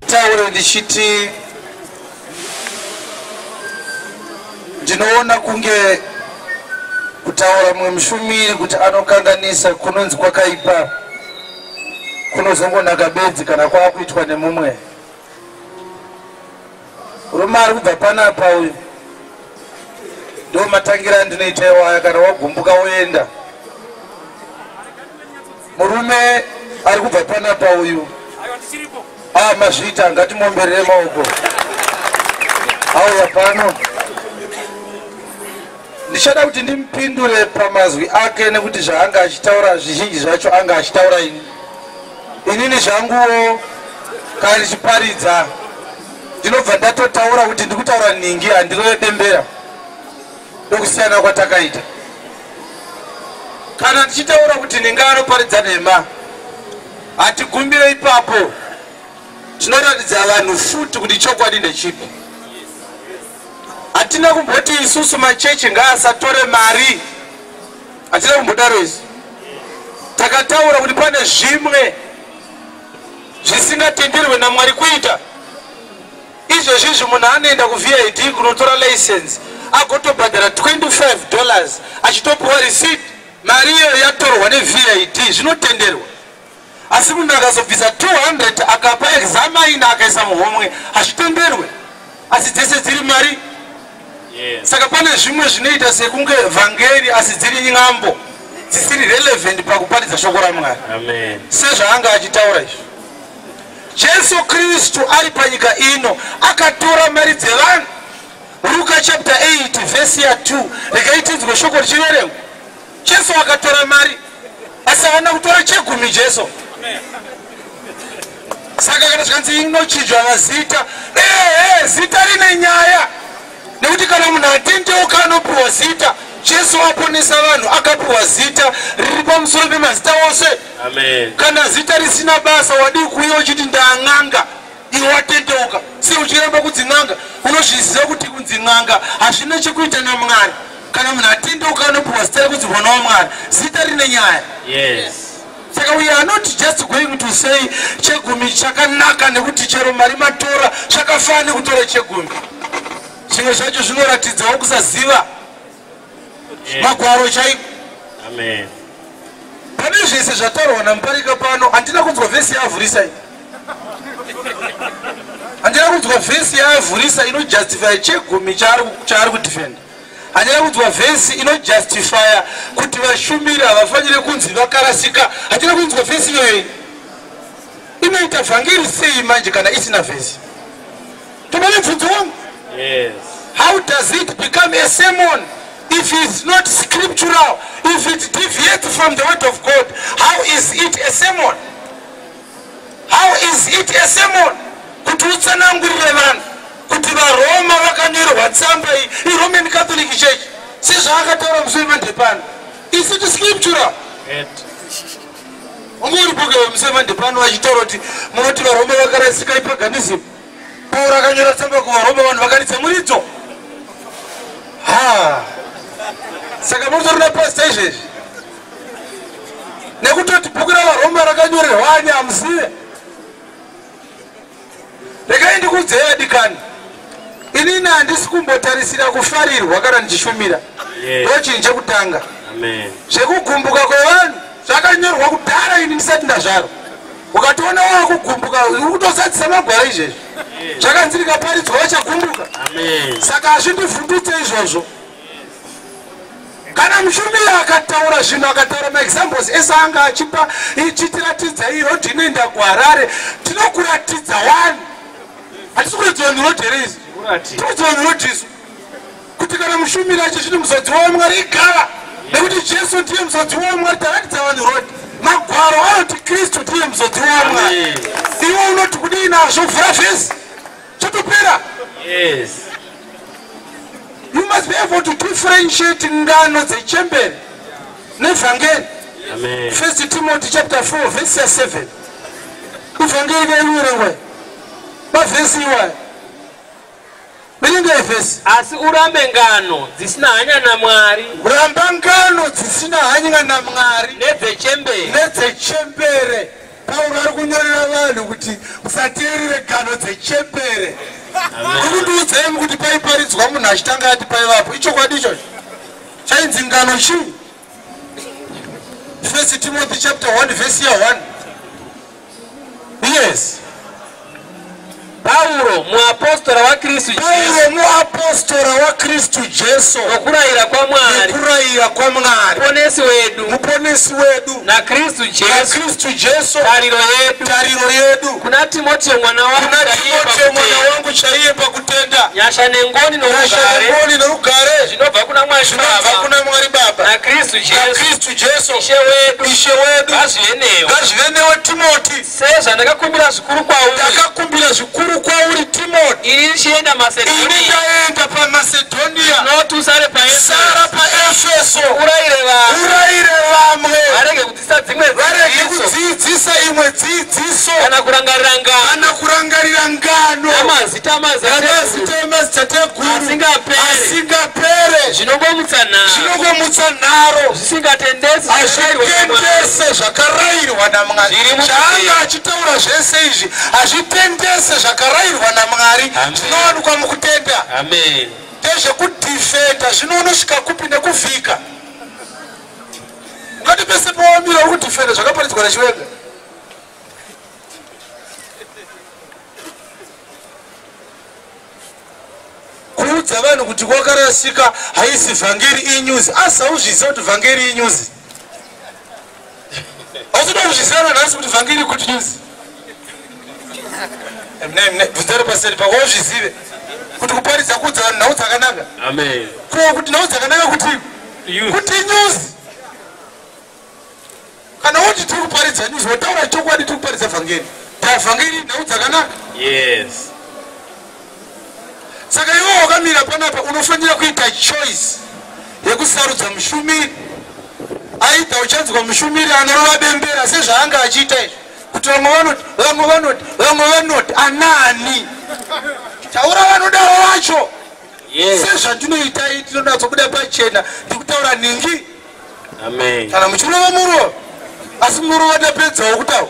nditaure ndichiti ndinoona kunge kutaura mumwe mushumiri kuti anokanganisa kunonzi kwakaipa kunozongonaka bedzi kana kwakuitwa nemumwe. Murume ari kubva panapa uyu ndo matangira ndinoita iwaya kana wagumbuka woenda. Murume ari kubva panapa uyu mazvita ngatimomberere maoko auya pano. Ndichada kuti ndimupindure pamazwi ake nekuti zvaanga achitaura zvizhinji zvacho anga achitaura inini zvanguwo kana ndichiparidza ndinobva ndatotaura kuti ndikutaura ningi handirodembera ndokusiyana kwatakaita. Kana tichitaura kuti ninga anoparidza nhema hatigumbire ipapo tinoratidza vanhu futi kuti chokwadi ndechipi. Hatina kumboti isusu machechi ngaasatore mari, hatina kumbodaro izvi. Takataura kuti pane zvimwe zvisingatenderwe naMwari kuita. Izvozvi munhu anoenda kuVID kunotora license agotobhadhara $25 achitopiwa receipt, mari iyo yatorwa neVID zvinotenderwa. Asi munhu akazobvisa 200 akapa examine akaisa muhomwe achitenderwe, asi dzese dziri mari. Saka pane zvimwe zvinoita sekunge vhangeri asi dziri n'ambo dzisiri relevant pakuparidza shoko raMwari. Amen. Sezvaanga achitaura izvi, Jesu Kristu ari panyika ino akatora mari dzevanhu. Luka chapter 8 verse ya 2 rekaitidzwe shoko richiverengwa. Jesu akatora mari asi haana kutora chegumi Jesu. Saka kana zvanzi inochinjwa mazita, zita rine nyaya. Nekuti kana munhu atendeuka anopiwa zita, Jesu aponesa vanhu akapiwa zita riri pamusoro pemazita ose. Amen. Kana zita risina basa wadi kuuya uchiti ndaang'anga, iwe watendeuka. Se uchiramba kudzin'anga unozviziva kuti kudzin'anga hazvina chekuita naMwari. Kana munhu atendeuka anopiwa zita rekudzi mwana waMwari, zita rine nyaya. Yes. Saka we are not just going to say chegumi chakanaka nekuti chero mari matora chakafana nekutora chegumi. Zvimwe zvacho zvinoratidzawo kusaziva magwaro chaiko. Amen. Pane zvese zvataurwa namuparika pano, handina kunzwa vhesi yaavhurisa iyi. Handina kunzwa vhesi yaavhurisa inojustify chegumi chaari kudefenda. Handina kunzwa vhesi inojustify kuti vashumiri havafanire kunzi vakarasika. Handina kunzwa vhesi iyoyo. Inoita vhangeri sei manje kana isina vhesi? Tobane bvunzo wangu. Yes. How does it become a sermon if it's not scriptural? If it deviates from the word of God, how is it a sermon? How is it a sermon? Kuti utsanangurire vanhu kuti vaRoma vakanyorwa tsamba iyi Roman Catholic Church sezvaakataura musoro mandepano. Is it scriptural? Ungori bhuku yemusoro mandepano vachitaura kuti munoti vaRoma vakarasika ipaganism. Pauro akanyora tsamba kuvaRoma vanhu vakaridza muridzo. Saka munotorina pasita izvezvi nekutoti bhuku ravaRoma rakanyorerwa ani hamuzive. Regai ndikuudzei adikani, inini handisi kumbotarisira kufarirwa kana ndichishumira. Ndochinhu chekutanga. Zvekugumbuka kwevanhu zvakanyorwa kudhara ini ndisati ndazvarwa. Ukatoona wakugumbuka uri kutozadzisa magwara izvezvi. Zvakanzi rikaparidzwa wachagumbuka. Saka hazvindivhundutse izvozvo. Kana mushumiri akataura zvinhu, akataura maexamples esaanga achipa ichitiratidza iyi rodhi inoenda kuHarare, tinokuratidza wani. Hatisi kuratidza rodhi rezi. Tinokuratidza rodhi isu. Kuti kana mushumiri achizviti muzodzi waMwari igava, nekuti Jesu ndiye muzodzi waMwari, taratidza vanhu rodhi. Magwaro anoti Kristu ndiye muzodzi waMwari. Iwe unoti kudii nazvo? Vhura vhesi. Chotopera. Yes. You must be able to differentiate ngano dzechemberi nevhangeri. Amen. 1 Timothy chapter 4 verse 7. Ivhangeri vaiwerengwa mavhesi iwayo. Verenga vhesi. Asi urambe ngano dzisina hanya naMwari. Ramba ngano dzisina hanya naMwari nedzechembere. Nedzechembere. Paulo ari kunyorera vanhu kuti musateerere ngano dzechembere. Kurududza imi kuti paiparidzwa munhu achitanga ati paivapo. Ichokwadi ichocho. Chainzi ngano chii? 1 Timothy chapter 1 verse 1. Yes. Paulo muapostora wa Kristu Jesu. Paulo muapostora wa Kristu Jesu. Okurayira kwa Mwari. Okurayira kwa Mwari. Muponesi wedu. Na Kristu Jesu. Na Kristu Jesu. Tariro yedu. Kuna Timotheo mwana wangu chaiye pakutenda. Nyasha nengoni norugare. Zvinobva kuna Mwari Baba. Na Kristu Jesu. Ishe wedu. Ngazvivenewo Timoti. Sezva ndakakumbira zvikuru kwauri Timoti. Ini ndichienda Macedonia. Ndaenda paMacedonia. Notusare paEfeso. Urayire vamwe. Varege kudzidzisa imwe dzidziso. Kana kurangarira ngano. Namazita amazitateguru. Asingapere. Zvinongomutsa nharo. Zvisingatendese zvakarayirwa naMwari. Chaanga achitaura zvese izvi azvitendese zvakarayirwa naMwari. Zvinowanikwa mukutenda. Amen. Ndezvekudhifenda zvinoonosvika kupi nekuvhika. Ungati pese pawamira uri kudhifenda zvakaparidzwa naChiwenga. Kuudza vanhu kuti kwakarasika haisi vhangeri inyuzi. Asi hauzviziva kuti vhangeri inyuzi. Hauzoda kuzviziva nhasi kuti vhangeri kuti nyuzi. Bvunzari paseri pawauzvizive kuti kuparidza kuudza vanhu nhau dzakanaka. Amen. Kuti nhau dzakanaka kuti nyuzi. Kana woti tiri kuparidza nyuzi wataura chokwadi tiri kuparidza vhangeri. Vhangeri nhau dzakanaka. Yes. Saka iwe wakamira panapa unofanira kuita choice yekusarudza mushumiri. Aidha uchanzwa mushumiri anorova bembera sezvaanga achiita izvi. Kuti vamwe vanoti anani. Taura vanodaro vacho. Sezvandinoita ndinonatsobuda pachena ndikutaura ningi. Amen. Kana muchirova murova. Asi murova ndapedzawo kutaura.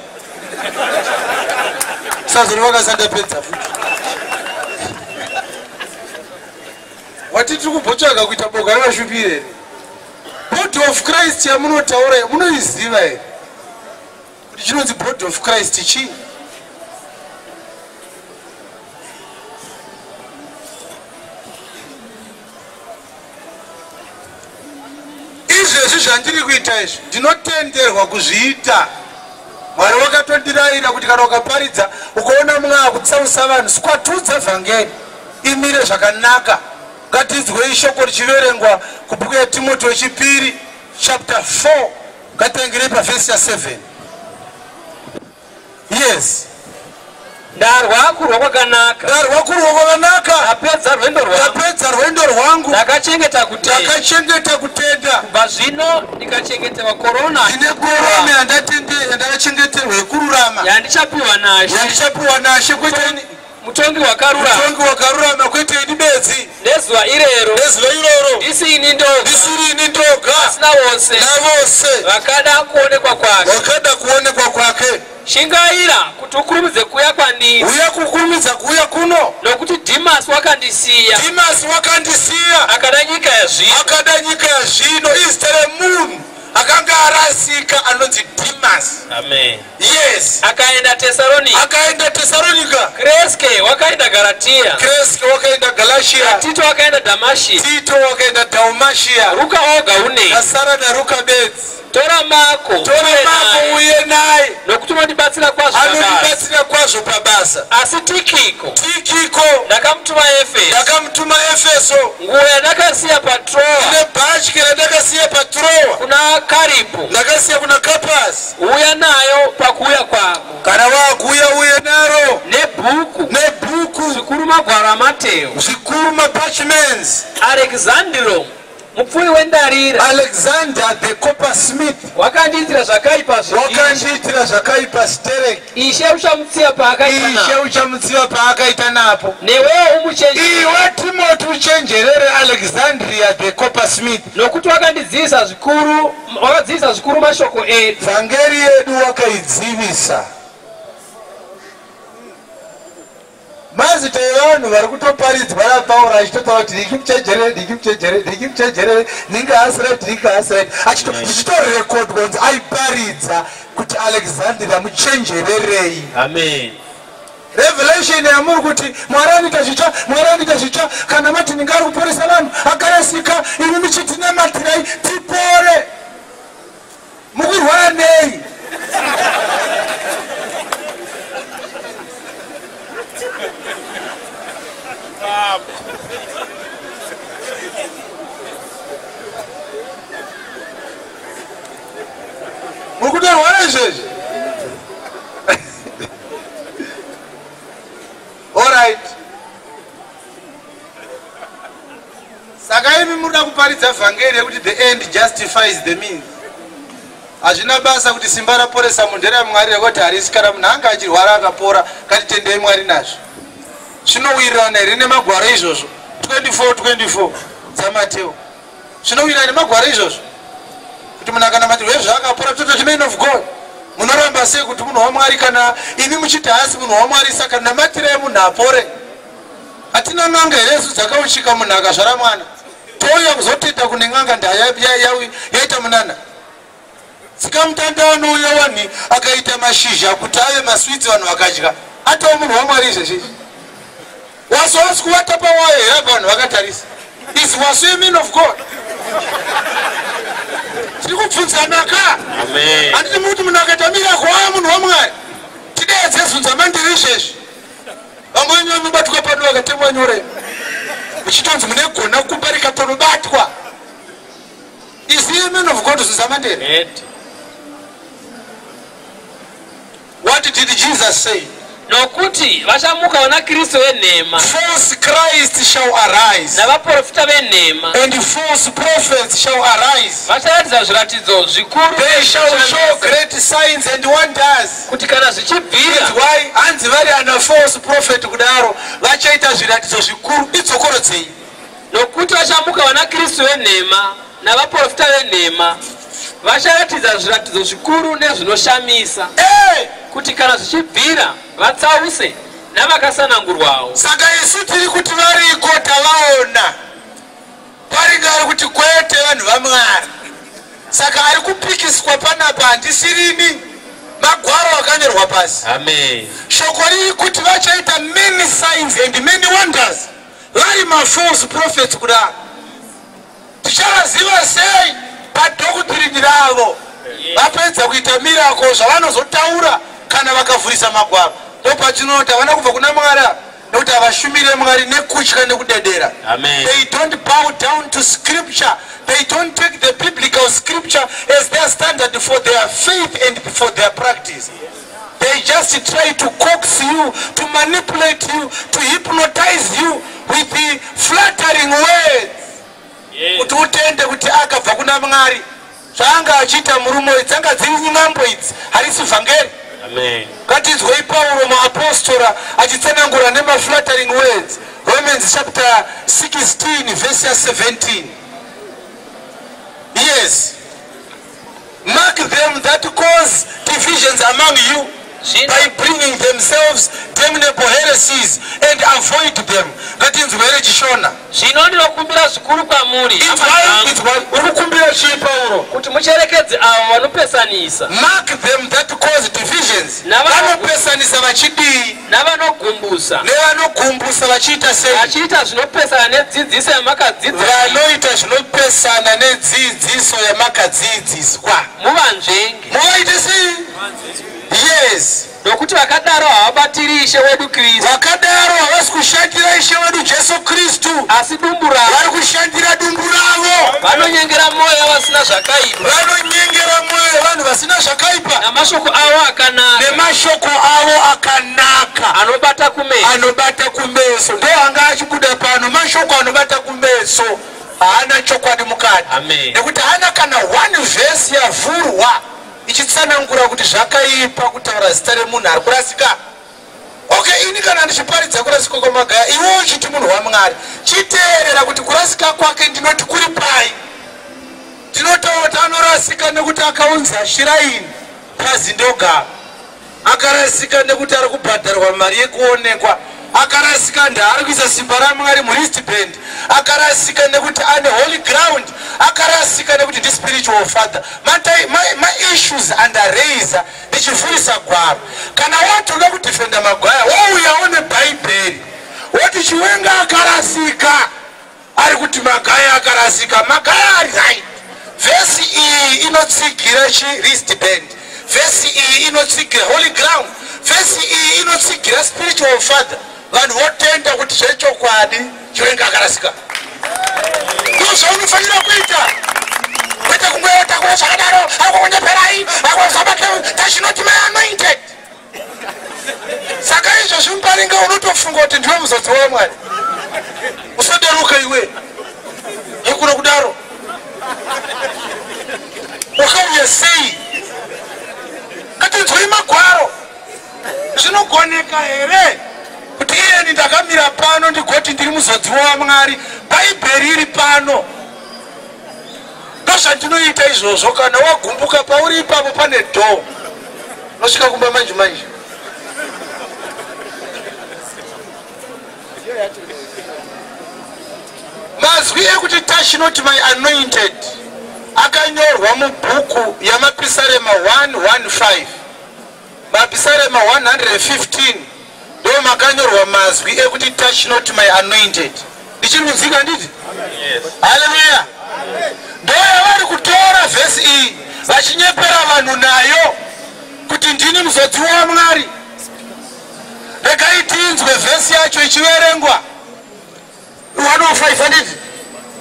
Sazori vakasandapedza futi. Watiti kubotsvaga kuita boka ravashupire. Body of Christ yamunotaura munoiziva here. Kuti chinonzi body of Christ chii? Izvezvi zvandiri kuita izvi ndinotenderwa kuzviita. Mwari wakatondirayira kuti kana ukaparidza ukaona mumwe akutsausa vanhu sikwatudza vhangeri imire zvakanaka. Ngatinzwe ishoko richiverengwa kubhuku yaTimoti wechipiri chapter 4 ngatangire pavhesi ya7. Yes. Ndarwa kurwa kwakanaka. Ndapedza rwendo rwangu. Ndakachengeta kutenda. Kubva zvino ndikachengeterwa korona. Ndine korona yandakachengeterwa yekururama. Yandichapiwa naShe kwete mutongi wakarurama kwete ini bedzi. Nezuva irero ndisiri ini ndoga asina vose vakada kuonekwa kwake. Shingaira kuti ukurumidze kuuya kwandiri. Uya kukurumidza kuuya kuno. Nokuti Dhimasi wakandisiya. Akada nyika yazvino. Izita remunhu akanga arasika anonzi Dhimasi. Amen. Yes. Akaenda Tesalonika. Kreske wakaenda Galatia. Tito wakaenda Dalmatia. Ruka oga une. Asara na Ruka bedzi. Tora Mako uye naye. Nokuti unondibatsira kwazvo pabasa. Asi Tikiko ndakamutuma Efeso. Nguo yandakasiya paTroa. Ine bhatyi randakasiya paTroa. Kuna Karipo ndakasiya kuna Kapasi. Uya nayo pakuuya kwako. Kana wakuuya uye naro. Nebhuku zvikuru magwaro aMateo. Zvikuru maparchments. Alexandro mupfuri wendarira. Alexander the coppersmith wakandiitira zvakaipa Stereki. Ishe uchamutsiva paakaita napo. Newewo umuchenjerere. Iwe Timoti uchenjerere Alexandria the coppersmith. Nokuti wakadzidzisa zvikuru mashoko edu. Vhangeri yedu wakaidzivisa. mazita evanhu vari kutoparidza varapaura achitotaura kuti ndikimchejerere ndingaasirati achitorekodwa kunzi aiparidza kuti Alexandria muchenjererei. Amen. Revelation yamuri kuti Mwari anoita zvicha kana mati ndingari kuporesa vanhu akarasika imi muchitinamatirai tipore. Mukurwara nei? Mukutorwara izvezvi? Alright. Saka imi muda kuparidza vhangeri yekuti the end justifies the means. Hazvina basa kuti simba raporesa munhu nderaMwari rekuti harisi kana munhu anga achirwara akapora ngatitendei Mwari nazvo. Zvinowirirana here nemagwaro izvozvo 24:24 dzaMateo. Zvinowirirana nemagwaro izvozvo kuti munhu akanamatirwa zvaakapora tototi man of God. Munoramba sei kuti munhu waMwari kana imi muchiti hasi munhu waMwari saka namatirei munhu apore? Hatina n'anga Yesu dzakauchika munhu akazvara mwana. Touya kuzotoita kune n'anga yaita munana. Sika mutanda wanouya wani akaita mashizha kuti ave maswitsi vanhu vakadya. Atawo munhu waMwari izvezvi. Waswasi kuvata pawayo here vanhu vakatarisa. Is was a man of God. Tiri kubvunzana ka? Amen. Handiti muti munhu akaita mirako waya munhu waMwari. Tidedze zvunza mandiri izvezvi. Vamweni vanobatwa pano vakatemwa nyore. Uchitonzi mune gona kuparika tonobatwa. Is he a man of God zvunza mandiri? What did Jesus say? Nokuti vachamuka vana Kristu venhema. False Christ shall arise. Navaprofita venhema. And false prophets shall arise. Vacharatidza zviratidzo zvikuru. They shall show great signs and wonders. Kuti kana zvichibvira. That's why hanzi vari ana false prophet kudaro vachaita zviratidzo zvikuru idzokorodzei. Nokuti vachamuka vana Kristu venhema navaprofita venhema. Vacharatidza zviratidzo zvikuru nezvinoshamisa. Kuti kana zvichibvira vatsause navakasanangurwawo. Saka isu tiri kuti variko tavaona. Paringari kuti kwete vanhu vaMwari. Saka ari kupikiswa panapa handisirini magwaro akanyorwa pasi. Amen. Shoko riri kuti vachaita many signs and many wonders. Vari ma-false prophets kudaro. Tichavaziva sei? Padhokutirini ravo vapedza kuita mirako zvavanozotaura kana vakavhurisa magwaro. Ndopatinoti havana kubva kuna Mwari nekuti havashumire Mwari nekutya nekudedera. They don't bow down to scripture. They don't take the biblical scripture as their standard for their faith and for their practice. They just try to coax you, to manipulate you, to hypnotize you with the flattering words. Kuti utende kuti akabva kuna Mwari. Zvanga achita murume dzanga dziri nyambo idzi harisi vhangeri. Amen. Ngatinzwei Paulo muapostora achitsanangura nema-flattering words. Romans chapter 16 verse 17. Yes. Mark them that cause divisions among you by bringing themselves damnable heresies and avoid them. Ngatinzwere chishona. Zvino ndinokumbira zvikuru kwamuri. Urikumbira chii Paulo? Kuti mucherekedze avo vanopesanisa. Mark them that cause divisions. Vanopesanisa vachidii? Navanogumbusa. Nevanogumbusa vachiita sei? Vachiita zvinopesana nedzidziso yamakadzidziswa. Vanoita zvinopesana nedzidziso yamakadzidziswa. Muvanzvenge. Muvaite sei? Yes. Nokuti vakadaro havabatiri Ishe wedu Kristu. Vakadaro havasi kushandira Ishe wedu Jesu Kristu. Asi dumbu ravo. Vari kushandira dumbu ravo. Vanonyengera mwoyo yavasina zvakaipa. Vanonyengera mwoyo yavanhu vasina zvakaipa. Namashoko avo akanaka. Nemashoko avo akanaka. Anobata kumeso. Anobata kumeso. Ndo anga achibuda pano mashoko anobata kumeso. Haana chokwadi mukati. Amen. Nekuti haana kana one verse yavhurwa ichitsanangura kuti zvakaipa kutaura zita remunhu ari kurasika. Okay, ini kana ndichiparidza kurasika kwamagaya, iwe uchiti munhu waMwari, chiteerera kuti kurasika kwake ndinoti kuri pai. Ndinotaura kuti anorasika nekuti akaunza shiraini pazi ndogara. Akarasika nekuti ari kubhadharwa mari yekuonekwa. akarasika ndari kuisa simba raMwari muReast Band, akarasika nekuti ane holy ground, akarasika nekuti ndi spiritual father. My issues underraise ndichifurisa gwaro. Kana watu nda kudefenda magwaya wauyaone Bible woti Chiwenga akarasika ari kuti magaya akarasika, magaya ari right. Verse iyi inotsigira chiReast Band, verse iyi inotsigira holy ground, verse iyi inotsigira spiritual father. Vanhu votenda kuti zvechokwadi Chiwenga akarasika. Ndozvaunofanira kuita, kwete kungoita kuve zvakadaro akukunyeperai akuzabate tachinoti my anointed. Saka izvozvi muparinga unotofunga kuti ndiwe muzodzi waMwari. Usaderuka iwe yekuno kudaro wakauya sei. Ngatinzwei magwaro, zvinogoneka here kuti iyeni ndakamira pano ndigoti ndiri muzodzi waMwari, Bhaibheri iri pano. Ndozvandinoita izvozvo. Kana wagumbuka pauri ipapo pane dho nosvika kumba manje manje. Mazwi ekuti touch not my anointed akanyorwa mubhuku yamapisarema 115. Mapisarema 115 ndo makanyorwa mazwi ekuti touch not my anointed. Ndichiri kunzika nditi? Haleluya. Ndo yavari kutora vhesi iyi vachinyepera vanhu nayo kuti ndini muzodzi waMwari. Regai tinzwe vhesi yacho ichiverengwa 105 handiti.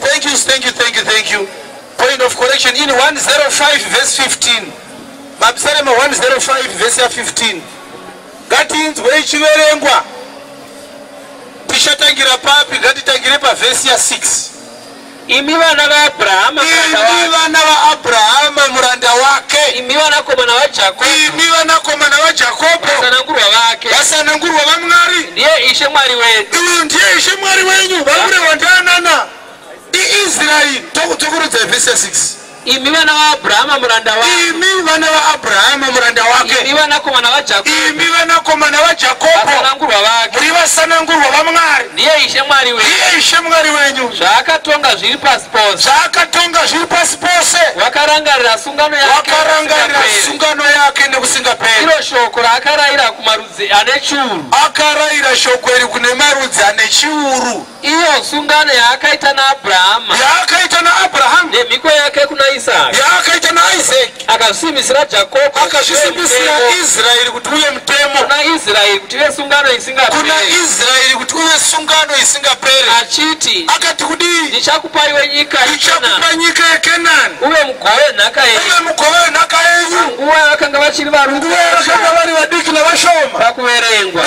Thank you. Point of correction in 105 verse 15. Mapisarema 105 verse 15. Ngatinzwe ichiverengwa. Tichatangira papi? Ngatitangire pa verse 6. Imi vana vaAbrahama muranda wake, imi vanakomana vaJakobo vasanangurwa vaMwari. ndiye Ishe Mwari wedu. Uyu ndiye Ishe Mwari wenyu vakurehwa ndianana iIsraeri. Tokurudza verse 6. Imi vana vaAbrahama muranda wake, imi vana vaAbrahama muranda wake, imi vanakomana vaJakobo vasanangurwa vake, muri vasanangurwa vaMwari. ndiye Ishe Mwari wedu. Ishe Mwari wenyu zvaakatonga zviri pasi pose, vakarangarira sungano yake nekusingaperi. iro shoko raakarayira kumarudzi ane chiuru, akarayira shoko iri kune marudzi ane chiuru. iyo sungano yaakaita naAbrahama nemhiko yake kuna Isaka, yaakaita naIsaki, akazvisimbisira Jakobo, akazvisimbisira Israeri kuti uye mutemo, kuna Israeri kuti ive sungano isingaperi, achiti akati kudii, ndichakupa iwe nyika yeKenani uve mugove nhaka yenyu. Nguva vakanga vachiri varume vadiki navashoma, pakuverengwa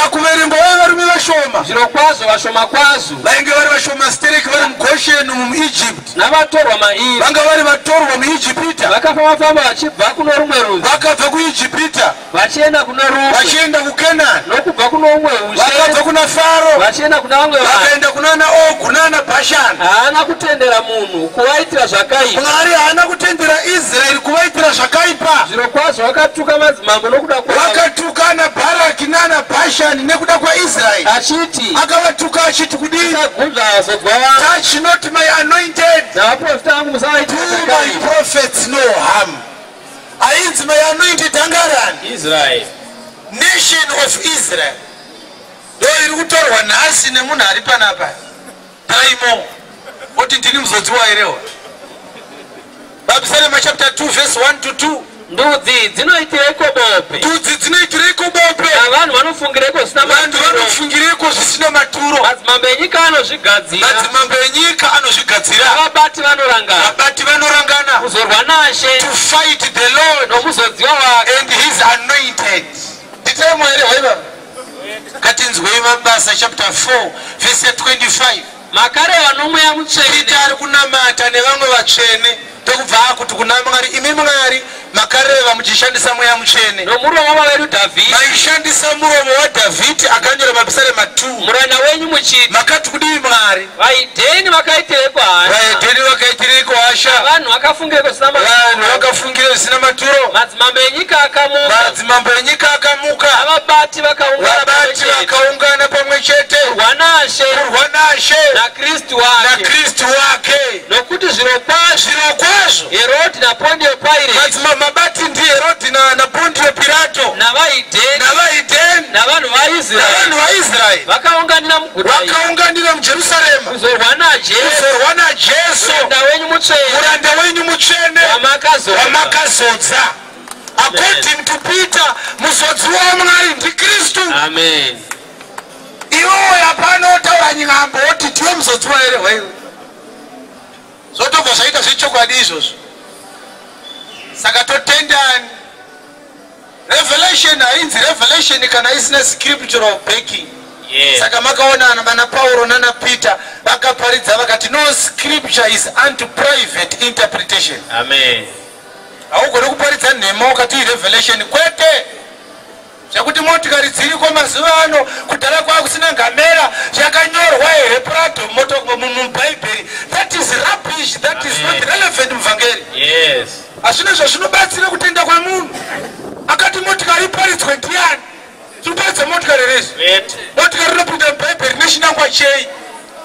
vaiva varume vashoma, zvirokwazvo vashoma kwazvo, vainge vari vashoma stereki vari muGosheni muIjipiti, navatorwa mairi vanga vari vatorwa muIjipita, vakafamba vachibva kuno rumwe rudzi, vakabva kuIjipita vachienda kuno rumwe, vachienda kuKenani, nokubva kuno umwe ushe vakabva kuna Faro vachienda kuna vamwe vanhu. vakaenda kunana Ogu nana Bhashani. Haana kutendera munhu kuvaitira zvakaipa, Mwari haana kutendera Israeri kuvaitira zvakaipa. zvirokwazvo vakatuka madzimambo nokuda kwavo, Vakatukana Bharaki nana Bhashani nekuda kwaIsraeri, achiti akavatuka achiti kudii, musagudza vazodzwa vangu touch not my anointed, navaprofita vangu musavaitira do my zvakaipa. prophets no harm. Ainzi my anointed angarani, Israel, nation of Israel, ndo iri kutorwa nhasi nemunhu ari panapa taimo oti ndini muzodzi wairewa. Mapisarema chapter 2 verse 1 to 2. ndudzi dzinoitireiko bope, Ndudzi dzinoitireiko bope, navanhu vanofungireiko zvisina vanhu maturo, vanofungireiko zvisina maturo, madzimambo enyika anozvigadzira, madzimambo enyika anozvigadzira, navabati vanorangana vabati vanorangana kuzorwa nashe to fight the Lord nomuzodziwa wake. and his anointed. Nditaimo here waiva katinzwei Mabasa chapter 4 verse 25. makareva nomweya mutsvene, ari kunamata nevamwe vatsvene tokubva akuti kuna Mwari, imi Mwari makareva muchishandisa mweya mutsvene nomuromo wavedu Dhavhidhi, maishandisa muromo waDhavhidhi akanyora Mapisarema 2 muranda wenyu muchiti, makati kudii Mwari, vaidheni vakaitireko hasha, vaedheni vakaitireko hasha, vanhu vakafungireko zvisina vanhu maturo, vakafungire zvisina maturo, madzimambo enyika akamuka, madzimambo enyika akamuka, navabati vakaungana vabati vakaungana pamwe chete wanashe na Kristo wake nokuti zviro kwazvo Herodi na Pontius Pilate mazima mabati ndi Herodi na Pontius Pilato na vaideni na vanhu vaIsraeli vakaunganira muJerusalema kuzorwa naJesu muranda wenyu mutsvene wamakazodza. According to Peter, muzodzi waMwari ndi Kristu. Amen. Iwo yapano taura nyambo oti tiwe muzodzi waere wewe. Zotobva zvaita zvechokwadi izvozvo. Saka totendani. Revelation hainzi revelation kana isina scriptural backing. Yes. Saka makaona ana Paulo nana Peter vakaparidza vakati no scripture is unto private interpretation. Amen. Haugone kuparidza nhema wakati revelation kwete. Zvakuti motikari dziriko mazuva ano kudhara kwakusina ngamera zvakanyorwa here Prado mubhaibheri. That is rubbish, that is not relevant muvhangeri. Yes. Hazvina zvazvinobatsira kutenda kwamunhu. Akati motikari iparidzwe ndiani? Tinoparidza motikari rezo. Motikari inopinda mubhaibheri nechinangwa chei?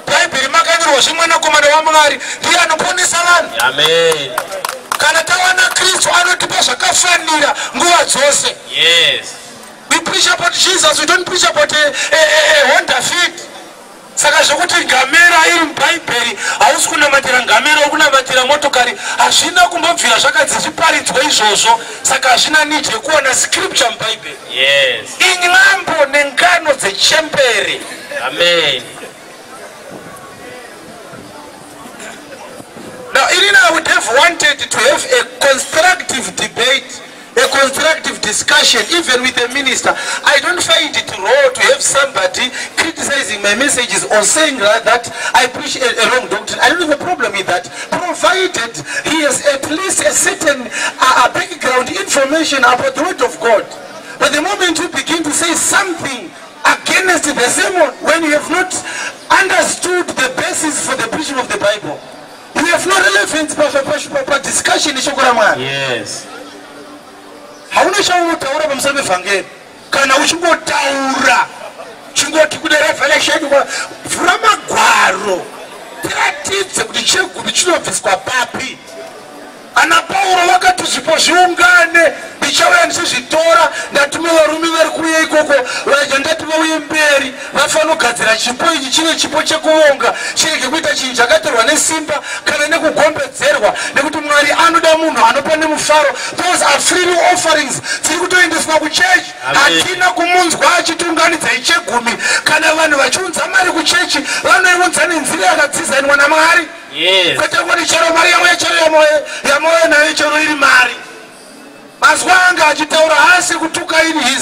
Bhaibheri makanyorwa zvemwanakomana waMwari ndiye anoponesa vanhu. Amen. Kana tawana Kristu anotipa zvakafanira nguva dzose. Yes. We preach about Jesus, we don't preach about a Honda Fit. Saka zvokuti ngamera iri mubhaibheri hausi kunamatira ngamera wokunamatira motokari hazvina kumbobvira zvakadziparidzwa izvozvo. Saka hazvina need yekuona scripture mubhaibheri. Yes. Inyambo nengano dzechembere. Amen. Now, Irina, I would have wanted to have a constructive debate, a constructive discussion, even with the minister. I don't find it wrong to have somebody criticizing my messages or saying that I preach a wrong doctrine. I don't have a problem with that, provided he has at least a certain background information about the word of God. But the moment you begin to say something against the sermon, when you have not understood the basis for the preaching of the Bible, we have no relevance for discussion. Yes. Hauna shautaura pamusoro pevhangeri kana uchingotaura chingoti kune revelation vhura magwaro tiratidze kuti chegumi chinobviswa papi. Ana Paulo vakati zvipo zviungane ndichauya ndichizvitora ndatuma varume vari kuuya ikoko vaja ndati vauye mberi vafanira kugadzira chipo ichi chine chipo chekuvonga chirege kuita chinhu chakatorwa nesimba kana nekugombedzerwa nekuti Mwari anoda munhu anopa nemufaro. Those are free offerings dziri kutoendeswa kuchechi. Hatina kumunzwa achitiunganidzai chegumi kana vanhu vachiunza mari kuchechi vanoiunza nenzira yakadzizanwa naMwari. Yes. Kwete kuti chero mari yamoyo nayo chero iri mari. Mazwa anga achitaura hasi kutuka iri he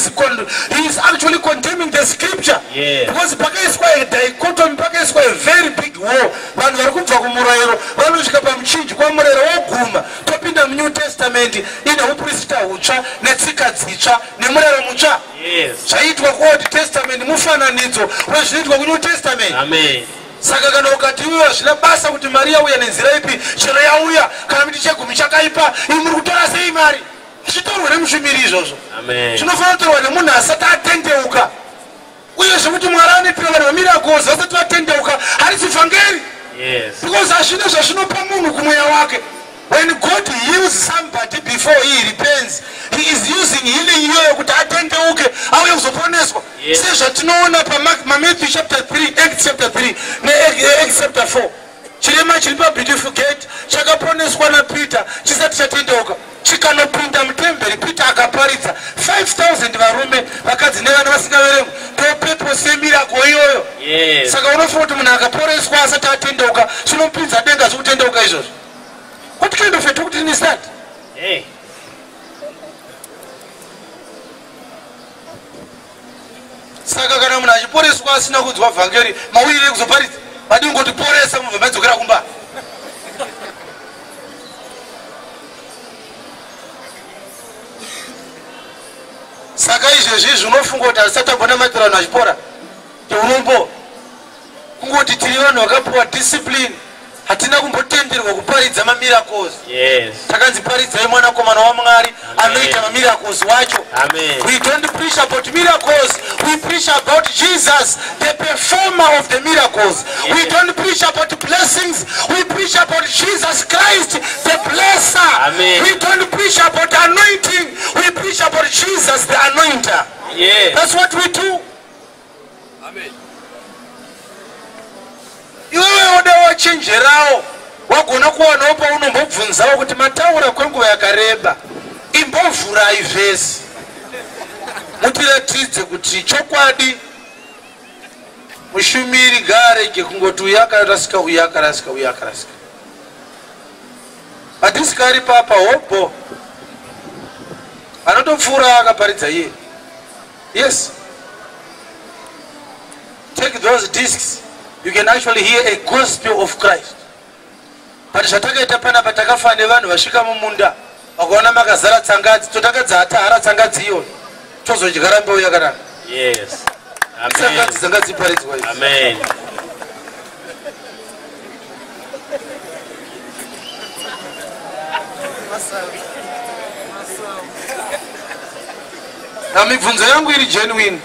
is actually condemning the scripture. Yes. Because pakaiswa a dichotomy, pakaiswa a very big war. Vanhu vari kubva kumurayiro vanosvika pamuchinji kwamurayiro woguma topinda muNew Testament ine uprista hutsva netsika dzitsva nemurayiro mutsva. Yes. Zvaitwa kuOld Testament mufananidzo wezvinoitwa kuNew Testament. Amen. Saka kana ukati iwe zvina basa kuti mari yauya nenzira ipi chero yauya kana kuti chegumi chakaipa imi muri kutora sei mari? Zvitorwe nemushumiri izvozvo. Amen. Zvinofanira kutorwa nemunhu asati atendeuka. Uye zvekuti Mwari anoitira vanhu vamiracles vasati vatendeuka harisi vhangeri. Yes. Because hazvina zvazvinopa munhu kumweya wake. When God heals somebody before he repents, he is using healing iyoyo kuti atendeuke auye kuzoponeswa. Sezvatinoona paMatthew chapter 3, Acts chapter 3 neActs chapter 4. Chirema chiri paBeautiful Gate chakaponeswa naPeter chisati chatendeuka. Chikanopinda mutemberi Peter akaparidza 5,000 varume vakadzi nevana vasingaverengwi. Ndopepo semiracle iyoyo. Yes. Saka unofunga kuti munhu akaporeswa asati atendeuka zvinopinza denga zvokutendeuka izvozvo. What kind of a doctrine is that? Hey. Saka kana munhu achiporeswa asina kunzwa vhangeri mauirire kuzoparidza vadi kungotiporesa mubva madzokera kumba. Saka izvezvi zvinofunga kuti asati agona matira vanhu achipora teurombo kungoti tiri vanhu vakapiwa discipline hatina hatina kumbotenderwa kuparidza mamiracles. Yes. Takanziparidzai mwanakomana waMwari anoita mamiracles wacho. Amen. We don't preach about miracles, we preach about Jesus, the performer of the miracles. Yes. We don't preach about blessings, we preach about Jesus Christ, the blesser. Amen. We don't preach about anointing, we preach about Jesus, the anointer. Yes. That's what we do. Amen. Iwewe oda wachenjerao wagona kuwana pa unombobvunzawo kuti mataura kwenguva yakareba imbovhurai vhesi mutiratidze kuti chokwadi mushumiri garege kungoti uyakarasika uyakarasika uyakarasika hatisikari papa hopo anotopfuura akaparidza iye. Yes, take those discs, you can actually hear a gospel of Christ. But zvatakaita panapa takafa nevanhu vasvika mumunda vakaona makazara tsangadzi totakadza hatahara tsangadzi iyo tozodyara mbeu yakanaka. Yes. Tsangadzi dzangadziparidzwa izvi. Amen. Na mibvunzo yangu iri genuine.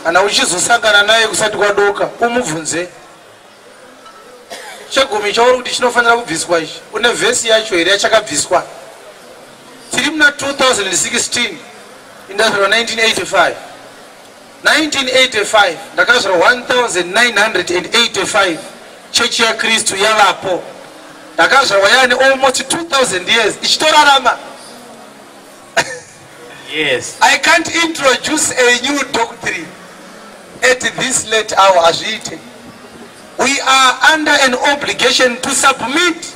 Kana uchizosangana naye kusati kwadoka umubvunze. Chegumi chauri kuti chinofanira kubviswa ichi. Une vhesi yacho here yachakabviswa. Tiri muna 2016 indazvarwa 1985. 1985 ndakazvarwa 1985 chechi yaKristu yavapo. Ndakazvarwa yani almost 2000 years ichitorarama. Yes. I can't introduce a new doctrine at this late hour as it. We are under an obligation to submit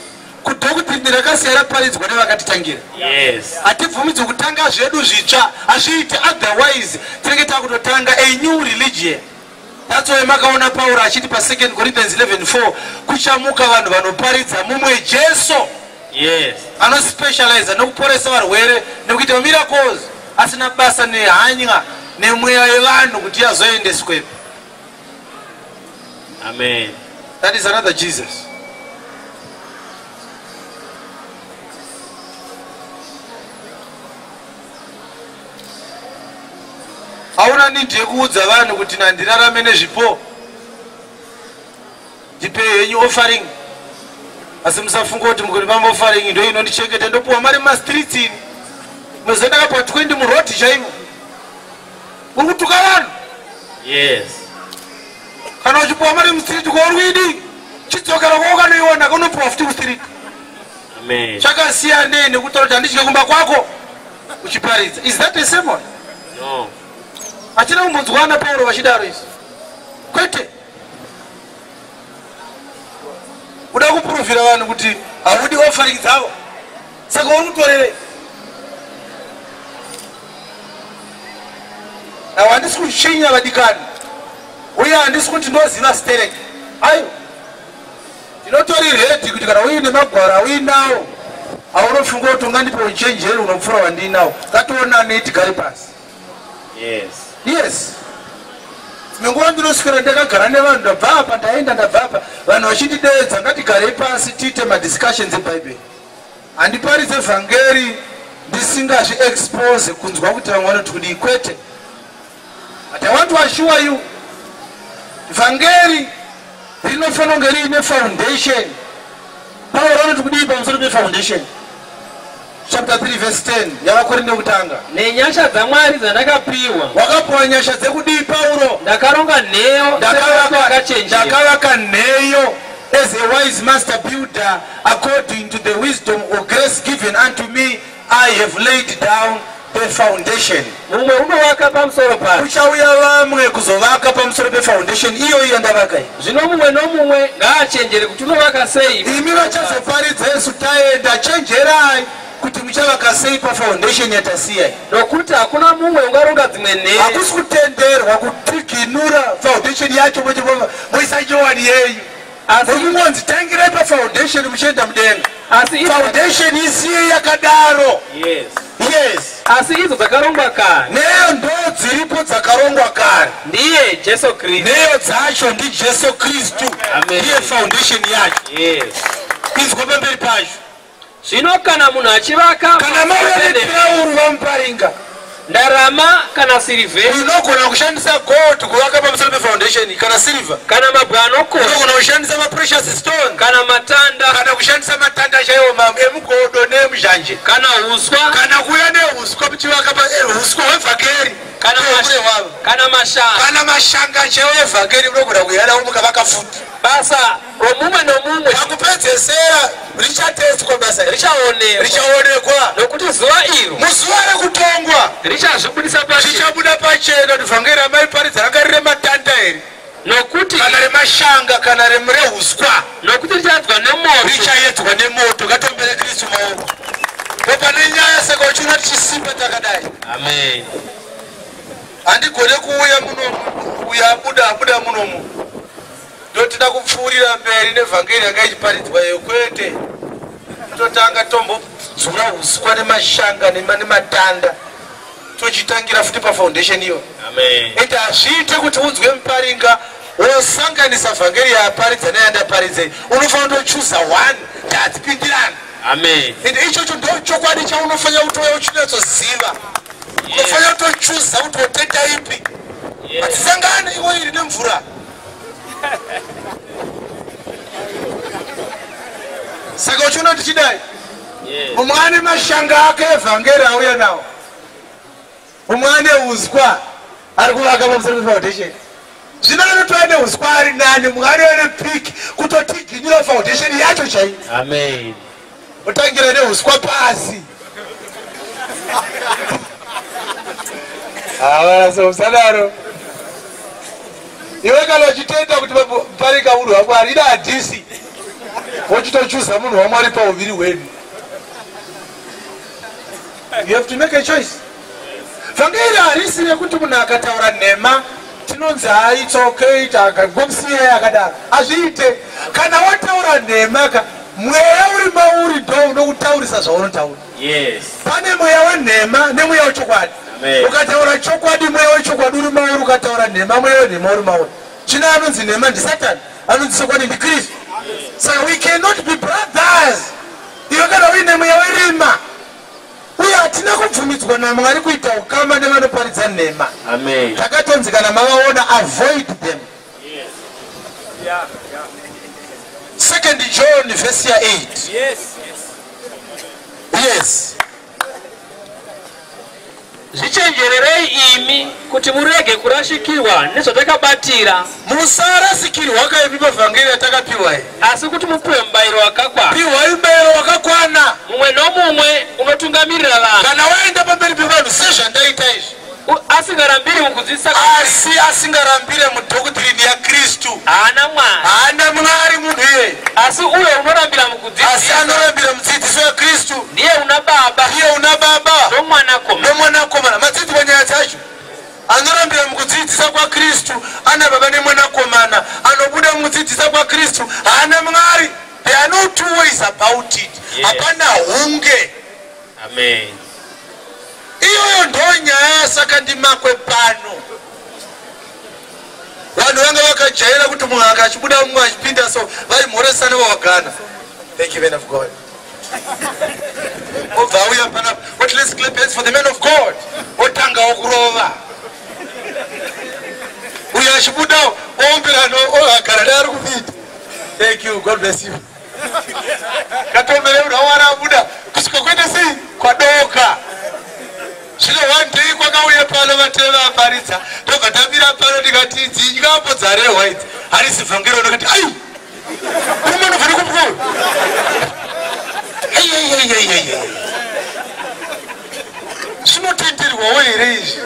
ku doctrine rakasiyana paridzwa nevakatitangira. Yes. Hatifumidzi kutanga zvedu zvitsva azviite, otherwise tinenge takutotanga a new religion. That's why makaona Paul achiti pa 2 Corinthians 11:4 kuchamuka vanhu vanoparidza mumwe Jesu. Yes. Anospecialize nokuporesa varwere nekuita miracles asina basa nehanya nemweya yevanhu kuti yazoendeswepo. Amen. That is another Jesus. Hauna nidi yekuudza vanhu kuti nandirarame nezvipo ndipe henyu offering. Asi musafunga kuti mukuri mama offering ndio inondichengeta ndopuwa mari mastreets ini. Muzoenda kapa 20 muroti chaimo. Uri kutuka vanhu. Yes. Kana uchipuwa mari mustreet kwa urwidi chidzokera kwako noiona kunopuwa futi mustreet. Amen. Chakasiyana nekutora kuti handidye kumba kwako uchiparidza. Is that a sermon? No. Hatina kumbodzwana Paulo vachidaro izvi. Kwete. Uda kupuruvhira vanhu kuti haudi offering dzavo. Saka uri kutorerei? Now handisi kuchinya vadikani. Uye handisi kuti ndoziva stereke. Ayo. Ndinotori ready kuti kana uine magwara uinawo haunofunga kuti ungandipa uchenjeri unopfuura wandinawo. Ngationa tigare pasi. Yes. Yes. Munguva ndinoswera ndakagara nevanhu ndabva apa ndaenda ndabva apa vanhu vachindidedza ngatigarei pasi tiite madiscussions eBhayibheri. Handiparidze vhangeri ndisingazvi-expose kunzwa kuti vamwe vanoti kudii. Kwete. But I want to assure you, vhangeri rinofanira kunge riine foundation. Pauro anoti kudii pamusoro pefoundation? Chapter 3 verse 10 yavakorinde kutanga. Nenyasha dzamwari dzandakapiwa. Wakapiwa nyasha dzekudii Pauro? Ndakaronga nheyo ndakavaka nheyo as a wise master builder according to the wisdom of grace given unto me. I have laid down the foundation. Mumwe unovaka pamusoro payo. Kuchauya vamwe kuzovaka pamusoro pefoundation iyo yandavaka iyi. Zvino mumwe nomumwe ngaachenjere kuti unovaka sei. Imi vachazoparidza Yesu taenda chenjerai kuti muchavaka sei pafoundation yatasiya. Nokuti hakuna mumwe ungaronga dzimwe nheyo. Hakusi kutenderwa kutikinura foundation yacho moisa Johani yeyu. Mungonzi tangirai pafoundation muchienda mudenga. Asi foundation isiye yakadaro. Yes. Yes. asi idzo dzakarongwa kare neyo ndo dziripo dzakarongwa kare ndiye Jesu Kristu neyo dzacho ndi Jesu Kristu ndiye foundation yacho izwa pamberi pacho zvino kana munhu achivaka kana mavereteuru vamuparinga ndarama kana silivheri unogona kushandisa gold kuvaka pamusoro pefoundation kana silver kana mabwe anokosha unogona kushandisa maprecious stone kana matanda kana kushandisa matanda chaiwo emugodo nemuzhanje kana uswa kana kuya neuswa muchivaka uswa hwevhakeri kana mashanga chaiwo evhakeri unogona kuya nawo mukavaka futi basa romumwe nomumwe pakupedzesera richateswa basa richaonekwa nokuti zuva iro muzuva rekutongwa richabuda pachena kuti vhangeri ramaiparidza ranga rine matanda here nokuti kana remashanga kana reuswa nokuti richayedzwa nemoto richayedzwa nemoto ngatombere Kristu maoko popane nyaya saka uchiona tichisimba takadai amen handigone kuuya munomu uya abuda munomu ndotida kupfuurira mberi nevhangeri yanga ichiparidzwa iyo kwete totanga tombodzura uswa nemashanga nematanda tochitangira futi pafoundation iyo ende hazviite kuti unzwe muparinga wosanganisa vhangeri yaparidza neyandaparidzei unofanira kutochuza one ndadzipindirana ende ichocho ndo chokwadi chaunofanira kutouya uchinatsoziva unofanira kutochuza kuti woteta ipi hatisangane iwo iri nemvura saka uchiona tichidai umwe ane mashanga ake evhangeri auya nawo umwe ane uswa ari kuvaka pamusoro pefoundation zvino anotoa neuswa ari nani mumwe anoya nepiki kutotiginyira foundation yacho chai utangira neuswa pasi avanaso usadaro iwe kana uchitenda kuti parika munhu wamwari ida hadhisi wochitochuza munhu wamwari pauviri hwenu you have to make a choice vhangeri harisi rekuti munhu akataura nhema tinonzi it's okay takagomsiyai akadaro hazviite kana wataura nhema mweya uri mauri ndo unokutaurisa zvaunotaura pane mweya wenhema nemweya wechokwadi ukataura chokwadi mweya wechokwadi uri mauri ukataura nhema mweya wenhema uri mauri chino anonzi nhema ndisatani anonzi chokwadi ndikristu saka we cannot be brothers iwe kana uine mweya werima uye hatina kubvumidzwa namwari kuita ukama nevanoparidza nhema takatonzi kana mavaona avoid them 2 John verse 8 yes zvichenjererei imi kuti murege kurashikirwa nezvatakabatira musarasikirwa kaipi pavhangeri yatakapiwa asi kuti mupiwe mubayiro wakakwana piwai mubayiro wakakwana mumwe nomumwe unotungamirira vanhu kana waenda pamberi pevanhu sezvandaita izvi asingarambiri mukudzidzisa asi asingarambire mudhokotirini yaKristu haana mwari munhu iye asi uye unorambira mukudzidzisa asi anorambira mudzidziso yaKristu ndiye una baba nomwanakomana madzidzwa nyaya dzacho anorambira mukudzidzisa kwaKristu ana baba nemwanakomana anobuda mukudzidzisa kwaKristu haana mwari there are no two ways about it hapana hunge iyoyo ndo nyaya saka ndimakwe pano vanhu vanga vakajaira kuti munhu akachibuda mumwe achipinda so vari mhoresana vawagana thank you man of God obva auya pana what let's clap hands for the man of God otangawo kurova uyo achibuda oomberano agara neari kupinda thank you God bless you katombere munhu awari abuda kusvika kuenda sei kwadoka zvino one day kwakauya pano vateve vaparidza tobva tamira pano tikati dzinyambo dzarehwa idzi harisi vhangeri unokati ai uri munhu vhiri kumukuru zvinotenderwawo here izvi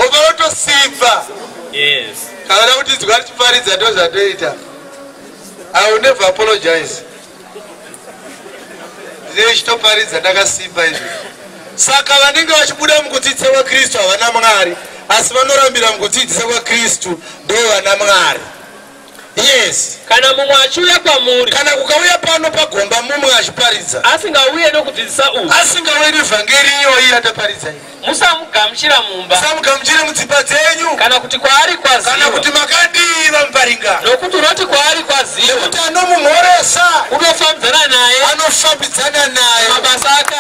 obanotosimba kana kuti dzwa tichiparidza ndo zvatoita I will never apologize ndichitoparidza ndakasimba izvi saka vanenge vachibuda mukudzidzisa kwaKristu havana mwari asi vanorambira mukudzidzisa kwaKristu ndo vana mwari Yes. Kana mumwachuya kwa muri. Kana kukauya pano pagomba mumwe achiparidza. Asingauye nokudzidzisa uyu. Asingauye nevhangeriyo iyi ataparidza. Musamugamuchira mumba. Musamugamuchire mudzimba dzenyu. Kana kuti kwaari kwaziva. Kana kuti makadiva muparinga. Nokuti unoti kwaari kwaziva. Nekuti anomumhoresa. Unofambidzana naye. Anofambidzana naye. Mabasa ake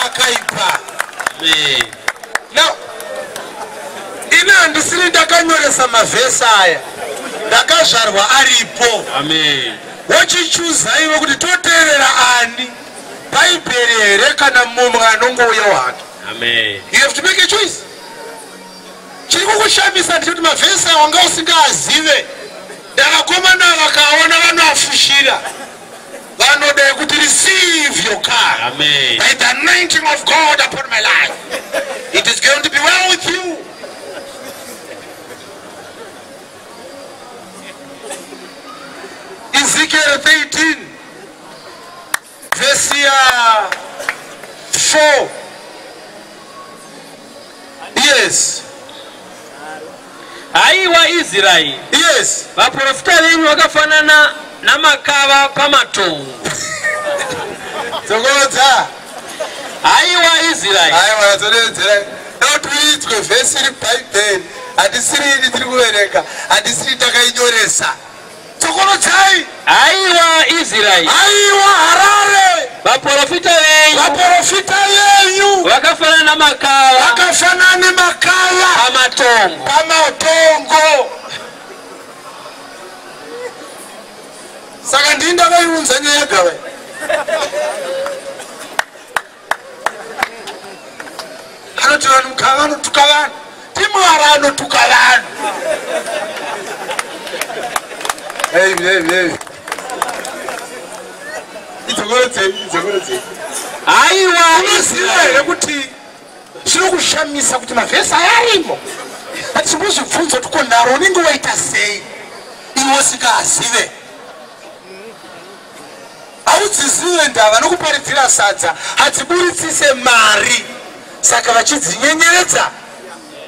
akaipa. Now, ina handisiri ndakanyoresa mavhesi aya. Ndakazvarwa aripo. Amen. Wachichuzaiwo kuti toteerera ani. Bhaibheri here kana mumwe anongouya wake. Amen. You have to make a choice. Chiri kukushamisa ndikuti mavhesi aya wanga usingazive. Ndakakomana vakaona vanoafushira. Vanodai kuti receive your car. Amen. By the anointing of God upon my life. It is going to be well with you. Ezekiel 13 verse 4. Yes. Aiwa Israeli. Yes. Vaprofita venyu vakafanana namakava pamatongo. Togodza. Aiwa Israeli. Aiwa todedzera. Ndotuidzwe vhesi iri Bhaibheri. Hadisiri tiri kuverenga. Hadisiri takainyoresa. Togodzai. Aiwa Israeli. Aiwa Harare. Vaprofita venyu. Vaprofita venyu. Vakafanana namakava. Vakafanana namakava pamatongo. Pamatongo. Saka ndindakaiunza nyega we. Anoti vanhu mukava vanotuka vanhu. Timwari anotuka vanhu. Hey. Idzokorodzei. Aiwa Unoziva here kuti zvinokushamisa kuti mavhesi aya arimo. Patimbozvibvunza kuti kondaro unenge waita sei iwe usingazive. Haudzizive ndava nokuparidzira sadza hadziburitsise mari. Saka vachidzinyenyeredza.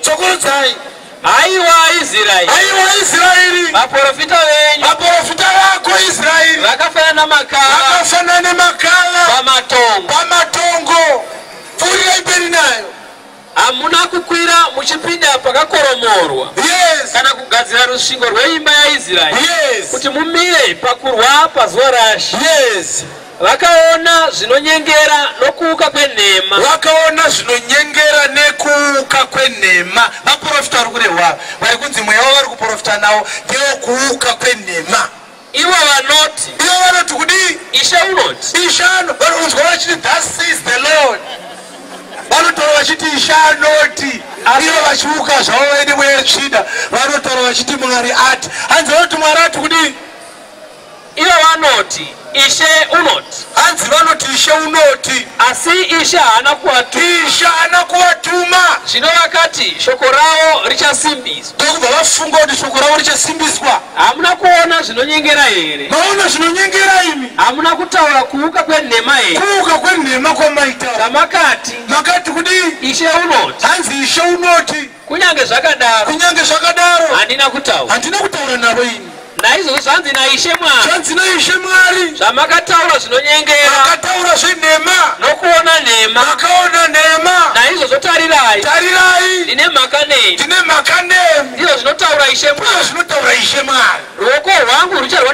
Tsokorodzai. Aiwa Israeli. Aiwa Israeli. Vaprofita venyu. Vaprofita vako Israeli. Vakafanana namakava. Vakafanana namakava pamatongo. Pamatongo. Pfuurira imberi nayo. Hamuna kukwira muchipinda pakakoromorwa. Yes. Kana kugadzira rusvingo rweimba yaIsraeri. Yes. Kuti mumire pakurwa pazuva raShe. Yes. Vakaona zvinonyengera nokuuka kwenhema. Vakaona zvinonyengera nekuuka kwenhema. Vaprofita vari kurehwa. Vari kunzi mweya wavo vari kuprofita nawo ndewokuuka kwenhema. Ivo vanoti. Ivo vanoti kudii? Ishe unoti. Ishe vanonzwa vachiti thus says the Lord. Vanotaura vachiti Ishe anoti. Ivo vachiuka zvavo vaine mweya yetsvina. Vanotaura vachiti Mwari ati. Hanzi vanoti Mwari ati kudii? Ivo vanoti Ishe unoti. Hanzi vanoti Ishe unoti. Asi Ishe haana kuvatuma. Ishe haana kuvatuma. Zvino vakati shoko ravo richasimbiswa. Ndokubva vafunga kuti shoko ravo richasimbiswa. Hamuna kuona zvinonyengera here? Maona zvinonyengera imi? Hamuna kutaura kuuka kwenhema here? Kuuka kwenhema kwamaita. Zvamakati. Makati kudii? Ishe unoti. Hanzi Ishe unoti. Kunyange zvakadaro. Handina kutaura navo ini. Naizvozvo zvanzi naIshe Mwari. Zvanzi naIshe Mwari. Zvamakataura zvinonyengera. Makataura zvenhema. Nokuona nhema. Makaona nhema. Naizvozvo tarirai. Ndine mhaka nemi. Ndizvo zvinotaura Ishe Mwari. Ruoko rwangu rucharwa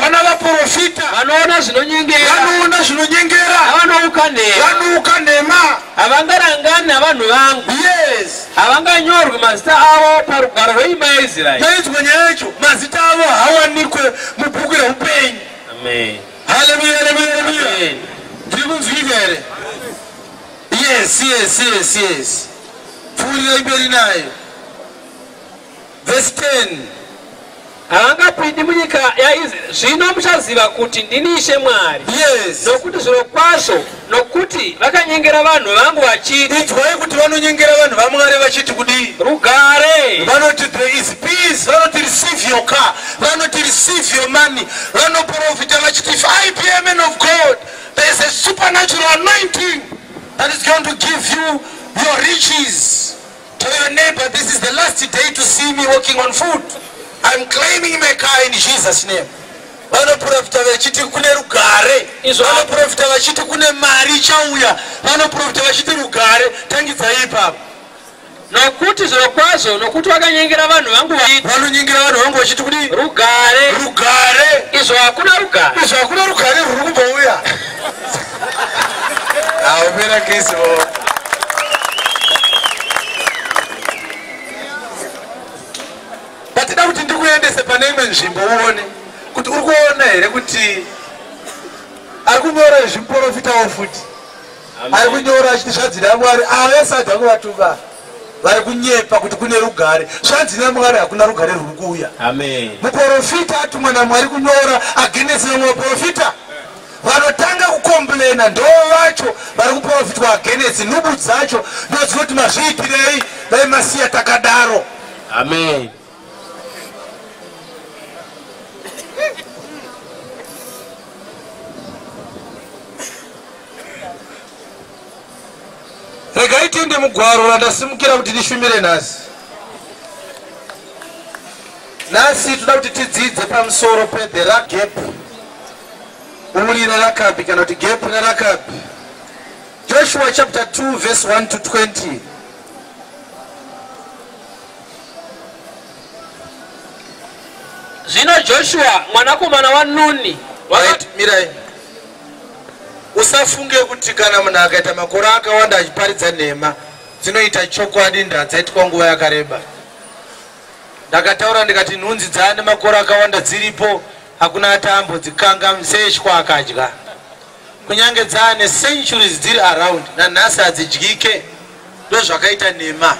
navaprofita. Vanoona zvinonyengera. Navanouka nhema. Havangarangani navanhu vangu. Yes. Havanganyorwi mazita avo parugwaro rweimba yaIsraeri. Naizwa nyaya yacho mazita avo hawanikwe mubhuku reupenyu. Amen. Hallelujah. Ndiri kunzwika here? Yes. Pfuurira imberi nayo. Verse 10. Havangapindi munyika yaIsraeri. Zvino muchaziva kuti ndini Ishe Mwari. Yes. Nokuti zvirokwazvo, nokuti vakanyengera vanhu vangu vachiti. Inzwai kuti vanonyengera vanhu vaMwari vachiti kudii? Rugare. Vanoti there is peace. Vanoti receive your car. Vanoti receive your money. Vanoprofita vachiti if I be a man of God, there is a supernatural anointing that is going to give you your riches. Tell your neighbor, this this is the last day to see me walking on foot. I'm claiming my car in Jesus' name. Vanoprofita vachiti kune rugare, vanoprofita vachiti kune mari chauya, vanoprofita vachiti rugare, tangidzai ipapo. Nokuti zviro kwazvo nokuti vakanyengera vanhu vangu vanonyengera vanhu vangu vachiti kudi rugare izvo hakuna rugare rwuri kumbouya. Aumira kisivo. Batida kuti ndikuendese pane imwe nzvimbo uone kuti uri kuona here kuti ari kunyora zvimuprofitawo futi ari kunyora achiti zvanzi naMwari avese adha kuvatuma vari kunyepa kuti kune rugare. Zvanzi naMwari hakuna rugare rwuri kuuya. Muprofita atumwa naMwari kunyora agenesi vamwe vaprofita vanotanga kukomplena ndo vacho vari kuprofitwa agenesi. Nhubu dzacho ndodzino kuti mazviitirei vaimasiya takadaro. Amen. Regai tiende mugwaro randasimukira kuti ndishumire nhasi. Nhasi toda kuti tidzidze pamusoro pe the gap. Umuri naRakabi kana kuti gap naRakabi. Joshua chapter 2 verse 1 to 20. Zvino Joshua mwanakomana waNuni mirai. Usafunge kuti kana munhu akaita makore akawanda achiparidza nhema dzinoita chokwadi ndadzaitwa nguva yakareba. Ndakataura ndikati nhunzi dzaane makore akawanda dziripo hakuna atambo dzikanga museshwa akadya. Kunyange dzaane centuries dziri around nanhasi hadzidyike. Ndo zvakaita nhema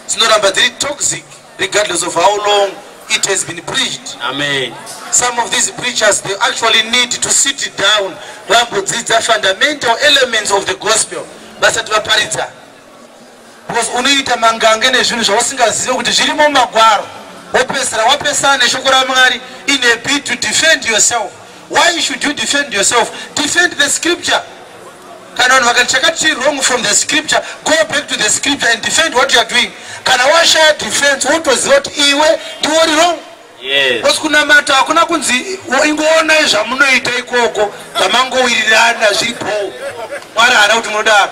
dzinoramba dziri toxic regardless of how long it has been preached. Amen. Some of these preachers, they actually need to sit down vambodzidza fundamental elements of the gospel vasati vaparidza. Because unoita mangange nezvinhu zvausingazivi kuti zvirimo mumagwaro wopesera wapesana neshoko raMwari in a bid to defend yourself. Why should you defend yourself? Defend the scripture. Kana vanhu vakati chakati wrong from the scripture, go back to the scripture and defend what you are doing. Kana washaya defense wotoziva kuti iwe ndiwori wrong. Yes. Kunamata hakuna kunzi ingoona zvamunoita ikoko zvamangowirirana zviripo. Mwari haana kuti munodaro.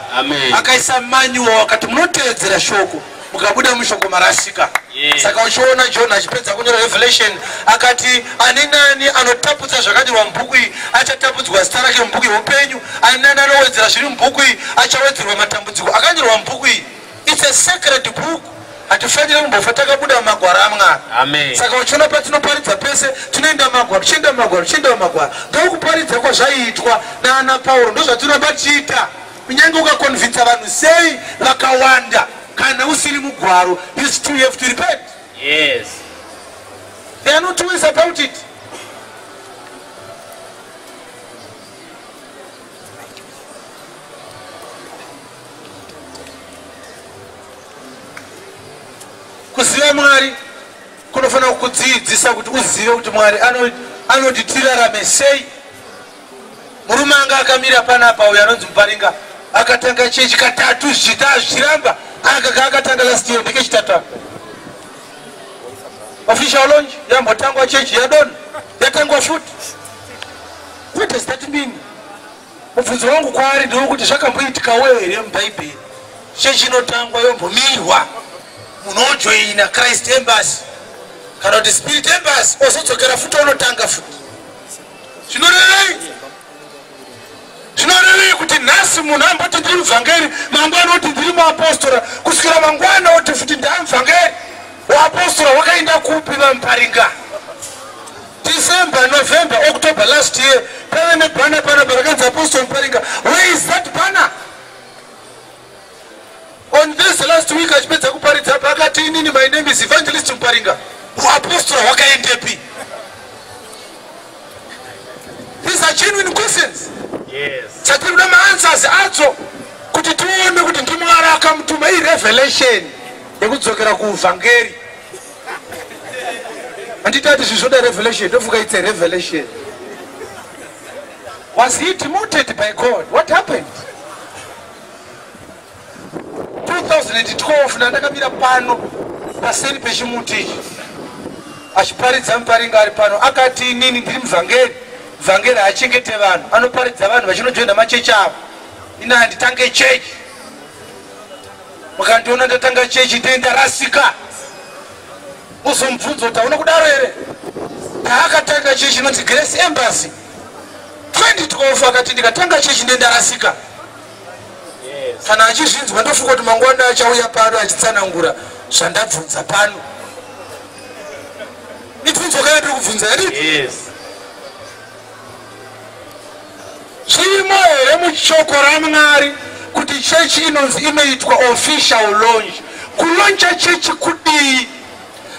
Akaisa manual akati munoteedzera shoko mukabuda mushoko marasika. Saka uchiona John achipedza kunyora Revelation akati ani nani anotapudza zvakanyorwa mubhuku iyi achatapudzwa zita rake mubhuku youpenyu, ani nani anowedzera zviri mubhuku iyi achawedzerwa matambudziko akanyorwa mubhuku iyi. It's a sacred book. Hatifanire kumbofa takabuda mumagwaro aMwari. Saka uchiona patinoparidza pese tinoenda mumagwaro tichienda mumagwaro ndokuparidza kwazvaiitwa naana Pauro ndozvatiramba tichiita. Kunyange ukakonvinza vanhu sei vakawanda kana usiri mugwaro, you still have to repent. Yes. They are not two ways about it. Kuziva Mwari kunofanira kukudzidzisa kuti uzive kuti Mwari anoti tirarame sei. Murume anga akamira panapa uyo anonzi Muparinga akatanga chechi katatu zvichiramba akatanga last year ndike chitatu. Official launch yambotangwa chechi yadona yatangwa futi. What does that mean? Mubvunzo wangu kwaari ndokuti zvakamboitika wewe here muBhaibheri chechi inotangwa yombomirwa munojoina Christ Embassy kana kuti Spirit Embassy osodzokera futi unotanga futi. Zvinorevei kuti nhasi munhu amboti ndiri muvhangeri mangwana oti ndiri muapostora kusvikira mangwana oti futi ndamuvhangeri. Uapostora hwakaenda kupi vaMuparinga? December, November, October last year pave nebhana panapa rakanzi Apostle Muparinga. Where is that banner? On this last week achipedza kuparidza pakati inini my name is Evangelist Muparinga. Uapostora hwakaendepi? These are genuine questions. Yes. Chatiri kuda maanswers adzo kuti tione kuti ndiMwari akamutuma iyi revelation yekudzokera kuuvhangeri. Handitati zvizoda revelation ndofuka it's a revelation. Was he demoted by God? What happened? 2012 nandakamira pano paseri pechimuti achiparidza muparinga ari pano akati inini ndiri muvhangeri. Vhangeri achengete vanhu, anoparidza vanhu vachinojoina machechi avo. Ina handitange chechi, mukandiona ndatanga chechi denda rasika. Uzomubvunza kuti hauna kudaro here? Taakatanga chechi inonzi Grace Embassy 2012 akati ndikatanga chechi denda rasika. Kana achizvinzwa ndofunga kuti mangwana achauya pano achitsanangura zvandabvunza pano. Mibvunzo kana ndiri kubvunza here? Chimo here mushoko raMwari kuti chechi inonzi inoitwa official launch. Kuloncha chechi kudii?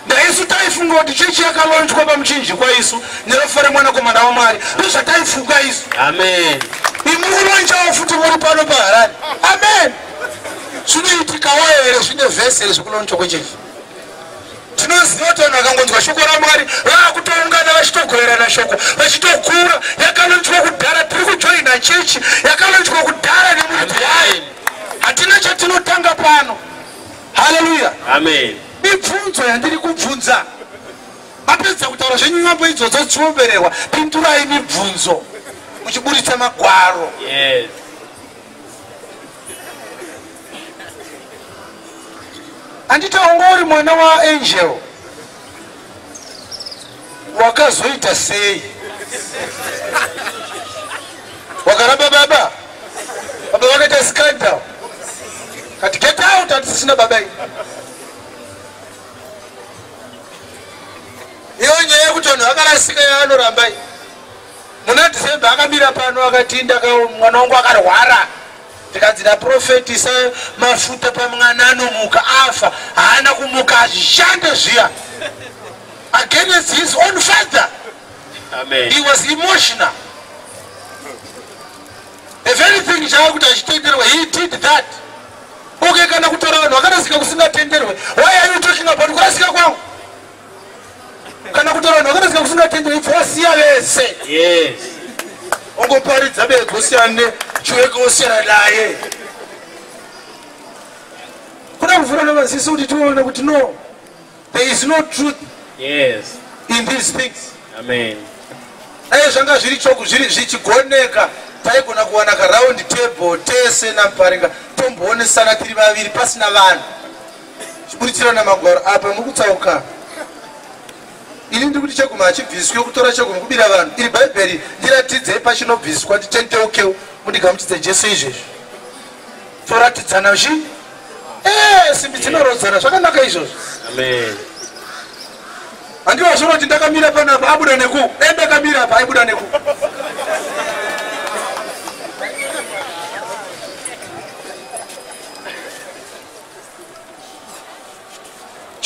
Ndaisu taifunga kuti chechi yakalonchwa pamuchinjikwa isu nerofare mwanakomana waMwari. Ndozvataifunga isu. Amen. Imurulonchawo futi muri pano paHarare. Amen. Zvinoitikawo here zvine vhesi here zvekulonchwa kwechechi? Tinoziva kuti vanhu vakangonzwa shoko raMwari vakutoungana vachitogoverana shoko vachitokura. Yakalonchwa kudhara, tiri kujoina chechi yakalonchwa kudhara nemuridzi wayo. Hatina chatinotanga pano. Haleluya. Amen. Mibvunzo yandiri kubvunza, mapedza kutaura zvenyu nyambo idzodzo dzinobererwa, pindurai mibvunzo muchiburitsa magwaro. Yes. Anditi ungori mwana waAngel wakazoita sei? Wakaramba baba vakaita scandal kati get out, hatisina baba iyi. Iyo nyaya yekuti vanhu vakarasika yaanorambai. Muna December akamira pano akati mwana wangu akarwara. Tikadzira profetisa mafuta pamwana anomuka afa, haana kumuka achishanda zviya against his own father. Amen. He was emotional. If anything chaakuti achitenderwa, he did that. Okay, kana kutora vanhu vakarasika kusingatenderwe, why are you talking about kurasika kwangu? Kana kutora vanhu vakarasika kusingatenderwe, vasiya vese. Yes. Ongoparidza begosiyane chiwekosiyana naye. Kuna kuvura navazisi kuti tione kuti no, there is no truth. Yes. In these things. Amen. Aye zvanga zviri choku zviri zvichigoneka, taigona kuwana ka round table tese naMuparinga tomboonesana tiri vaviri pasina vanhu. Chiburitsirana magwaro apa mukutsauka. Ini ndiri kuti cheguma achibviswe kutora cheguma kubira vanhu. Iri Bhaibheri ndiratidzei pachinobviswa titendeukewo mundigamuchidze Jesu izvezvi. Toratidzana zvi? Simbi dzinorodzana zvakanaka izvozvo. Amen. Handiwa zvino kuti ndakamira panapa abuda neku. Ndakamira apa aibuda neku.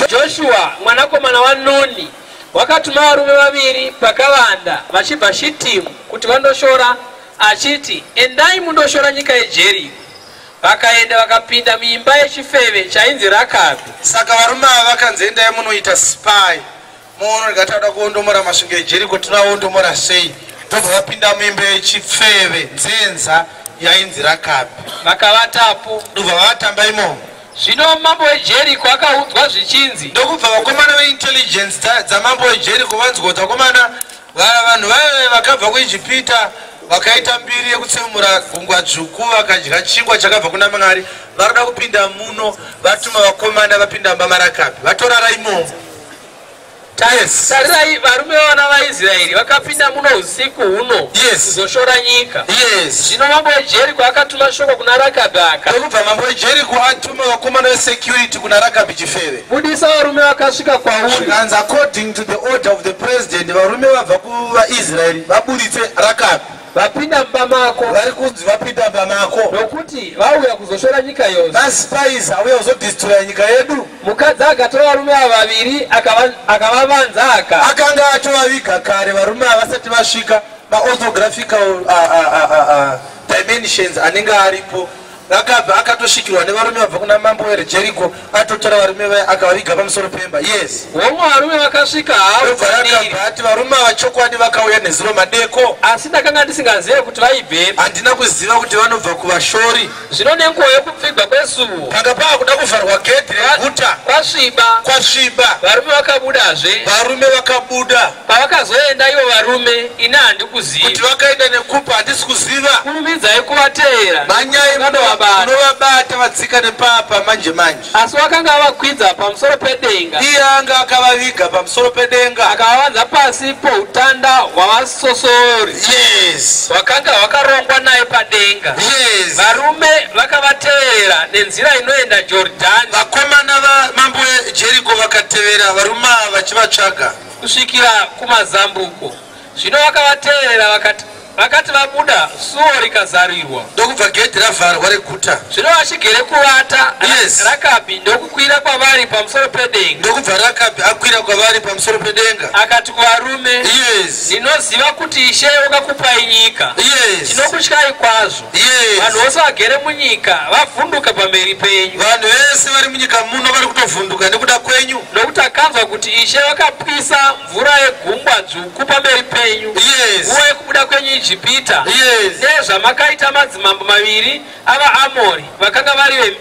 Joshua mwanakomana wa Nuni wakatuma varume vaviri pakavanda vachibva Shitimu kuti vandoshora, achiti endai mundoshora nyika yeJeriko. Vakaenda vakapinda muimba yechifeve chainzi Rakabi. Saka varume ava vakanzi endai munoita spy. Muono rikatauda kuondomora masvingo eJeriko, tinoaondomora sei? Ndobva vapinda muimba yechifeve nzenza yainzi Rakabi. Vakavatapo ndobva vatamba imomo. Zvino mambo weJeriko akaudzwa zvichinzi, ndokubva vakomana veintelligence dzamambo weJeriko vanzwa kuti vakomana vanhu vaya vakabva kuIjipita vakaita mbiri yekutsemura gungwa dzvuku vakadya chingwa chakabva kuna Mwari, varada kupinda muno, vatuma vakomana vapinda muMarakabi, vatorara imomo. Tarirai, varume vana vaIsraeri vakapinda muno usiku huno kuzoshora nyika. Zvino mambo weJeriko akatuma shoko kuna Rakabi aka. Ndokubva mambo weJeriko atuma vakomana vesecurity kuna Rakabi chifeve. Budisa varume vakasvika kwauri. Zvikanzi according to the order of the president, varume vabva kuvaIsraeri vaburitse Rakabi. Vapinda mumba mako. Vari kunzi vapinda mumba mako. Nokuti vauya kuzoshora nyika yose. Vaspies auya kuzodestroya nyika yedu. Mukadzi akatora varume ava vaviri akavavanza aka. Akanga atovaviga kare varume ava vasati vasvika maorthographical dimensions anenge aripo rakabva akatosvikirwa nevarume vabva kuna mambo weJeriko atotora varume vaya akaviga pamusoro pemba. Yes, vomwe varume vakasvika havo rakabva ati varume vachokwadi vakauya nezuro madeko, asi ndakanga ndisingazive kuti vaibvepi. handina kuziva kuti vanobva kuvashori. zvino nenguva yekupfigwa kwezuvo panga pava kuda kuvharwa gedhi reguta kwasviba, varume vakabudazve. varume vakabuda. pavakazoenda ivo varume ine handikuziva kuti vakaenda nekupa handisi kuziva. kurumbidzai kuvateera manyai munovabata vadzika nepapa manje manje. asi vakanga vakwidza pamusoro pedenga. iye anga akavaviga pamusoro pedenga akavanza pasi poutanda hwavasosori. Yes, hwakanga hwakarongwa naye padenga. yes. varume vakavateera nenzira inoenda jorodhani vakomana vamambo weJeriko vakatevera varume ava vachivatsvaga kusvikira kumazambuko. zvino vakavateerera vakati vabuda suo rikazarirwa ndokubva gedhi ravharwa reguta. zvino vachigere kuvata. Yes. Rakabhi ndokukwira kwavari pamusoro pedenga. ndokubva Rakabhi akwira kwavari pamusoro pedenga. akati kuvarume, Yes, ndinoziva kuti Ishe wakakupai nyika. yes, tinokutyai kwazvo. yes. vanhu vose vagere munyika vavhunduka pamberi penyu, vanhu vese vari munyika muno vari kutovhunduka nekuda kwenyu. nokuti akanzwa kuti Ishe vakapwisa mvura yegungwa dzvuku pamberi penyu Yes, nguva yekubuda kwenyu Ijipita, yes, nezvamakaita madzimambo maviri avaAmori vakanga vari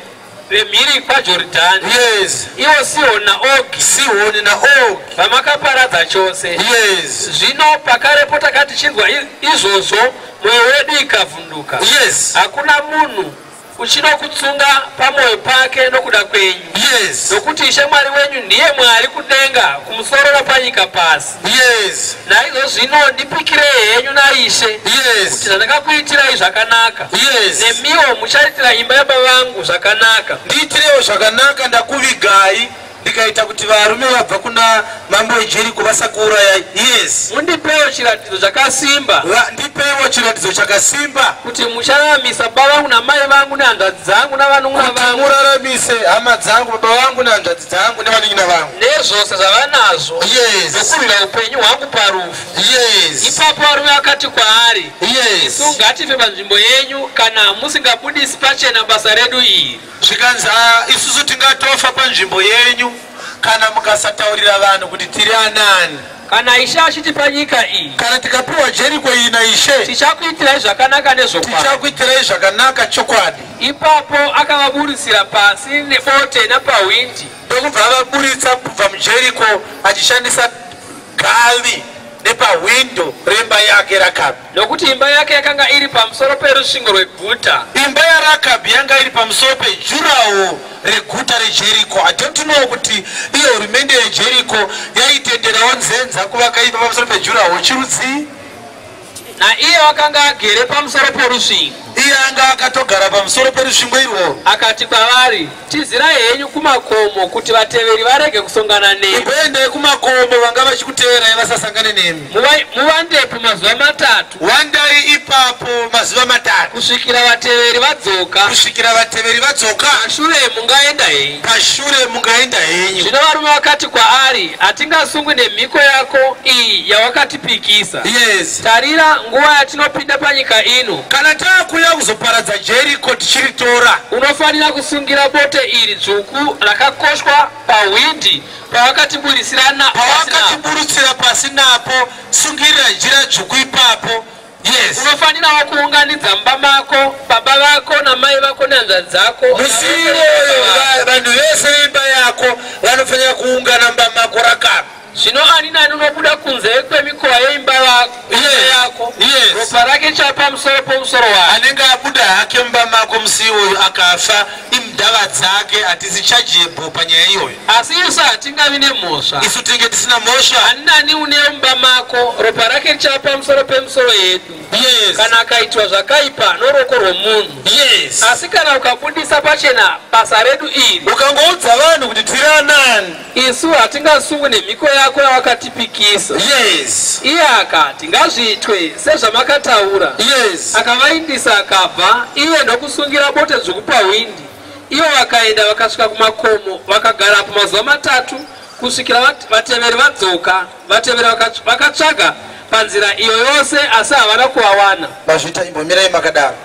vemhiri kwaJorodhani, yes. ivo Sihoni naOgi, Sihoni naOgi. vamakaparadza chose. Yes, zvino pakarepo takati chinzwa izvozvo mwoyo wedu ikavhunduka. yes, hakuna munhu uchinokutsunga pamwoyo pake nokuda kwenyu, yes, nokuti Ishe Mwari wenyu ndiye Mwari kudenga kumusoro napanyika pasi. yes, naizvo zvino ndipikirei henyu naIshe yes, kuti zvandakakuitirai zvakanaka, yes. nemiwo muchaitira imba yababa vangu zvakanaka. ndiitirewo zvakanaka, ndakuvigai ndikaita kuti varume vabva kuna mambo weJeriko vasakuurayai. Yes, mundipewo chiratidzo chakasimba ndipewo chiratidzo chakasimba kuti muchararamisa baba vangu namai vangu nehanzvadzi dzangu navanun'una kuti vangu muraramise hama dzangu, baba vangu nehanzvadzi dzangu nevanun'una vangu. nezvose zvavanazvo, Yes, nokurwira upenyu hwangu parufu. yes, ipapo varume vakati kwaari, yes. isu ngatife panzvimbo yenyu kana musingabudisi pachena basa redu iri. zvikanzi isusu tingatofa panzvimbo yenyu kana mukasataurira vanhu kuti tiri anani. kana Ishe achitipa nyika iyi, kana tikapiwa Jeriko iyi naIshe tichakuitirai zvakanaka nezvokwadi. tichakuitirai zvakanaka chokwadi. ipapo akavaburisira pasi nebote napahwindi. ndokubva avaburitsa kubva muJeriko achishandisa gavi nepahwindo remba yake Rakabhi. nokuti imba yake yakanga iri pamusoro perusvingo rweguta. imba yaRakabhi yanga iri pamusoro pejurawo reguta reJeriko. hatinotiwo kuti iyo hurumende yeJeriko yaitenderawo nzenza kuvaka imba pamusoro pejurawo chirudzii. naiye wakanga agere pamusoro porusvingo. iye anga akatogara pamusoro perusvingo irwo. akati kwavari, tizirai henyu kumakomo kuti vateveri varege kusongana nemi. imboendei kumakomo vanga vachikuteverai vasasangane nemi. muvandepo mazuva matatu, wandai ipapo mazuva matatu kusvikira vateveri vadzoka. kusvikira vateveri vadzoka. pashure mungaenda henyu. pashure mungaenda henyu. zvino varume vakati kwaari, hatingasungwi nemhiko yako iyi yawakatipikisa. Yes, tarira nguva yatinopinda panyika ino, kana takuya kuzoparadza Jeriko tichiritora, unofanira kusungira bote iri dzvuku rakakoshwa pahwindi pavakatiburisirana pavakatiburutsira pasi napo, sungirira jira dzvuku ipapo. Yes, unofanirawo kuunganidza mba mako, baba vako namai vako nehanzvadzi dzako. musi iwoyo vanhu vese veimba yako vanofanira kuungana mba mako Rakabhi. zvino ani nani unobuda kunze kwemikova yeimba yako, Yes. ropa rake chapamusoro pomusoro wake. anenge abuda hake mumba mako musi iwoyo akafa, imudhava dzake hatizichajebho panyaya iyoyo. asi isu hatingavi nemhosva. isu tinge tisina mhosva. ani nani une mumba mako, ropa rake richapamusoro pemusoro yedu. Yes, kana akaitwa zvakaipa noroko rwomunhu. yes. asi kana ukabudisa pachena basa redu iri, ukangoudza vanhu kuti tiri anani, isu hatingasungwi nemhiko yako yawakatipikisa. yes, iye akati, ngazviitwe sezvamakataura. yes, akavaindisa akabva, iye ndokusungira bote dzvuku pahwindi. ivo vakaenda vakasvika kumakomo vakagarapo mazuva matatu kusvikira vateveri vadzoka. vateveri vakatsvaga panzira iyo yose asi havana kuvawana. mazvita imbomirai makadaro.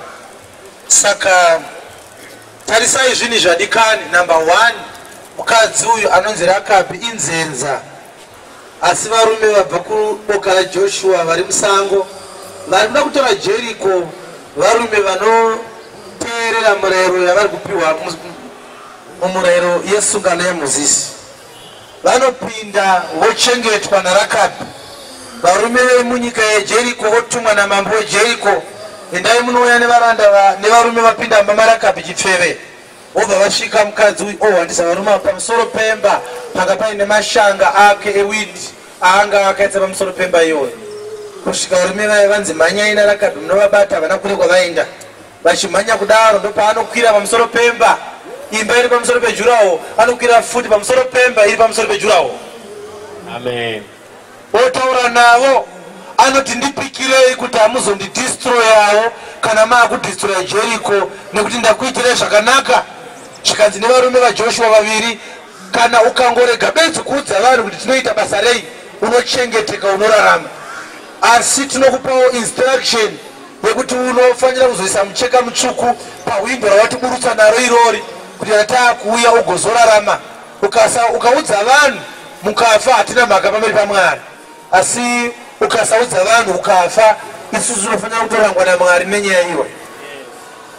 Saka tarisai zvinhu zvadikani. Number 1, mukadzi uyu anonzi Rakabi inzenza, asi varume vabva kuboka raJoshua vari musango vari kuda kutora Jeriko, varume vanoteerera murayiro yavari kupiwa mumurayiro yesungano yaMozisi. Vanopinda vochengetwa naRakabi. Varume vemunyika yeJeriko votumwa namambo weJeriko, endai munouya nevaranda nevarume vapinda mamaRakabi chipfeve. Obva vasvika mukadzi uyu ohwandisa varume pamusoro pemba panga paine mashanga ake ewindi aanga akaisa pamusoro pemba iyoyo. Kusvika varume vaya vanzi mhanyai naRakabi munovabata, havana kune kwavaenda. Vachimhanya kudaro ndopaanokwira pamusoro pemba, imba iri pamusoro pejuraho, anokwira futi pamusoro pemba iri pamusoro pejuraho. Amen. Otaura navo anoti ndipikirei kuti hamuzondidistroyawo kana maakudistroya Jeriko, nekuti ndakuitirei zvakanaka. Zvikanzi nevarume vaJoshua vaviri, kana ukangorega bedzi kuudza vanhu kuti tinoita basa rei, unochengeteka, unorarama. Asi tinokupawo instruction yekuti unofanira kuzoisa mucheka mutsvuku pahwindo rawatiburutsa naro irori, kuti rataakuuya ugozorarama. Ukaudza vanhu mukafa, hatina mhaka pamberi paMwari. Asi ukasaudza vanhu ukafa, isusu tinofanira kutorangwa naMwari nenyaya iwe.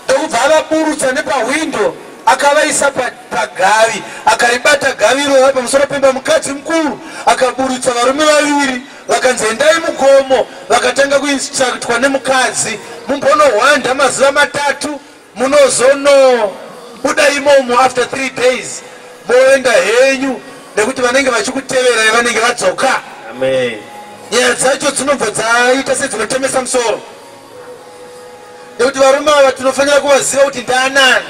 Ndokubva avaburutsa nepahwindo akavaisa pagavi, akaribata gavi iroro pamusoro pemba mukadzi mukuru, akaburutsa varume vaviri, vakanzi endai mugomo, vakatanga kuinstructwa nemukadzi, mumbonohwanda mazuva 3, munozonobuda imomo after 3 days, moenda henyu, nekuti vanenge vachikutevera vanenge vadzoka. Amen. Nyaya dzacho dzinobva dzaita sedzinotemesa musoro, nekuti varume ava tinofanira kuvaziva kuti ndaanani,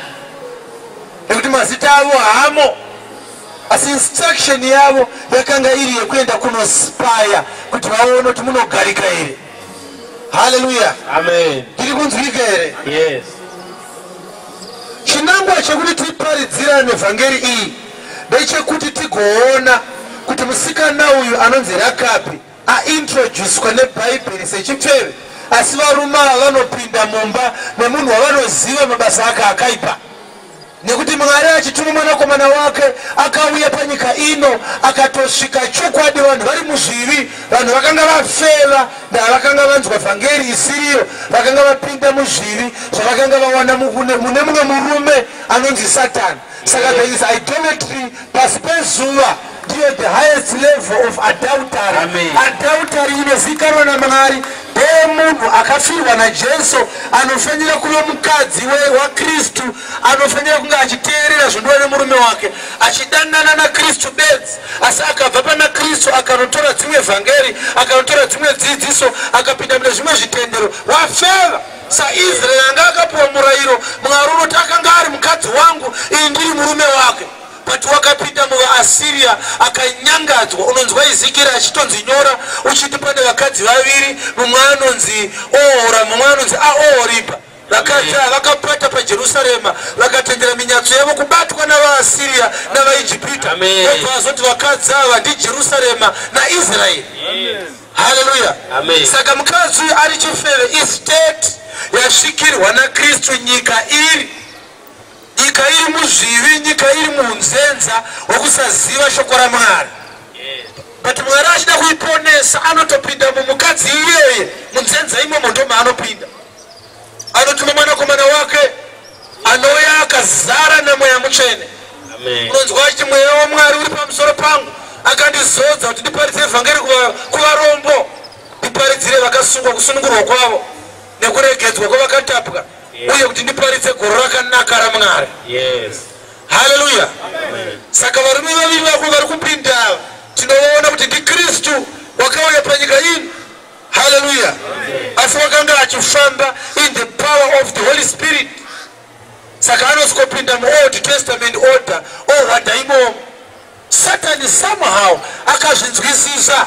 nekuti mazita avo hamo, asi instruction yavo yakanga iri yekuenda kunospaya kuti vaone kuti munogarika here. Haleluya. Amen. Tiri kunzwika here? Yes. Chinangwa chekuti tiparidzira nevhangeri iyi ndechekuti tigoona kuti musikana uyu anonzi Rakabi aintroducwa nebhaibheri sechipfeve, asi varume ava vanopinda mumba memunhu wavanoziva mabasa ake akaipa. Nekuti Mwari achituma mwanakomana wake akauya panyika ino, akatosvika chokwadi vanhu vari muzvivi, vanhu vakanga vafeva ndavakanga vanzwa vhangeri isiriyo, vakanga vapinda muzvivi zvavakanga vawana mune mumwe murume anonzi Satani. Saka there is idolatry pasi pezuva, ndiyo the highest level of adultery. Adultery inozikanwa naMwari munhu akafirwa naJesu anofanira kuva mukadzi waKristu, anofanira kunge achiteerera zvinodiwa nemurume wake, achidanana naKristu bedzi. Asi akabva pana Kristu akanotora dzimwe vhangeri, akanotora dzimwe dzidziso, akapinda mune zvimwe zvitendero, wafeva. SaIsraeri anga akapiwa murayiro, Mwari unoti akanga ari mukadzi wangu, iyi ndiri murume wake. But wakapinda muvaAsiria akanyangadzwa. Unonzwa Ezekiel achitonzi nyora uchiti pane vakadzi vaviri, mumwe anonzi Ohora, mumwe anonzi Ohoripa. Vakadzi vakapata paJerusarema, vakatendera minyatso yavo kubatwa navaAsiria navaIjipita. Vazoti vakadzi ava ndiJerusarema naIsraeri. Haleluya. Saka mukadzi uyu ari chifeve, istate yasvikirwa naKristu nyika iri muzvivi, nyika iri munzenza wokusaziva shoko raMwari. But Mwari achida kuiponesa anotopinda mumukadzi iyeye munzenza imomo, ndo maanopinda. Anotuma mwanakomana wake anouya akazara namweya mutsvene. Unonzwa achiti mweya waMwari uri pamusoro pangu, akandizodza kuti ndiparidze vhangeri kuvarombo, ndiparidzire vakasungwa kusunungurwa kwavo nekuregedzwa kwavakatapwa, uye kuti ndiparidze goro rakanaka raMwari. Haleluya. Saka varume vaviri vako vari kupinda, tinoona kuti ndiKristu wakauya panyika ino. Haleluya. Asi wakanga achifamba in the power of the Holy Spirit. Saka anosikopinda muOld Testament order ohwanda imomo. Satani somehow akazvinzwisisa,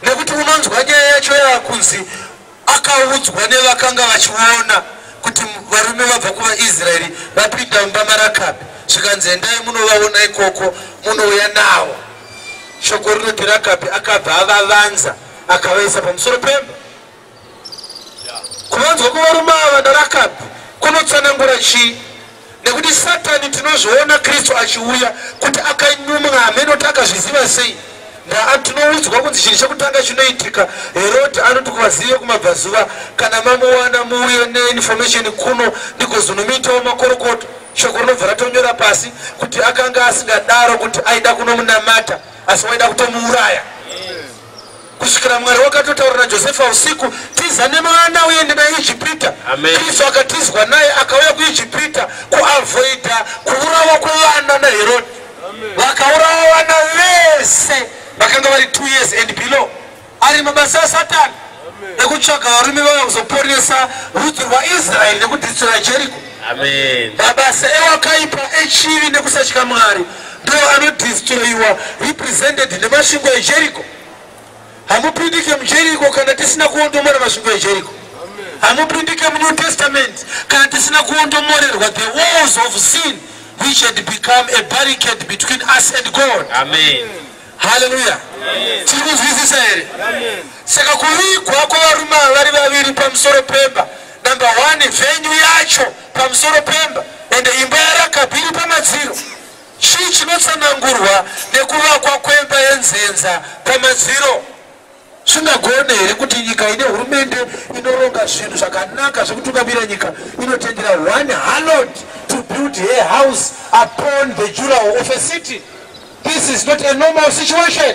nekuti unonzwa nyaya yacho yakunzi akaudzwa nevakanga vachiona kuti varume vabva kuvaIsraeri vapinda mumba maRakabi, zvikanzi endai munovaona ikoko, munouya navo. Shoko rinoti Rakabi akabva avavanza akavaisa pamusoro pemba. Kuvanzwa kuvarume ava naRakabi kunotsanangura chii? nekuti Satani tinozvoona Kristu achiuya kuti akanyumwa amenoti akazviziva sei. Tinoudzwa kunzi chinhu chekutanga chinoitika Herode anoti kuvazive kumabvazuva kana mamuwana muuye neinformation kuno ndikozonomuitawo makorokoto. Shoko rinobva ratonyora pasi kuti akanga asingadaro kuti aida kunomunamata asi waida kutomuuraya. Kusvikira Mwari wakatotaura naJosefa usiku, tiza nemwana uende naIjipita. Kristu akatizwa naye akauya kuIjipita kuavoida kuurawa kwevana naHerode. Vakaurawa vana vese vakanga vari 2 years and below. Ari mabasa aSatani ekutsvaga varume vaya kuzoporesa rudzi rwaIsraeri nekudhitsira Jeriko. Mabasa ewakaipa echivi nekusatya Mwari ndiwo anodhitstroyiwa represented nemasvingo eJeriko. Hamupindike muJeriko kana tisina kuondomora masvingo eJeriko. Hamupindike muNew Testament kana tisina kuondomorerwa the walls of sin which had become a barricade between us and God. Hallelujah. Tirikuzwisisa here? Saka kuvigwa kwavarume vari vaviri pamusoro pemba. Number 1, venue yacho pamusoro pemba ende imba yaRakabhi iri pamadziro. Chii chinotsanangurwa nekuvakwa kwemba yenzenza pamadziro? Zvingagone here kuti nyika ine hurumende inoronga zvinhu zvakanaka zvekutungamira nyika inotendera one harlot to build her house upon the jewel of a city? This is not a normal situation.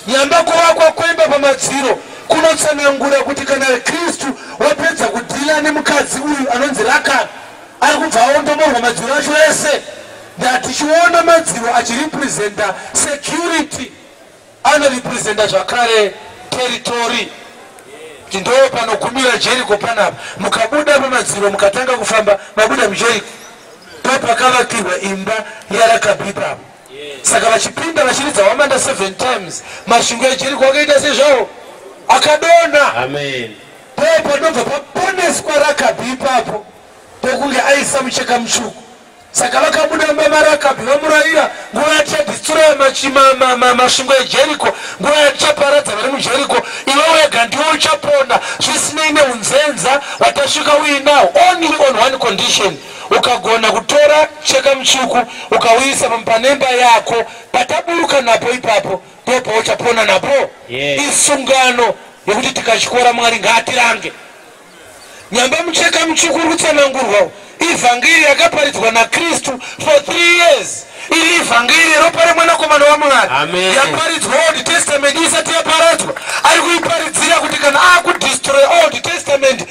Nyamba kuvakwa kwemba pamadziro kunotsanangura kuti kana Kristu wapedza kudhila nemukadzi uyu anonzi Rakabi ari kubva aondomorwa madziro acho ese. Ndatichiona madziro achirepresenta security, anorepresenta zvakare territory. Ndo panogumira Jeriko panapa. Mukabuda pamadziro mukatanga kufamba mabuda muJeriko. Pakavakirwa imba yaRakabhi ipapo. Saka vachipinda vachiridza hwamanda 7 times masvingo eJeriko akaita sezvawo akadonha. Panobva paponeswa Rakabhi ipapo pokunge aisa mucheka mutsvuku. Saka vakabuda maRakabhi vamurayira nguva yatichadhitstroya masvingo eJeriko, nguva yatichaparadza vari muJeriko, iwe wega ndiwe uchapona zvisinei neunzenza watasvika uinawo, only on one condition. Ukagona kutora cheka mutsvuku ukauisa panemba yako pataburuka napo ipapo ndipo uchapona napo. Isungano yekuti tikachikwara Mwari ngaatirange. Nyamba mucheka mutsvuku uri kutsanangurwa ivhangeri yakaparidzwa naKristu for 3 years. Iri ivhangeri ropa remwanakomana waMwari yaparidzwa Old Testament isati yaparadzwa. Ari kuiparidzira kuti kana akudestroy Old Testament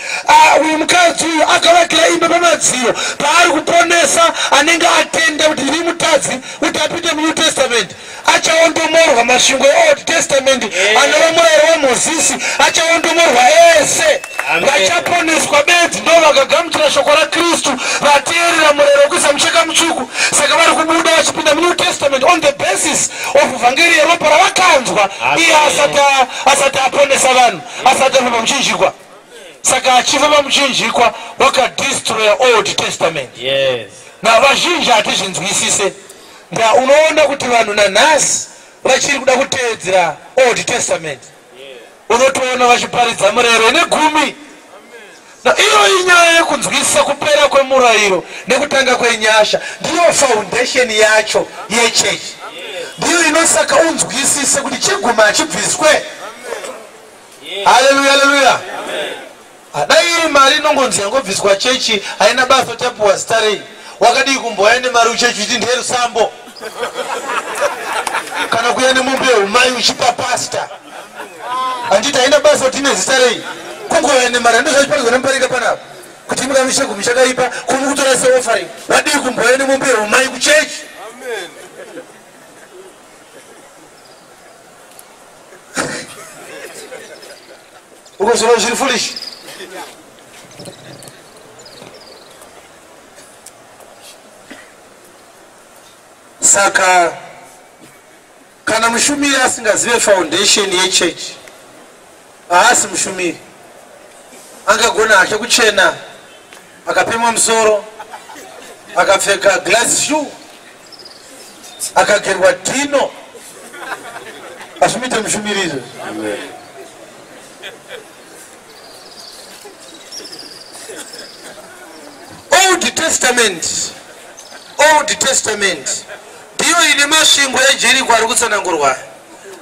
uyu mukadzi uyu akavakira imba pamadziro paari kuponesa anenge atenda kuti ndiri mutadzi kuti apinde muNew Testament achaondomorwa masvingo eOld Testament anova murayiro waMozisi achaondomorwa ese. Vachaponeswa bedzi ndo vakagamuchira shoko raKristu vateerera murayiro wekuisa mucheka mutsvuku. Saka vari kubuda vachipinda muNew Testament on the basis of vhangeri yeropa ravakanzwa iye asati aponesa vanhu, asati afamba muchinjikwa. Saka achifa pamuchinjikwa wakadestroya Old Testament. Na vazhinji hatizvinzwisise. Nda unoona kuti vanhu nanhasi vachiri kuda kuteedzera Old Testament. Unotoona vachiparidza murayiro negumi. Na iyo inyaya yekunzwisisa kupera kwemurayiro nekutanga kwenyasha ndiyo foundation yacho yechechi. Ndiyo inosaka unzwisise kuti chiguma achibviswe. Haleluya, haleluya. Dai mari inongonzi yangobviswa chechi haina basa tapuwa starei. Wakadi kumboya nemari uchechi kuti ndere sambo. Kana kuya nemumbewu mai uchipa pasta. Andita haina basa kuti nezistarei. Kungoya nemari ndozvachiparigwa nemuparika panapa. Kuti mukamisha kumishakaipa kumukutora seofari. Wadi kumboya nemumbewu mai kuchechi. Ukozora zviri foolish. Saka kana mushumiri asingazive foundation yechechi haasi mushumiri. Angagona hake kuchena akapemwa musoro akapfeka glass shoe akagerwa dino asumite mushumiri izvo. Old Testament Old Testament ndiyo ine masvingo eJeriko ari kutsanangurwa.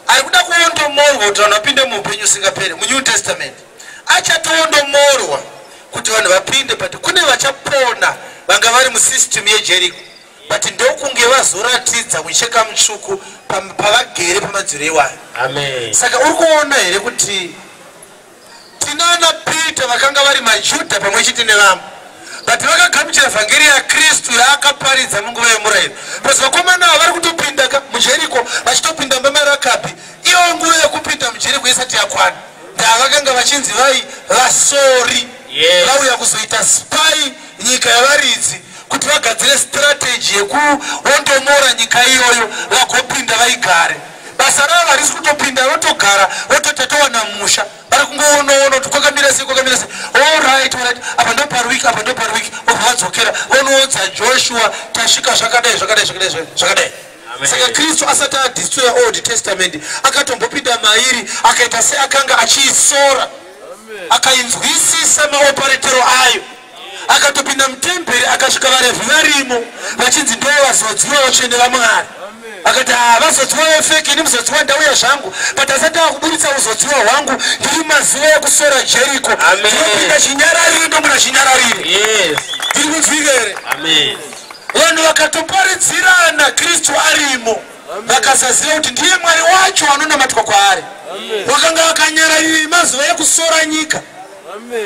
Ari kuda kuondomorwa kuti vanhu vapinde muupenyu usingaperi. Mu-New Testament achatoondomorwa kuti vanhu vapinde, but kune vachapona vanga vari musystem yeJeriko, but ndokunge vazoratidza mucheka mutsvuku pavagere pamadziro ewayo. Amen. Saka uri kuona here kuti tinana Peter vakanga vari maJudha pamwe chete nevamwe, but vakagamuchira vhangeri yaKristu yaakaparidza munguva yemurayiro. Bcause vakomana ava vari kutopinda muJeriko vachitopinda mamaRakabhi, iyo nguva yekupinda muJeriko isati yakwana, ndavakanga vachinzi vasori vauya kuzoita spy nyika yavaridzi kuti vagadzire strategy yekuondomora nyika iyoyo vagopinda vaigare. Basa ravo harisi kutopinda votogara vototatowana musha vari kungoonoono kuti kwakamira sei. Alright, apa ndo parwiki vadzokera vonoodza Joshua tasvika zvakadai. Saka Kristu asati adestroya Old Testament akatombopinda mairi akaita seakanga achiisora, akainzwisisa maoparetero ayo, akatopinda mutemberi akasvika vaRevhi varimo vachinzi ndo vazodziwa vatsvene vaMwari. Akati vazodziwa vefeki, ini muzodziwa ndauya zvangu, but asati akuburitsa uzodziwa hwangu ndiri mazuva ekusora Jeriko. Ndinopinda chinyararire ndomuna chinyararire. Ndiri kunzwika here? Vanhu vakatoparidzirana Kristu arimo, vakasaziva kuti ndiye Mwari wacho anonamatwa kwaari. Vakanga vakanyararira mazuva ekusora nyika.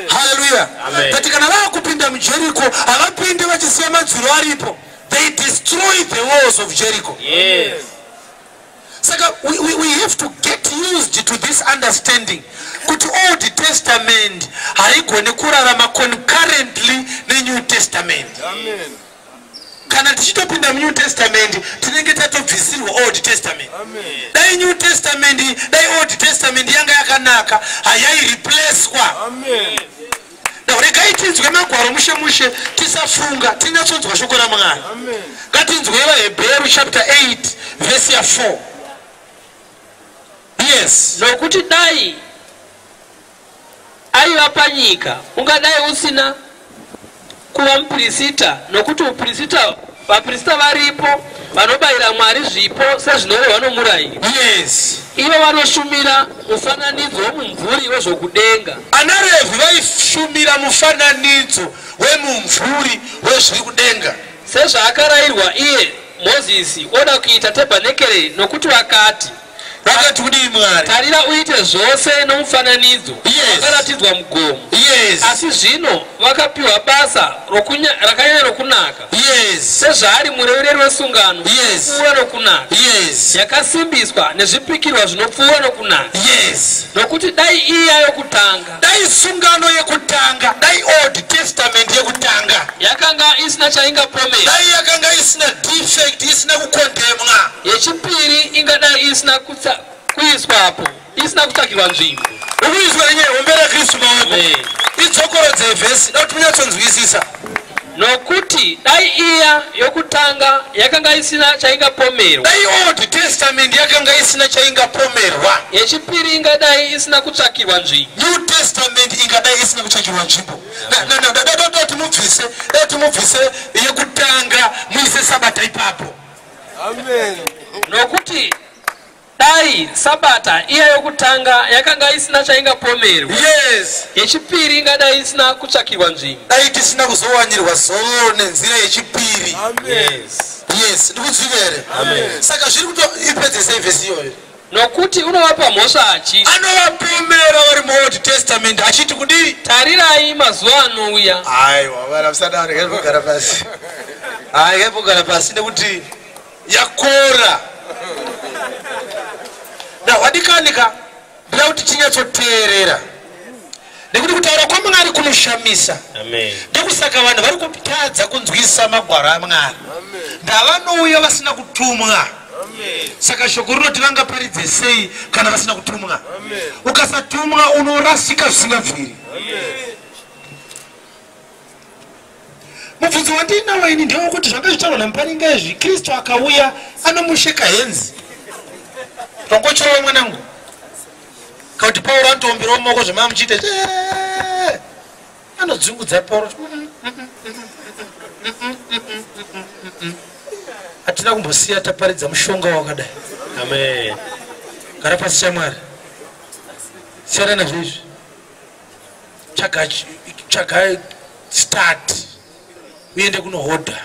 Hallelujah. But kana vakupinda muJeriko havapinde vachisiya madziro aripo. They destroyed the walls of Jericho. So we have to get used to this understanding. Kuti Old Testament haigoni kurarama concurrently neNew Testament. Kana tichitopinda muNew Testament tinenge tatobvisirwa Old Testament. Dai New Testament, dai Old Testament yanga yakanaka hayaireplacewa. Regai tinzwe magwaro mushe tisafunga tinyatsonzwa shoko raMwari. Ngatinzwe vaHebheru chapter 8 verse 4. Yes. Nokuti dai aiva panyika ungadai usina kuva muprista, nokuti vaprista varipo vanobayira Mwari zvipo sezvinorehwa nomurayiro. Yes. Ivo vanoshumira mufananidzo wemumvuri wezvokudenga. AnaRevhi vaishumira mufananidzo wemumvuri wezviri kudenga, sezvaakarayirwa iye Mozisi oda kuita tabhenekeri, nokuti vakati kudii Mwari? Tarira uite zvose nomufananidzo wakaratidzwa mugomo. Asi zvino vakapiwa basa rakanyanya rokunaka, sezvaari mureveri wesungano inopfuura nokunaka, yakasimbiswa nezvipikirwa zvinopfuura nokunaka. Nokuti dai iya yokutanga, dai sungano yekutanga, dai Old Testament yekutanga yakanga isina chaingapomera, dai yakanga isina defect, isina kukondemwa, yechipiri ingadai isina kuiswapo, isina kutsvakirwa nzvimbo. Ukuizwa yenyewe ombera Kristu maoko. Idzokorodze vhesi kuti munyatsonzwisisa. Nokuti dai iya yokutanga yakanga isina chaingapomerwa, dai Old Testament yakanga isina chaingapomerwa, yechipiri ingadai isina kutsvakirwa nzvimbo, New Testament ingadai isina kutsvakirwa nzvimbo. Timubvise yekutanga muise sabata ipapo. Nokuti dai sabata iya yokutanga yakanga isina chaingapomerwa, yechipiri ingadai isina kutsvakirwa nzvimbo, dai tisina kuzowanirwa zoro nenzira yechipiri. Ndikudzvika here? Saka zviri kutoipedzesa vhesi iyoyo. Nokuti unovapa mhosva achiti, anovapomera vari muOld Testament achiti kudii? Tarirai mazuva anouya. Aiwa, vana musadaro, ngaimbogara pasi. Ngaimbogara pasi nekuti yakora. Wadikanika ndira kuti tinyatsoteerera, nekuti kutaura kwaMwari kunoshamisa. Ndokusaka vanhu vari kutadza kunzwisisa magwaro aMwari, ndavanouya vasina kutumwa. Saka shoko rinoti vangaparidze sei kana vasina kutumwa? Ukasatumwa unorasika zvisingabviri. Mubvunzo wandinawo ini ndewekuti zvanga zvitaurwa naMuparinga izvi, Kristu akauya anomusheka henzi. Tongochova mwanangu kuti Pauro anotomberawo mumaoko zvamamuchite anodzungudza Pauro Hatina kumbosiya taparidza mushonga wakadai. Amen. Gara pasi chamwari. Siyana nazvizvi. Chaga start. Uende kunohodha.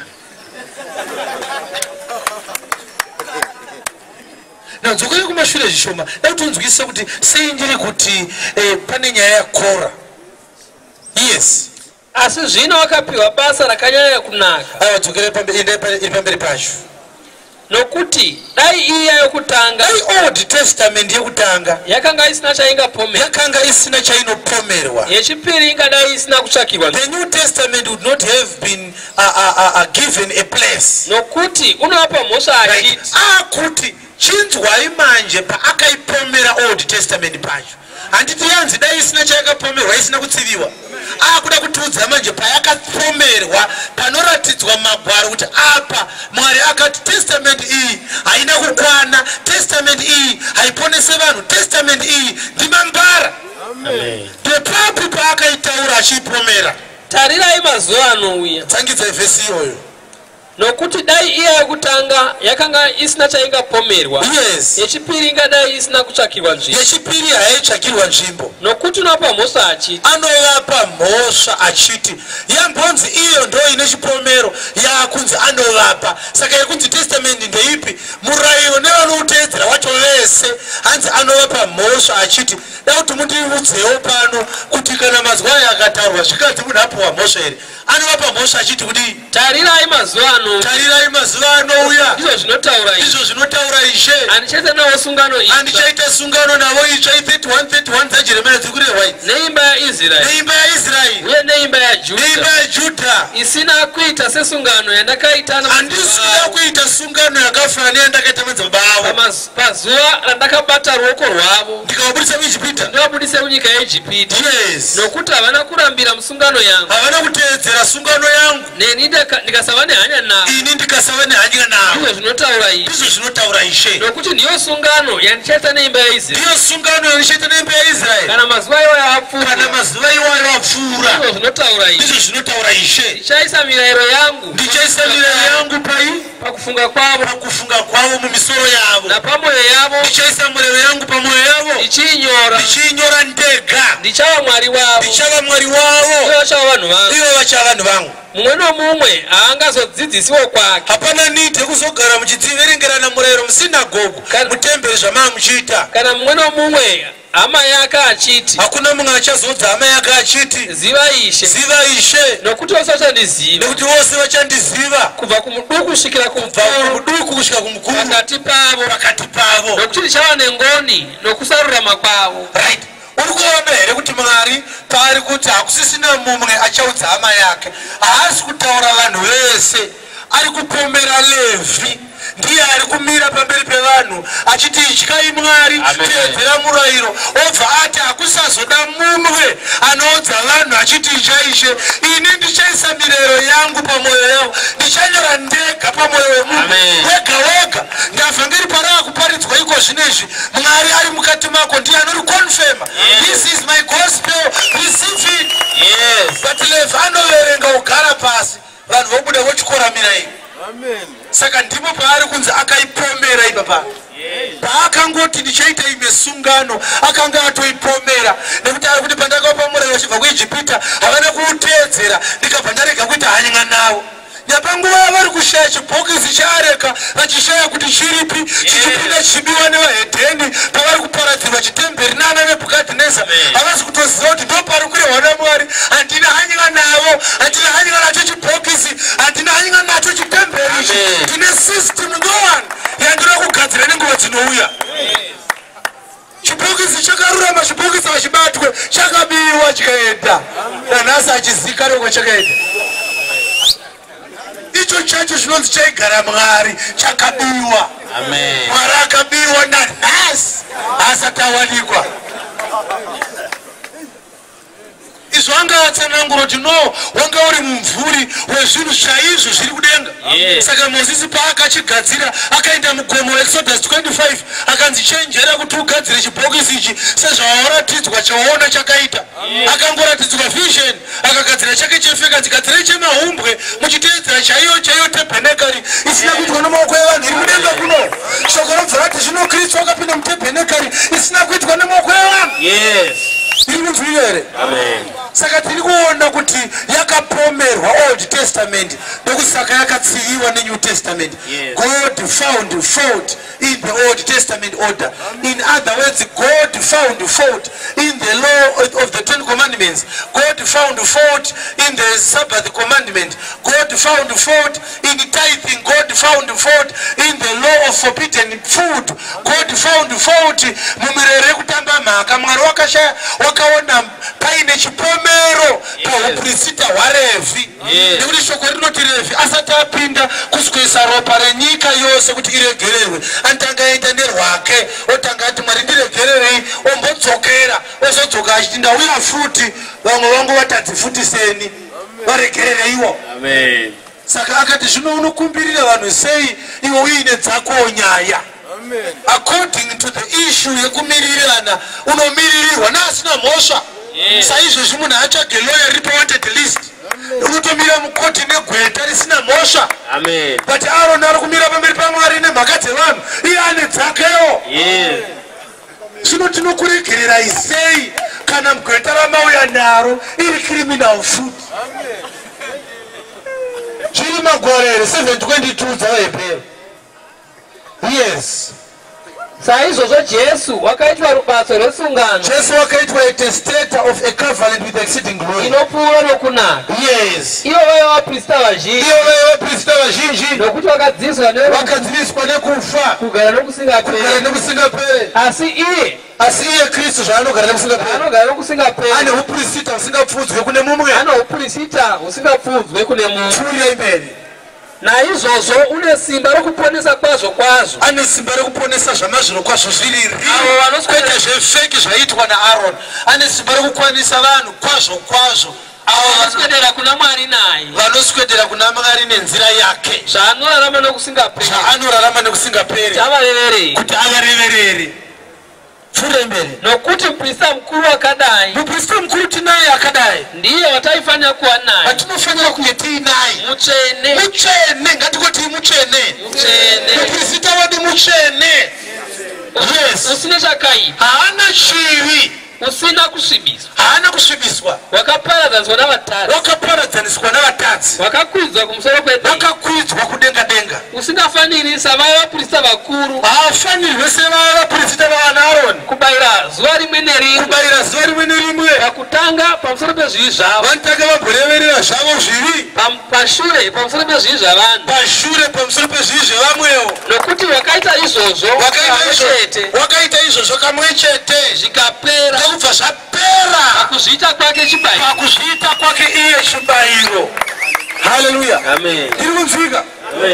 Nadzoka kumashure zvishoma. Ndakutonzwisa kuti sei ndiri kuti pane nyaya yakora. Yes. Asi zvino wakapiwa basa rakanyanya kunaka. Aya dzokere pamberi pacho. Nokuti dai iya yokutanga Old Testament yekutanga yakanga isina chaingapomerwa. yakanga isina chainopomerwa. Yechipiri ingadai isina kutsvakirwa. The New Testament would not have been given a place. Nokuti unovapa mhosva achiti Kuti chinzwai manje paakaipomera Old Testament pacho. Handiti yanzi dai isina chayakapomerwa isina kutsiviwa. Kuda kutiudza manje payakapomerwa panoratidzwa magwaro kuti apa Mwari akati testament iyi haina kukwana, testament iyi haiponese vanhu, testament iyi ndimambara. Amen. Ndepapo paakaitaura achipomera. Tarirai mazuva anouya. Tsangidza vhesi iyoyo. Nokuti dai iya yokutanga yakanga isina chaingapomerwa. Yes. Yechipiri ingadai isina kutsvakirwa nzvimbo. Yechipiri haitsvakirwa nzvimbo. Nokuti unovapa mhosva achiti Anovapa mhosva achiti yambonzi iyo ndo ine chipomero yakunzi anovapa. Saka yekunzi testament ndeipi? Murayiro nevanoutedzera wacho vese hanzi anovapa mhosva achiti da kuti mundiudzewo pano kuti kana mazwai akatarwa zvikadzi munhu apiwa mhosva here. Anovapa mhosva achiti kuti tarirai mazuva anouya. tarirai mazuva anouya. Ndizvo zvinotaura izvi. Izvo zvinotaura Ishe. Handichaita navo sungano itsva. Handichaita sungano navo itsva 31 dzaJeremia dzikurehwa idzi. Neimba yaIsraeri. Neimba yaIsraeri. Uye neimba yaJudha. Neimba yaJudha. Isina kuita sesungano yandakaita handisina kuita sungano yakafanana neyandakaita madzibaba avo. Pazuva randakabata ruoko rwavo ndikavabudisa muIjipita. ndovabudisa munyika yeIjipita. Yes. Nokuti havana kurambira musungano yangu. Havana kuteedzera sungano yangu. Neni ndikasava nehanya navo. Ini ndikasava nehanya navo. Ndizvo zvinotaura izvi. Ndizvo zvinotaura Ishe. Nokuti ndiyo sungano yandichaita neimba yaIsraeri. Ndiyo sungano yandichaita neimba yaIsraeri. Kana mazuva iwayo apfuura. Kana mazuva iwayo apfuura. Ndizvo zvinotaura izvi. Ndizvo zvinotaura Ishe. Ndichaisa mirayiro yangu. Ndichaisa mirayiro yangu pakufunga kwavo. Pakufunga kwavo mumisoro yavo. Napamwoyo yavo. Ndichaisa mirayiro yangu pamwoyo yavo. Ndichiinyora ndega. Ndichava Mwari wavo. Ndichava Mwari wavo. Ivo vachava vanhu vangu. Ivo vachava vanhu vangu. Mumwe nomumwe haangazodzidzisiwo kwake. Hapana need yekuzogara muchidziverengerana murayiro musinagogu mutemberi zvamanga muchiita. Kana mumwe nomumwe hama yake achiti. Hakuna mumwe achazodza hama yake achiti ziva Ishe. Ziva Ishe. Nokuti vose vachandiziva. Nokuti vose vachandiziva. Kubva kumuduku kusvikira kumukuru. Pakati pavo. Nokuti ndichava nengoni nokusarurama kwavo. Right. Uri kuona here kuti Mwari paari kuti hakusisina mumwe achaudza hama yake. Haasi kutaura vanhu vese. Ari kupomera Levi. Ndiye ari kumira pamberi pevanhu achiti ityai Mwari, teedzera murayiro. Obva ati hakusazoda mumwe anoudza vanhu achiti ityai Ishe. Ini ndichaisa mirayiro yangu pamwoyo yavo. Ndichanyora ndega pamwoyo wemunhu wega wega. Ndabva ngiri parava kuparidzwa iko zvinezvi. Mwari ari mukati mako ndiye anorikonfema. This is my gospel. Receive it. Yes. But Levi anoverenga kugara pasi. Vanhu vobuda vochikora mirayiro. Amen. Saka ndipo paari kunzi akaipomera ipapa. Paakangoti ndichaita imwe sungano akanga atoipomera. Nekuti ari kuti pandakapa murayiro vachibva kuIjipita havana kuuteedzera ndikabva ndarega kuita hanya navo. Nyapanguva vari kushaya chibhokisi chaareka vachishaya kuti chiripi chichipinda chibiwa nevahedheni pavari kuparadzirwa chitemberi nana Nebhukadhineza. Havasi kutoziva kuti ndo pari kurehwa naMwari. Handina hanya navo, handina hanya nacho chibhokisi, handina hanya nacho chitemberi ichi. Tine system ndowani yandinoda kugadzira nenguva dzinouya. Chibhokisi chakarurama, chibhokisi hachibatwe, chakabiwa chikaenda. Nanhasi hachizikanwa kwachakaenda. Icho chacho chinonzi chaigara Mwari chakabiwa. Amen. Mwari akabiwa nanhasi asati awanikwa. Izvo anga atsanangura kuti no wanga uri mumvuri wezvinhu chaizvo zviri kudenga. Saka Mozisi paakachigadzira akaenda mugomo Exodus 25 akanzi chenjera kuti ugadzire chibhokisi ichi sezvawaratidzwa chaona chakaita. Akangoratidzwa vision akagadzira chake chefeka dzigadzira chemahumbwe muchiteedzera chaiyo tabernacle isina kuitwa nemaoko evanhu iri mudenga kuno. Shoko robvira kuti zvino Kristu akapinda mutabernacle isina kuitwa nemaoko evanhu. Yes. Iri munzwira here? Amen. Saka tiri kuona kuti yakapomerwa Old Testament ndokusaka yakatsiyiwa neNew Testament. Yes. God found fault in the Old Testament order. In other words, God found fault in the law of the 10 commandments. God found fault in the Sabbath commandment. God found fault in tithing. God found fault in the law of forbidden food. God found fault mumirere kutamba mhaka. Mwari wakaona paine chipomero pauprista hwaRevhi. Nekuti shoko rinoti Revhi asati apinda kuswesa ropa renyika yose kuti iregererwe, anotanga aenda nerwake otanga ati Mwari ndiregererei, ombodzokera ozodzoka achiti ndauya futi, vamwe vangu vatadzifundiseni varegerereiwo. Amen. Saka akati zvino unokumbirira vanhu sei iwe uine dzako nyaya. According to the issue yekumirirana unomirirwa neasina mhosva. Saizvozvi munhu atsvage lawyer ripo wanted list, unotomira mukoti negweta risina mhosva. Amen. But Aaron ari kumira pamberi paMwari nemhaka dzevanhu, iye ane dzakewo. Zvino tinokuregererai sei kana mugweta ramauya naro iri criminal food? Zviri Magorere 7:22 dzavaHebheru. Yes. Saizvozvo Jesu wakaitwa rubatso rwesungano. Jesu wakaitwa a testator of a covenant with exceeding glory. Inopfuura nokunaka. Yes. Ivo vaiva vaprista vazhinji. Ivo vaiva vaprista vazhinji. Nokuti vakadziviswa nekufa. Kugara nokusingaperi. Kugara nokusingaperi. Asi iye Kristu zvaanogara nokusingaperi. Anogara nokusingaperi. Ane uprista husingapfudzwe kune mumwe. Ano uprista husingapfudzwe kune mumwe. Pfuurira imberi. Naizvozvo une simba rokuponesa kwazvo. Ane simba rokuponesa zvamazviro kwazvo zviriri. Avo vanosweta zvefeki zvaitwa naAron ane simba rokukwanisa vanhu kwazvo. Avo vanoswedera kuna Mwari naye. Vanoswedera kuna Mwari nenzira yake. Zvaanorarama nokusingaperi. Kuti avareverere. Nokuti muprista mukuru wakadai. Muprista mukuru tinaye akadai. Ndiye wataifanira kuva naye. Atinofanira kunge tiinaye. Mutsvene, ngatikoti mutsvene. Muprista wedu mutsvene. Yes. Usina chakaipa. Haana chivi. Usina kusvibiswa. Haana kusvibiswa. Wakaparadzaniswa navatadzi. Wakakwidzwa kumusoro kwedenga. Wakakwidzwa kudenga. Usingafaniri savaya vaprista vakuru. Haafanirwe sevaya vaprista vaAaroni. Kubayira zuva rimwe nerimwe. Pakutanga pamusoro pezvivi zvavo. Vanotanga vamboreverera zvavo zvivi. Pashure pamusoro pezvivi zvavanhu. Pashure pamusoro pezvivi zvevamwewo. Nokuti wakaita izvozvo. Wakaita izvozvo kamwe chete. Zvikapera. Ndokubva zvapera. Pakuzviita kwake iye chibayiro. Haleluya. Amen. Ndiri kunzwika.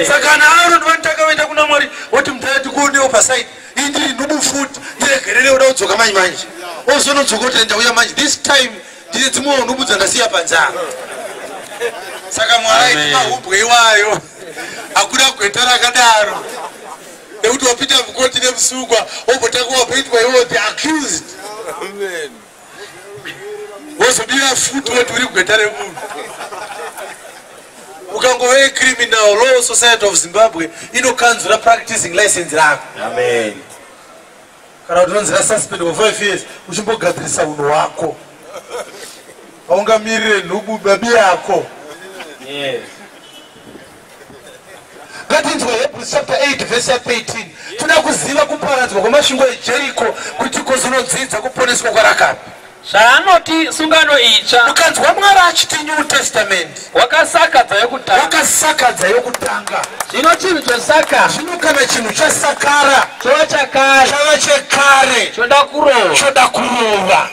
Saka kana Aaron vanotanga vaenda kuna Mwari voti mutati kuonewo pasaidi indiri nhubufuti ndiregerere uda kudzoka manje. Ozonodzoka kuti ndauya manje. This time ndine dzimwewo nhubu dzandasiya panzara. Saka Mwari aiti mahumbwe iwayo akuda gweta rakadaro. Nekuti wapinda mukoti nemusungwa wobotanga wapoitwa iwo the accused. Amen. Wozodira futi woti uri gweta remunhu. Ukangove criminal law society of Zimbabwe inokanzura practicing license rako. Amen. Kana unonzira suspend for 5 years uchimbogadzirisa unhu wako. Aungamirire nhubu babi yako. Yes. Ngatinzwe Hebrews chapter 8 verse 13. Tuna kuziva kuparadzwa kwamasvingo eJeriko kuti kuzonodzidza kuponeswa kwarakapi. Zvaanoti sungano itsva. Ukanzwa Mwari achiti New Testament. Wakasakadza yokutanga. Zvino chinhu chosakara. Zvino kana chinhu chasakara. Chova chekare. Choda kurova.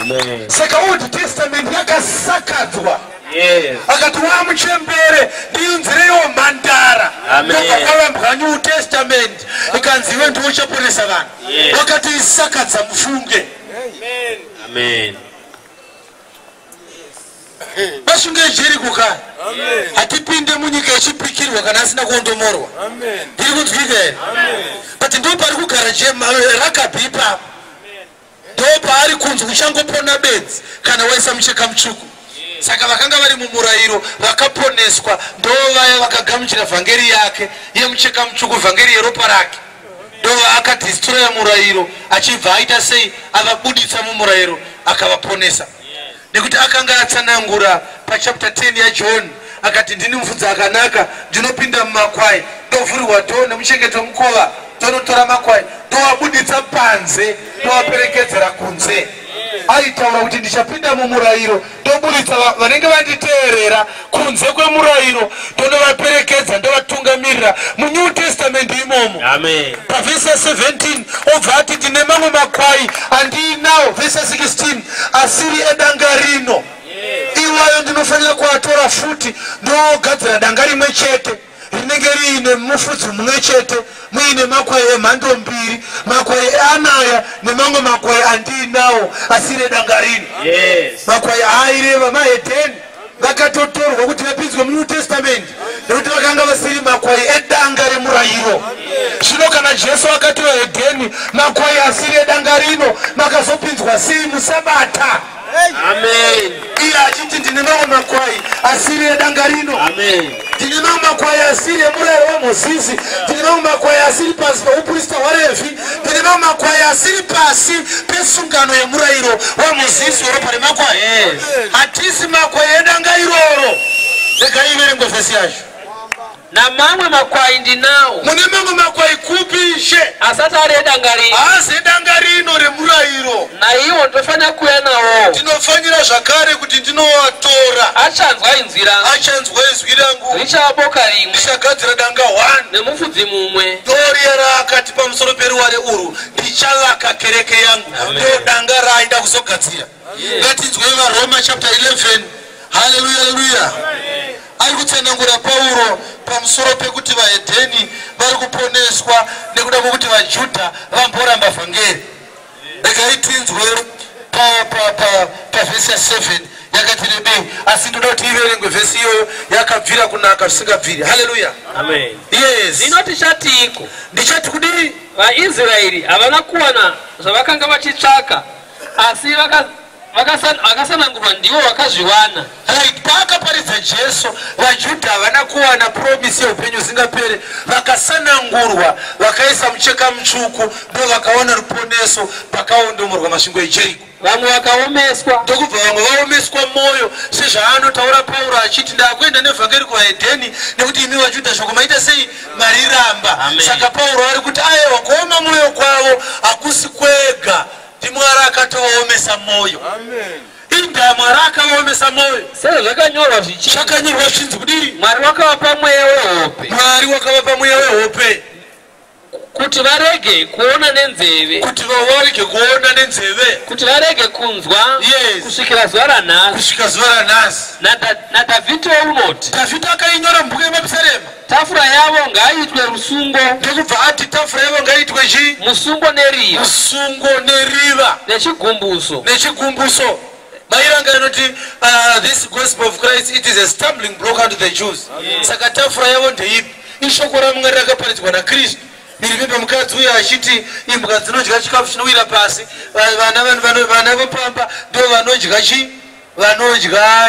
Amen. Saka Old Testament yakasakadzwa. Yes. Akati wamuchembere ndiunzirewo mhandara. Ndakavambwa New Testament. Ikanzi iwe ndiwe uchaponesa vanhu. Wakati isakadza mufunge. Amen. Masvingo eJeriko kaya. Hatipinde munyika yechipikirwa kana asina kuondomorwa. Ndiri kunzwika here. But ndipo pari kugara Rakabi ipapo. ndopa ari kunzwa kuchangopona bedzi kana waisa mucheka mutsvuku. Saka vakanga vari mumurayiro vakaponeswa ndovaya vakagamuchira vhangeri yake yemucheka mutsvuku, vhangeri yeropa rake. Ndova akadhistroya murayiro achibva aita sei avabuditsa mumurayiro akavaponesa. Nekuti akanga atsanangura pachapter 10 yaJohn akati ndini mufudzi akanaka, ndinopinda mumakwai ndovhurirwa dhoo nemuchengeto mukova, ndonotora makwai ndovabuditsa panze ndovaperekedzera kunze. Aitaura kuti ndichapinda mumurayiro ndobuditsa vanenge vanditeerera kunze kwemurayiro ndonovaperekedza ndovatungamirira muNew Testament imomo. Amen. Pavhesi 17 obva ati ndine mamwe makwai andinawo. Vhesi 16 asiri edanga rino. Iwayo ndinofanira kuatora futi ndogadzira danga rimwe chete rinenge riine mufudzi mumwe chete, muine makwai emhando mbiri, makwai eanaya nemamwe makwai andinawo asiri edanga rino. Makwai aireva mahedheni vakatotorwa kuti vapinzwe muNew Testament nekuti vakanga vasiri makwai edanga remurayiro. Zvino kana Jesu akati vahedheni makwai asiri edanga rino makazopinzwa sei muSabata? Amen. Iye achiti ndine mamwe makwai asiri edanga rino. Amen. Ndine mamwe makwai asiri emurayiro waMozisi, ndine mamwe makwai asiri pasi peuprista hwaRevhi, ndine mamwe makwai asiri pasi pesungano yemurayiro waMozisi weropa remakwai. Hatisi makwai edanga iroro. Rega iverengwe vhesi yacho. Na mamwe makwai ndinawo. Mune mamwe makwai kupishe asati ari edanga rino. Haasi edanga rino remurayiro. Na iwo ndofanira kuuya nawo. Ndinofanira zvakare kuti ndinovatora. Achanzwa inzwi rangu. Achanzwa inzwi rangu. Richava boka rimwe. Ndichagadzira danga 1 nemufudzi mumwe. Ndoriya raakati pamusoro peruware urwu ndichavaka kereke yangu. Ndo danga raaida kuzogadzira. Ngatinzwe vaRoma chapter 11. Hallelujah, hallelujah. Ari kutsanangura Pauro pamusoro pekuti vahedheni vari kuponeswa nekuda kwokuti vaJudha vamboramba vhangeri. Regai tinzwe pavhesi 7 yakati rebei, asi ndoda kuti iverengwe vhesi iyoyo yakabvira kunaka zvisingabviri. Hallelujah. Amen. Yes. Zvino tichatiiko? Ndichati kudii? VaIsraeri havana kuwana zvavakanga vachitsvaka, asi vakasanangurwa ndivo vakazviwana. Right, paakaparidza Jesu vaJudha havana kuwana promise yeupenyu husingaperi, vakasanangurwa vakaisa mucheka mutsvuku ndo vakaona ruponeso pakaondomorwa masvingo eJeriko. Vamwe vakaomeswa, ndokubva vamwe vaomeswa mwoyo, sezvaanotaura Pauro achiti ndakuenda nevhangeri kuvahedheni nekuti imi vaJudha shoko maita sei mariramba. Saka Pauro ari kuti aiwa kuoma mwoyo kwavo hakusi kwega, ndiMwari akatovaomesa mwoyo. Inda Mwari akavaomesa mwoyo. Sezvo zvakanyorwa zvichi. Zvakanyorwa zvinzi kudii? Mwari wakavapa mweya wehope. Mwari wakavapa mweya wehope kuti varege kuona nenzeve. Kuti varege kuona nenzeve. Kuti varege kunzwa. Yes. Kusvikira zuva ranhasi. Kusvika zuva ranhasi. naDhavhidhi unoti. Dhavhidhi akainyora mubhuku yeMapisarema. Tafura yavo ngaiitwe rusungo. Ndokubva ati tafura yavo ngaiitwe chii? Musungo neriva. Musungo neriva. Nechigumbuso. Nechigumbuso. Mairanga inoti this gospel of Christ, it is a stumbling block unto the Jews. Saka tafura yavo ndeipi? Ishoko raMwari rakaparidzwa naKristu. Mirimbe mukadzi uya achiti imbwa dzinodya chikafu chinowira pasi, vana vopamba ndo vanodya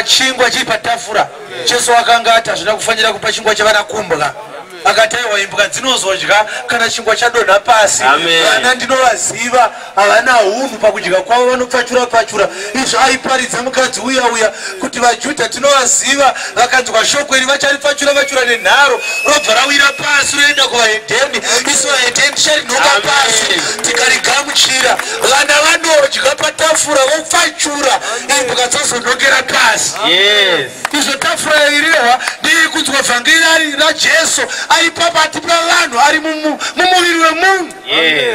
chingwa chiri patafura. Jesu akanga ati hazvina kufanira kupa chingwa chavanakumbwa. Akati aiwa imbwa dzinozodya kana chingwa chadonha pasi. Vana ndinovaziva havana unhu pakudya kwavo, vanopfachura. Izvo aiparidza mukadzi uya kuti vaJudha tinovaziva, vakanzwa shoko iri vacharipfachura nenharo robva rawira pasi roenda kuvahedheni. Isu vahedheni ticharinhonga pasi tikarigamuchira. Vana vanodya patafura vopfachura, imbwa dzozonhongera pasi. Izvo tafura yairehwa ndeyekunzwa vhangeri raJesu ari pakati pavanhu, ari mumuviri wemunhu.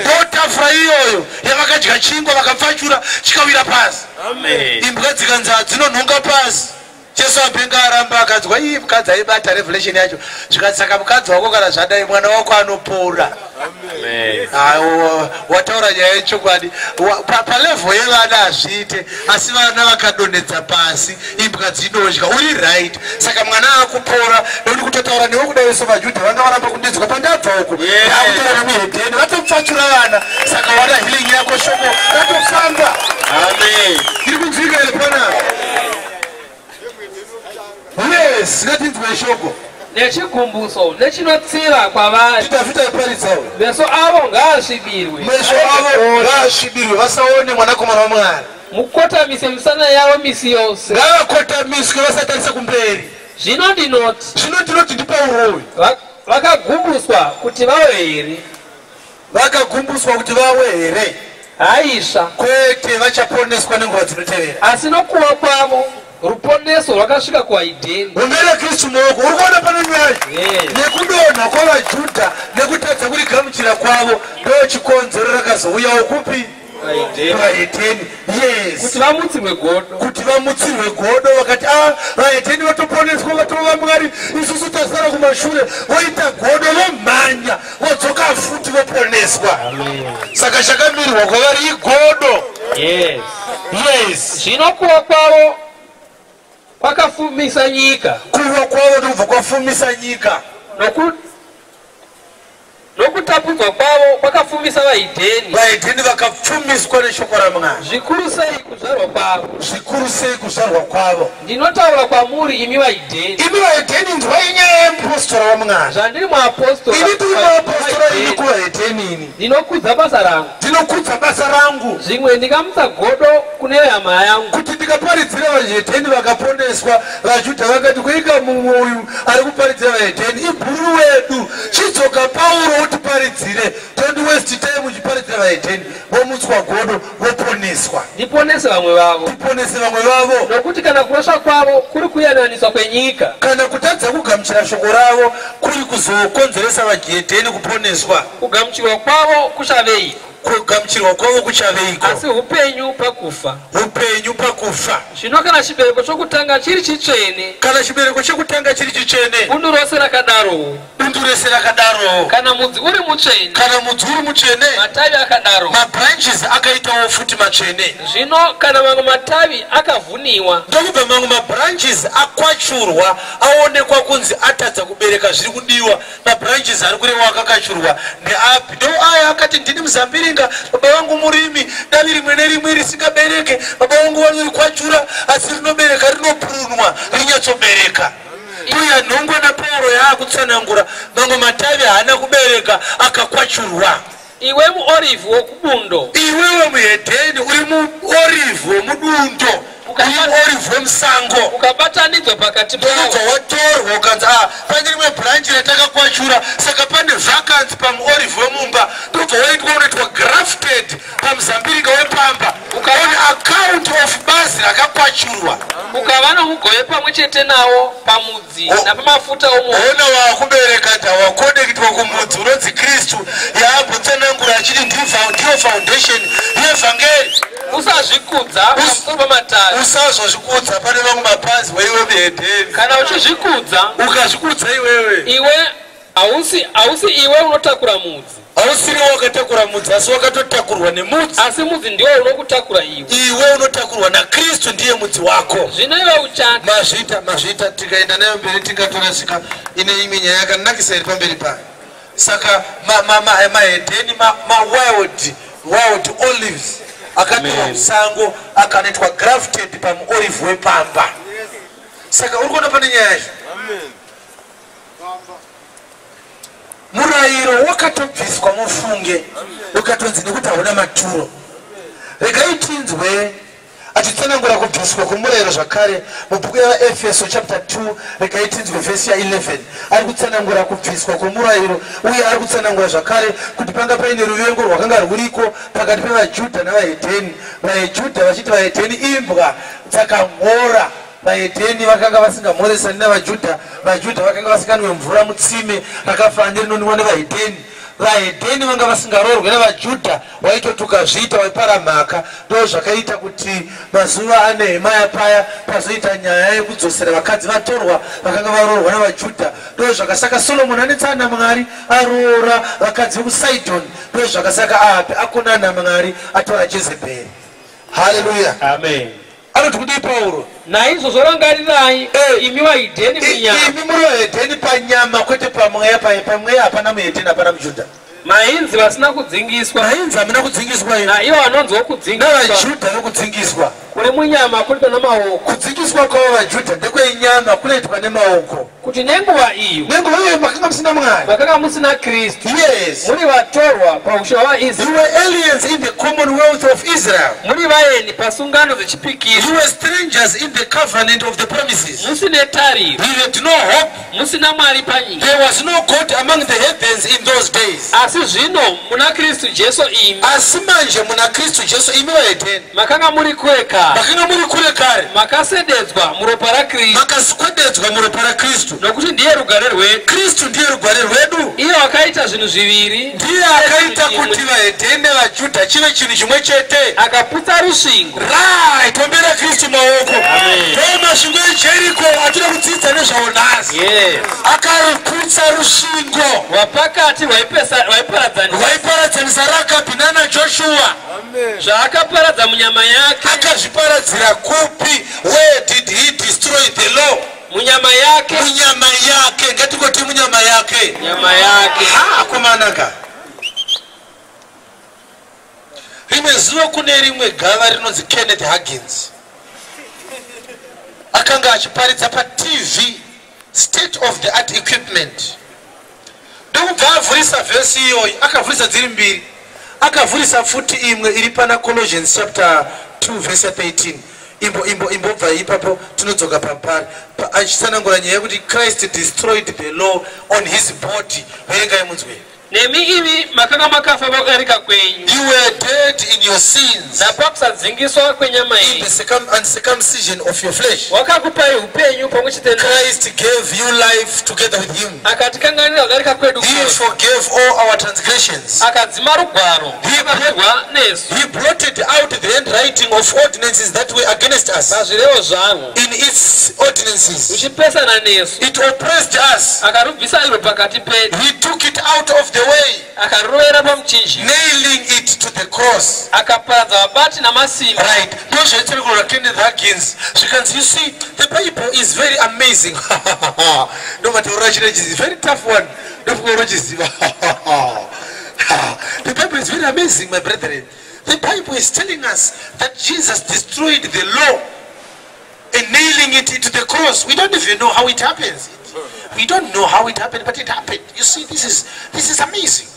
Ndo tafura iyoyo yavakadya chingwa vakapfachura chikawira pasi. Imbwa dzikanzi dzinonhonga pasi, Jesu apenga aramba akadzwa iyi mukadzi aibata revelation yacho zvikati saka mukadzi wako kana zvadai mwana wako anopora. Amen. Wataura nyaya yechokwadi palevel yevana hazviite asi vana vakadonedza pasi imbwa dzinodya uri right saka mwana akupora nekuti kutotaura newe kudai sevaJudha vanga varamba kundinzwa pandabva uku akutora nemuhedheni vatopfachura vana saka wana healing yako shoko ratofamba. Amen. Iri kunzwika here panapa? Yes, ngatinzwe shoko. Nechigumbuso nechinotsiva kwavari titafita iparidzawo meso avo ngaasvibirwe meso avo ngaasvibirwe vasaone mwanakomana waMwari mukotamise misana yavo misi yose ngavakotamiswe vasatarisa kumberi. Zvino ndinoti ndipaurowi vakagumbuswa kuti vave here vakagumbuswa kuti vave here haisva kwete vachaponeswa nenguva dzinotevera asi nokuva kwavo ruponeso rwakasvika kuvaHedheni. umere Kristu muoko uri kuona pane nyaya nekudonha kwavaJudha nekutadza kurigamuchira kwavo ndo chikonzero rakazouyawo kupi vaHedheni. Yes, kuti vamutsirwe godo vakati vaHedheni vatoponeswa vatova Mwari isusu tasara kumashure voita godo vomhanya vodzoka futi voponeswa. Saka chakamirwa kwavari igodo. Yes, zvino kuva kwavo kwakafumisa nyika kuva kwavo ndokubva kwafumisa nyika nokutapudzwa kwavo kwakafumisa vaHedheni vakapfumiswa neshoko raMwari zvikuru sei kuzvarwa kwavo kuzvarwa kwavo. Ndinotaura kwamuri imi vaHedheni ndivai nyaya yemupostora waMwari zvandiri muapostora ini tiri muapostora ini kuvaHedheni ini ndinokudza basa rangu zvimwe ndikamutsa godo kune hama yangu kuti ndikaparidzira vaHedheni vakaponeswa. vaJudha vakati kuika mumwe uyu ari kuparidzira vaHedheni ibhuru wedu chidzoka Pauro utiparidzire tondi west time uchiparidzira vaHedheni vomutswa godo voponeswa. ndiponese vamwe vavo nokuti kana kurasva kwavo kuri kuyananiswa kwenyika kana kutadza kugamuchira shoko ravo kuri kuzokonzeresa vaHedheni kuponeswa. kugamuchirwa kwavo kuchavei kugamuchirwa kwavo kuchaveiko asi upenyu pakufa. Zvino kana chibereko chokutanga chiri chitsvene bundu rose rakadaro kana mudzi uri mutsvene matavi akadaro mabranches akaitawo futi matsvene. Zvino kana mamwe matavi akavhuniwa ndokubva mamwe mabranches akwachurwa aonekwa kunzi atadza kubereka zviri kudiwa mabranches ari kureva akakachurwa ndeapi ndo aya akati ndini muzambiringa baba vangu murimi davi rimwe nerimwe risingabereke baba vangu vanorikwachura asi rinobereka rinopurunwa rinyatsobereka. uya nhongo naPauro yaakutsanangura mamwe matavi haana kubereka akakwachurwa. iwe muorivhi wokubundo iwewe muHedheni uri muorivhi womudundo muorivhi wemusango ukabatanidzwa pakati pavo watorwa ukanzi pane rimwe branch ratakakwachura saka pane vacancy pamuorivhi wemumba ndobva waitwa unoitwa grafted pamuzambiringa wepamba ukaona account of bazi rakakwachurwa ukava nomugove pamwe chete nawo pamudzi napamafuta ona waakubereka tawakonektwa kumudzi unonzi Kristu yaabvutsanangura achiti ndiyo foundation yevhangeri. usazvikudza pamusoro pamatavi usazozvikudza pane vamwe mapazi weiwe muHedheni kana uchizvikudza ukazvikudza iwe hausi iwe unotakura mudzi hausiri wakatakura mudzi asi wakatotakurwa nemudzi asi mudzi ndiwo unokutakura iwe unotakurwa naKristu ndiye mudzi wako. zvino iwe uchati mazvita tikaenda nayo mberi tingatorasika ine imwe nyaya yakanakisa iri pamberi payo. saka maHedheni wild olives akatorwa musango akanoitwa grafted pamuorivhi wepamba. saka uri kuona pane nyaya yacho murayiro wakatobviswa mufunge ukatonzi nekuti hauna maturo. regai tinzwe achitsanangura kubviswa kwomurayiro zvakare mubhuku yavaEfeso chapter 2 regai tinzwe vhesi ya11 ari kutsanangura kubviswa kwomurayiro uye ari kutsanangura zvakare kuti panga paine ruvengo rwakanga rwuriko pakati pevaJudha navaHedheni. vaJudha vachiti vaHedheni imbwa dzakamhora. vaHedheni vakanga vasingamhoresani navaJudha. vaJudha vakanga vasinganwe mvura mutsime rakafanira rinonwiwa nevaHedheni. vaedheni vanga vasingarorwe navajudha vaitotuka zviita vaiparamhaka. Ndo zvakaita kuti mazuva aNehemia paya pazoita nyaya yekudzosera vakadzi vatorwa vakanga varorwa navajudha. Ndo zvakasaka Solomoni anetsana Mwari aroora vakadzi vekuSidoni. Ndo zvakasaka ape akonana Mwari atora Jezebheri. Haleluya, amen. anoti kudii Paulo? Naizvo zvorangarirai imi vaedheni munyama. Imi muri vaedheni panyama kwete pamweya. Pamweya hapana muedheni hapana mujudha. Mainzi vasina kudzingiswa. Mainzi hamuna kudzingiswa ino. Naivo vanonzwa kudzingiswa. Navajudha vekudzingiswa. Kuri munyama kunoitwa nemaoko. Kudzingiswa kwavo vajudha ndekwenyama kunoitwa nemaoko. Kuti nenguva iyo. Nenguva iyo makanga musina Mwari. Makanga musina Kristu. Yes. Muri vatorwa paushe hwaIsraeri. You were aliens in the commonwealth of Israel. Muri vaeni pasungano dzechipikiro. You were strangers in the covenant of the promises. Musine tariro. You had no hope. Musina Mwari panyika. There was no God among the heathens in those days. Asi zvino muna Kristu Jesu imi. Asi manje muna Kristu Jesu imi vaedheni. Makanga muri kure kare. Makanga muri kure kare. Makasendedzwa muropa raKristu. Makaswededzwa muropa raKristu. Nokuti ndiye rugare rwedu. Kristu ndiye rugare rwedu. Iye akaita zvinhu zviviri. Ndiye akaita kuti vaedheni nevajudha chive chinhu chimwe chete. Akaputsa rusvingo. Right, ombera Kristu maoko. Amen. Masvingo eJeriko atinoda kudzidza nezvawo nhasi. Yes. Akaruputsa rusvingo wapakati waiparadzanisa Rakabi naJoshua. Zvaakaparadza munyama yake. Akazviparadzira kupi? Where did he destroy the law? Munyama yake. Munyama yake. Ngatingoti munyama yake. Nyama yake. Kumanaka. Rimwe zuva kune rimwe gava rinonzi Kenneth Hagins. Akanga achiparidza paTV state of the art equipment. Ndokubva avhurisa vhesi iyoyi, akavhurisa dziri mbiri. Akavhurisa futi imwe iri pana Colossians chapter 2 verse 13. Imbobva ipapo tinodzoka pambari. Achitsanangura nyaya yekuti Christ destroyed the law on his body. Verengai munzwe. Nemi ivi makanga makafa vakarika kwenyu. You were dead in your sins. Napakusadzingiswa kwenyama iyi. In the uncircumcision of your flesh. Wakakupai upenyu pamwe chete. Christ gave you life together with him. Akatikanganira kudarika kwedu. He forgave all our transgressions. Akadzima rugwaro. He blotted out the handwriting of ordinances that were against us. Pazvirevo zvangu. In its ordinances. Uchipesana nesu. It oppressed us. Akarubvisa iro pakati pedu. He took it out of the way. Akarovera pamuchinji. Nailing it to the cross. Akaparadza vabati namasimba. Right. Kenneth Hagins. You see, the Bible is very amazing. No matter what, it's a very tough one. The Bible is very amazing, my brethren. The Bible is telling us that Jesus destroyed the law and nailing it to the cross. We don't even know how it happens. We don't know how it happened, but it happened. You see, this is amazing.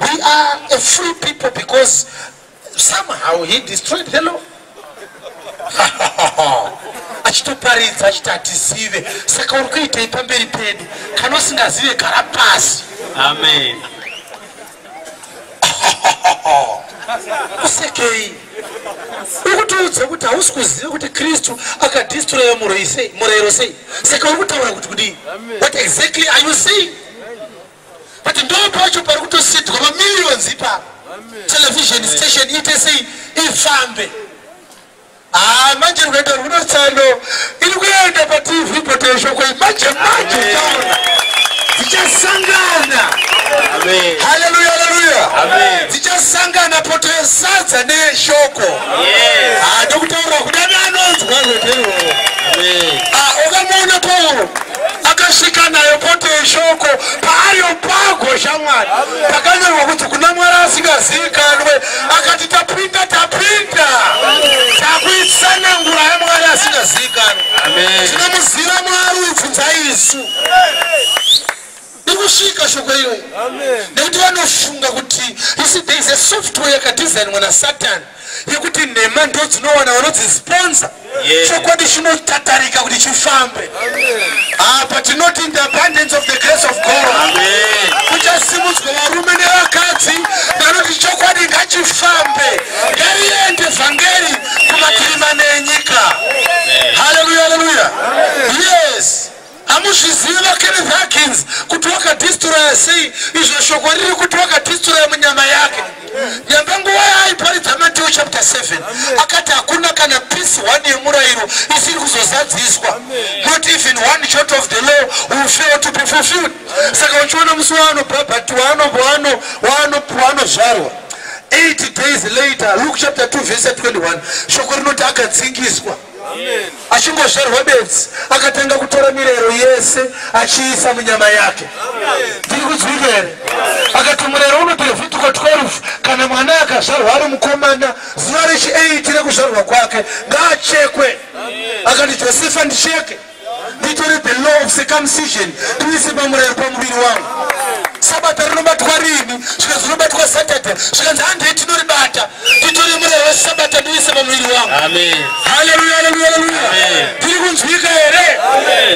We are a free people because somehow he destroyed the law. Achitoparidza achitatizive saka uri kuita ipamberi pedu kana usingazive gara pasi. Amen. Usekei ukutoudza kuti hausi kuziva kuti Kristu akadestroya murayiro sei. Saka uri kutaura kuti kudii? What exactly are you saying? But ndo pacho pari kutosidzwa mamillions ipa television station ite sei ifambe. Manje rukaita runotsano iri kuenda paTV potential kwa manje taura dzichasangana. Amen. Hallelujah, hallelujah. Amen. Dzichasangana poto yesadza neshoko. Yes. Ndokutaura kudani anonzwa zvotero. Amen. Ukamona Paulo akasvika nayo poto yeshoko paariyo pago shamwari pakanyorwa kuti kuna Mwari asingazivikanwe akati tapinda takuitsanangura yaMwari asingazivikanwe. Tinomuziva Mwari uibvunza isu. Nikusvika shoko iyoyi. Nekuti vanofunga kuti there is a software yakadesignwa naSatan yekuti nhema ndo dzinowana vanodzisponsor. Chokwadi chinotatarika kuti chifambe. But not in the abundance of the grace of God. Kuchasimudzwa varume nevakadzi vanoti chokwadi ngachifambe. Ngariende vhangeri kumapirimane enyika. Hallelujah, hallelujah. Yes. Amuzviziva Kenneth Hagins kuti wakadestroya sei izvo shoko Luke chapter 7 akati hakuna kana piece 1 yemurayiro isiri kuzozadziswa. Not even one jot of the law will fail to be fulfilled. Saka uchiona musi wano but wano zvarwa 8 days later, Luke chapter 2 verse 21, shoko rinoti akadzingiswa. Achingozvarwa bedzi akatanga kutora mirero yese achiisa munyama yake. Tiri kunzwika here? Akati murero unoti Levhitiko 12 kana mwana akazvarwa ari mukomana zuva rechi8 rekuzvarwa kwake ngaachekwe. Akati Josefa ndicheke nditori the law of circumcision tuise pamurero pamuviri wangu. Sabata rinobatwa rini svika zvinobatwa Saturday zvikanzi handei tinoribata titori murero wesabata ndiise pamuviri wangu. Haleluya, haleluya, haleluya. Tiri kunzwika here?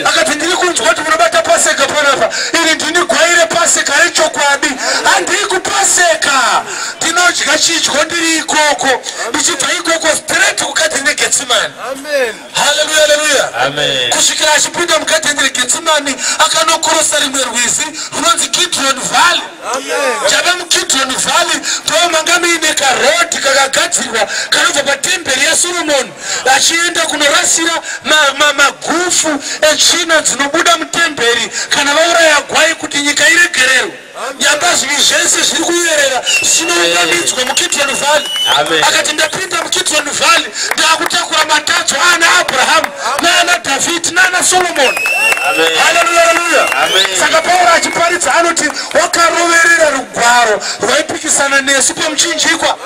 Akati ndiri kunzwa kuti munobata Paseka panapa. Ini ndinigwaire Paseka rechokwadi. Handei kupaseka. Ndinodya chidyo ndiri ikoko. Ndichibva ikoko straight kugadheni reGetsemani. Haleluya, haleluya. Kusvikira achipinda mugadheni reGetsemani akanokorosa rimwe rwizi runonzi Kidron Valley. Chava muKidron Valley ndomanga muine karodhi kakagadzirwa kanobva patemberi yaSolomoni achienda kunorasira magufu etsvina dzinobuda mutemberi kana vauraya gwai kuti nyika iregererwe. Nyamba zvinhu zvese zviri kuyerera zvinounganidzwa muKidron Valley. Akati ndapinda muKidron Valley ndakutakura matadzo ana Abrahamu naana Dhavhidhi naana Solomoni. Haleluya, haleluya. Saka Pauro achiparidza anoti wakaroverera rugwaro rwaipikisana nesu pamuchinjikwa.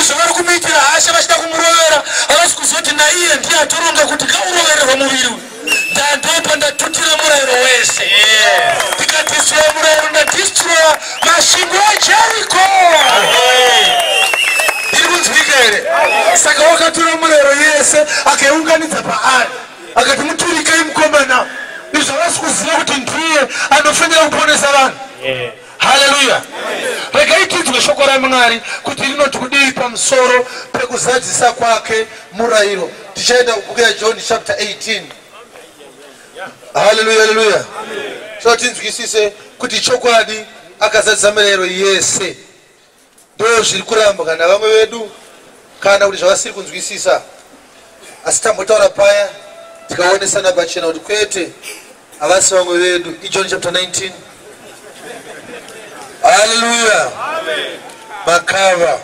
Izvo vari kumuitira hasha vachida kumurovera havasi kuzoti naiye ndiye atoronga kuti ngaurovererwa muviri uyu. Ndandopa ndatutira murayiro wese. Ndikadhistroya murayiro ndadhistroya masvingo aJeriko. Ndiri kunzwika here? Saka wakatora murayiro yese akaiunganidza paari akati muturikei mukomana. Izvo havasi kuziva kuti ndiye anofanira kuponesa vanhu. Haleluya. Regai tidzwe shoko raMwari kuti rinoti kudii pamusoro pekuzadzisa kwake murayiro. Tichaenda kubhuku yaJohn chapter 18. Haleluya, haleluya. So tinzwisise kuti chokwadi akazadzisa mirayiro yese. Ndo zviri kuramba kana vamwe vedu kana kuti zvavasiri kunzwisisa. Asi tambotaura paya tikaonesana pachena kuti kwete havasi vamwe vedu. John chapter 19. Hallelujah. Makava.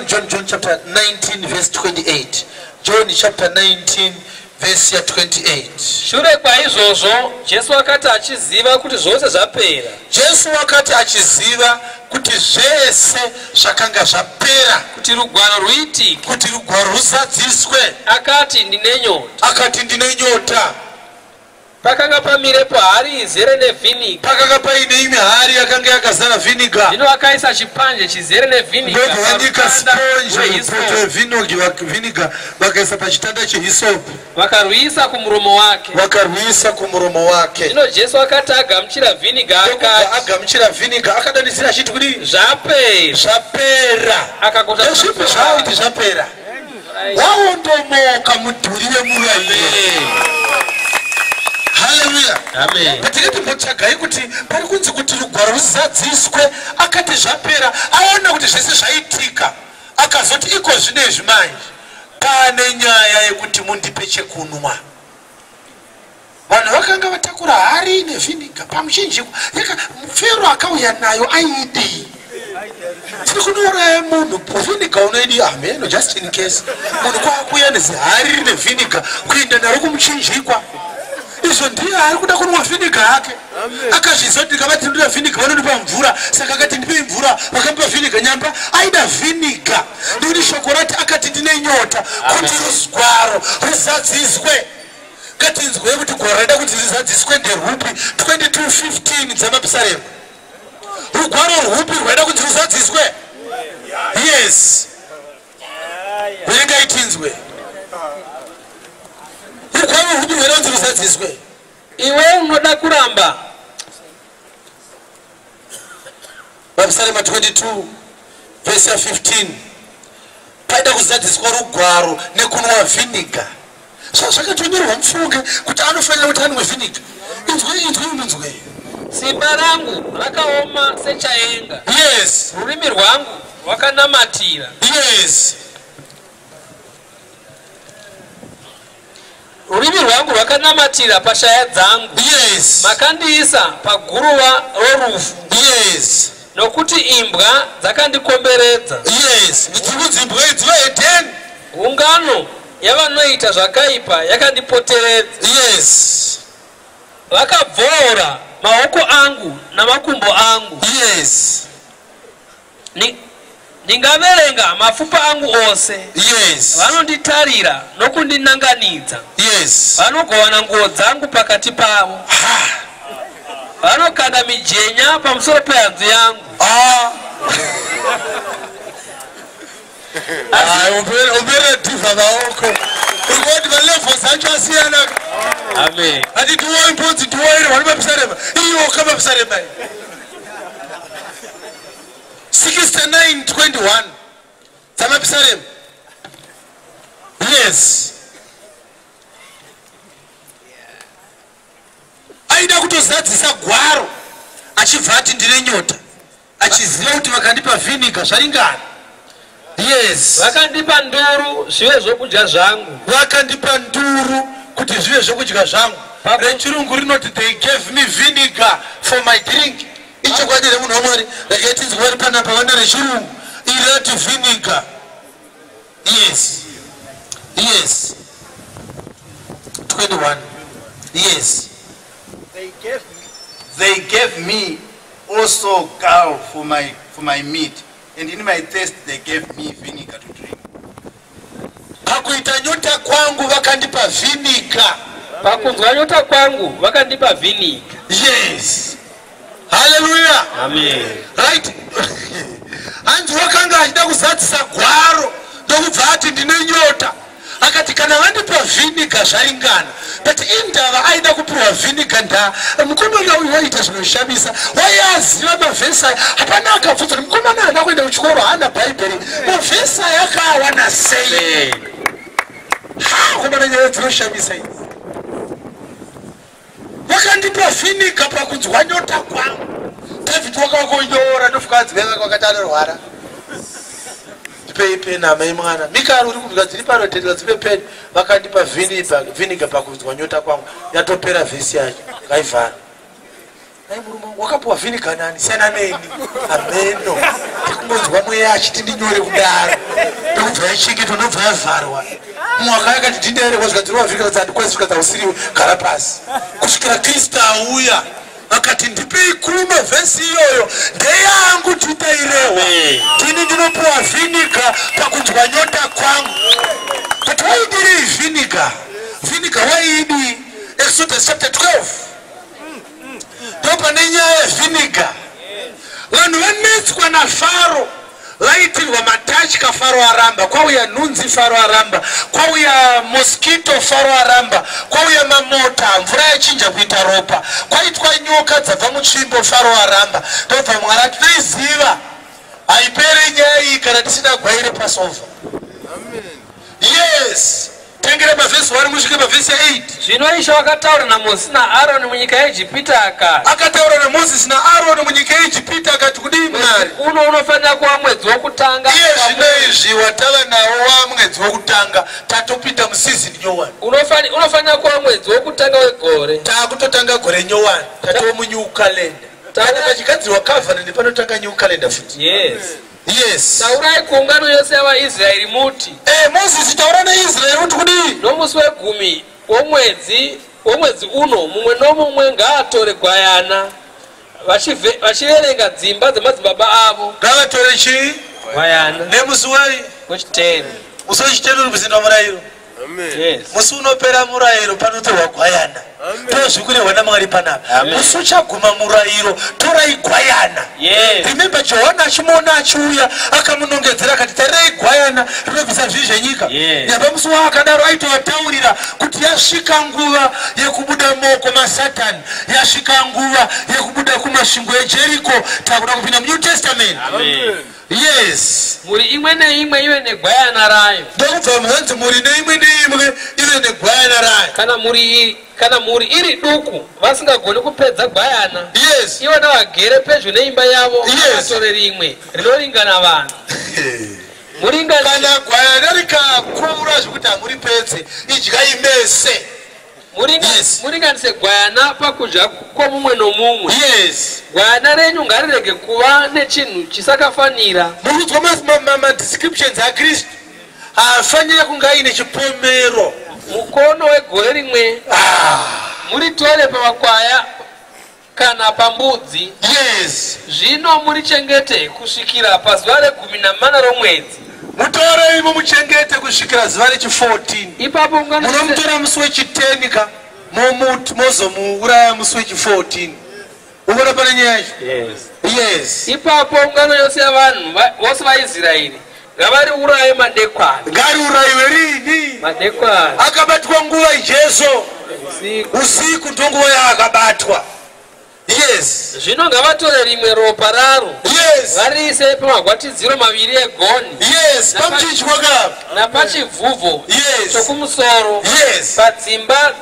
John chapter 19 verse 28. John chapter 19 verse 28. Shure kwaizvozvo Jesu akati achiziva kuti zvose zvapera. Jesu akati achiziva kuti zvese zvakanga zvapera, kuti rugwaro ruitike, kuti rugwaro rusadziswe. Akati ndine nyota. Akati ndine nyota. Pakanga pamire pahari izere nevhiniga. Pakanga paine imwe hari yakanga yakazara vhiniga. Zvino akaisa chipanje chizere nevhiniga. Ndovanyika sponge vhiniga vakaisa pachitanda chehisopu. Vakarwisa kumuromo wake. Vakarwisa kumuromo wake. Zvino Jesu akati agamuchira vhiniga akati. Agamuchira vhiniga akadanidzira achiti kudii? Zvapera. Zvapera. Akakota zvipi zvaiti zvapera. Waondomoka mudhuri wemurayiro. Haleluya. Amen. Patikati mbotsvagai kuti pari kunzi kuti rugwaro rusadziswe akati zvapera aona kuti zvese zvaitika akazoti iko zvinezvi manje pane nyaya yekuti mundipe chekunwa. Vanhu vakanga vatakura hari nevhiniga pamuchinjikwa Fero akauya nayo aidi. Tiri kunouraya munhu vhiniga unoidi amen just in case munhu kwakuya nezihari nevhiniga kuenda naro kumuchinjikwa. Izvo ndiye ari kuda kunwa vhiniga yake. Akazviziva kuti ndikavatindira vhiniga vanondipa mvura, saka akati ndipe mvura vakamupa vhiniga nyamba aida vhiniga. Ndikuti shoko rati akati ndine nyota kuti rugwaro ruzadziswe. Katinzwe kuti gwaro raida kuti rizadziswe nderwupi? 22:15 dzamapisarema. Rugwaro rwupi rwaida kuti ruzadziswe? Yes. Verengai tinzwe. Rugwaro rwupi rwaida kuti ruzadziswe? Iwe unoda kuramba. Mapisarema 22 verse 15. Paida kuzadziswa rugwaro nekunwa vhiniga. Zvakatonyorwa mufunge kuti anofanira kuti anwe vhiniga. munzwe. Simba rangu rakaoma sechaenga. Yes. Rurimi rwangu wakanamatira. Yes. Rurimi rwangu wakanamatira pashaya dzangu. Yes. Makandiisa paguruva rorufu. Yes. Nokuti imbwa dzakandikomberedza. Yes. Ndikuti imbwa idziva 10. Ungano yavanoita zvakaipa yakandipoteredza. Yes. Vakabvora maoko angu namakumbo angu. Yes. Ndingaverenga mapfupa angu ose. Yes. Vanonditarira nokundinanganidza. Yes. Vanogovana nguo dzangu pakati pavo. Vanokanda mijenya pamusoro pehanzu yangu. Ubere diva vaoko. Ukoti valevo zacho asiyana. Amen. Ati tuwo impoti tuwo iri wani mapisarema. Iyo kama mapisarema. 69:21. Zama mapisarema. Yes. Aida kutozadzisa gwaro. Achibva ati ndine nyota. Achiziva kuti vakandipa vinegar zvaringana. Yes. Vakandipa nduru zvive zvokudya zvangu. Vakandipa nduru kuti zvive zvokudya zvangu. Rechirungu rinoti they gave me vinegar for my drink. Icho kwadire munhu wamwari rakatinzwa vari panapa vana rechirungu irati vinegar. Yes. Yes. 21. Yes. They gave me also gall for my meat, and in my thirst they gave me vinegar to drink. Pakuita nyota kwangu vakandipa vinegar. Pakunzwa nyota kwangu vakandipa vinegar. Yes. Hallelujah. Amen. Right. Hanzi wakanga achida kuzadzisa gwaro ndokubva ati ndine nyota. Akati kana vandipa vinegar zvaringana. But indava aida kupiwa vinegar nda mukomana uyu waita zvinoshamisa. Wayaziva mavhesi hapana akabvunza kuti mukomana haana kuenda kuchikoro haana bhaibheri. Mavhesi akawana sei? Mukomana nyaya dzinoshamisa idzi. Vakandipa vinegar pakunzwa nyota kwangu. David wakakonyora ndofukanzi veka kwakati anorwara. Ndipe pen amai mwana. Mikari uri kubvika dziri pano tendera dzipe pen. Vakandipa vinegar pakunzwa nyota kwangu. Yatopera vhesi yacho. Ngaivhara. Nai murume wakapiwa vinegar nani? Siyana neni. Ameno. Ndikungonzwa mweya achiti ndinyore kudaro. Ndokubva yachengetwa ndobva yavharwa. Mwaka yakati ndindere kwazvigadzirwa vhiki dzati kwazvika dzausiriwe gara pasi. Kusvikira Kristu auya. Akati ndipei kuma vhesi iyoyo ndeyangu titairewa. Tini ndinopiwa vinegar pakunzwa nyota kwangu. But waidiri vinegar? Vinegar waidi? Exodus chapter 12. Ndopa nenyaya vinegar. Vanhu vanetswa naFaro. Vaitirwa matatya Faro aramba. Kwauya nhunzi Faro aramba. Kwauya mosquito Faro aramba. Kwauya mamota mvura yachinja kuita ropa. Kwaitwa nyoka dzabva mutsvimbo Faro aramba. Ndobva Mwari ati toiziva haiperi nyaya iyi kana tisina gwaire Passover. Yes. Tengere mavhesi 1 musvike mavhesi 8. Zvino Ishe wakataura naMozisi naAroni munyika yeIjipita akati. Akataura naMozisi naAroni munyika yeIjipita akati kudii Mwari? Uno unofanira kuva mwedzi wokutanga. Iye zvino izvi watava nawo wamwedzi wokutanga tatopinda musizini nyowani. Unofanira kuva mwedzi wokutanga wegore. Takutotanga gore nyowani. Tatova munew calendar. Kana pachigadzirwa covenant panotanga new calendar futi. Yes. Yes. Taurai kuungano yose yavaIsraeri muti. Mozisi taura neIsraeri kuti kudii? Nomusi wegumi womwedzi uno mumwe nomumwe ngaatore gwayana vachiverenga dzimba dzemadzibaba avo. Ngavatore chii? Gwayana. Nemusi wei? Wechiteni. Musi wechiteni uri kuzinda murayiro. Yes. Musi unopera murayiro panotorwa gwayana. Tozvikurehwa naMwari panapa. Musi uchaguma murayiro torai gwayana. Yes. Remember Johana achimuona achiuya akamunongedzera akati tarirai gwayana rinobvisa zvivi zvenyika. Nyamba musi waakadaro aitoataurira kuti yasvika nguva yekubuda mumaoko maSatani. Yasvika nguva yekubuda kumasvingo eJeriko. Takuda kupinda muNew Testament. Yes. muri imwe neimwe ive negwayana rayo. Ndokubva mwanzi muri neimwe neimwe ive negwayana rayo. Kana muri iri duku vasingagoni kupedza gwayana. Yes. Ivo navagere pedyo neimba yavo vatorera rimwe rinoringana vanhu. Kana gwayana rikakura zvekuti hamuri pedze idyai mese. Muringanise gwayana pakudya kwomumwe nomumwe. Yes. Gwayana renyu ngarirege kuva nechinhu chisakafanira. Mukudzwa madescriptions aKristu haafanira kunge aine chipomero. Mukono wegore rimwe muritore pamakwaya kana pambudzi. Yes. Zvino murichengete kusvikira pazuva re14 romwedzi. Mutore imo muchengete kusvikira zuva rechi14. Ipapo munomutora musi wechi10 ka mozomuuraya musi wechi14. Uona pane nyaya yacho? Yes. Ipapo ungano yose yavanhu vose vaIsraeri ngavariuraye madekwana. Ngariurayiwe rini? Madekwana. Akabatwa nguva ijesu usiku ndonguva yaakabatwa. Yes. Zvino ngavatore rimwe ropa raro. Yes. Variise pamagwatidziro maviri egoni. Yes. Pamuchinjwa kapo. Napachivhuvho. Yes. Chokumusoro. Yes. Padzimba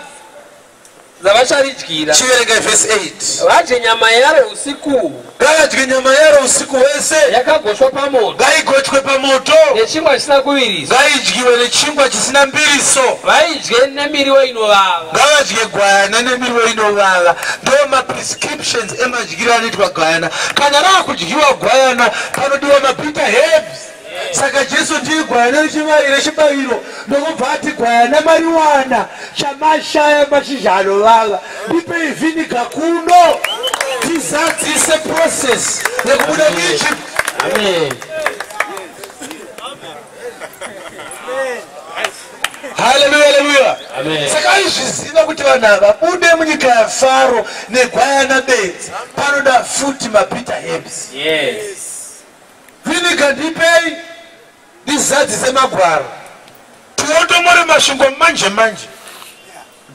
dzavacharidyira. Chiverenga verse 8. Vadye nyama yaro usiku. Ngavadye nyama yaro usiku wese. Yakagochwa pamoto. Ngaigochwe pamoto. Nechingwa chisina kuviriswa. Ngaidyiwe nechingwa chisina mbiriso. Vaidye nemiriwo inovava. Ngavadye gwayana nemiriwo inovava. Ndo maprescriptions emadyiro anoitwa gwayana. Kana raakudyiwa gwayana panodiwa mabitter herbs. Saka Jesu ndiye gwayana rechibayiro. Ndokubva ati gwayana mariwana chamashaya mashizha anovava. Ndipei vhiniga kuno. Tizadzise process yekubuda muEgypt. Amen. Hallelujah, hallelujah. Amen. Saka aizviziva kuti vanhu ava bude munyika yaFaro negwayana bedzi. Panoda futi mabitter herbs. Yes. Vhiniga ndipei ndizadzise magwaro. Tinotomore masvingo manje manje.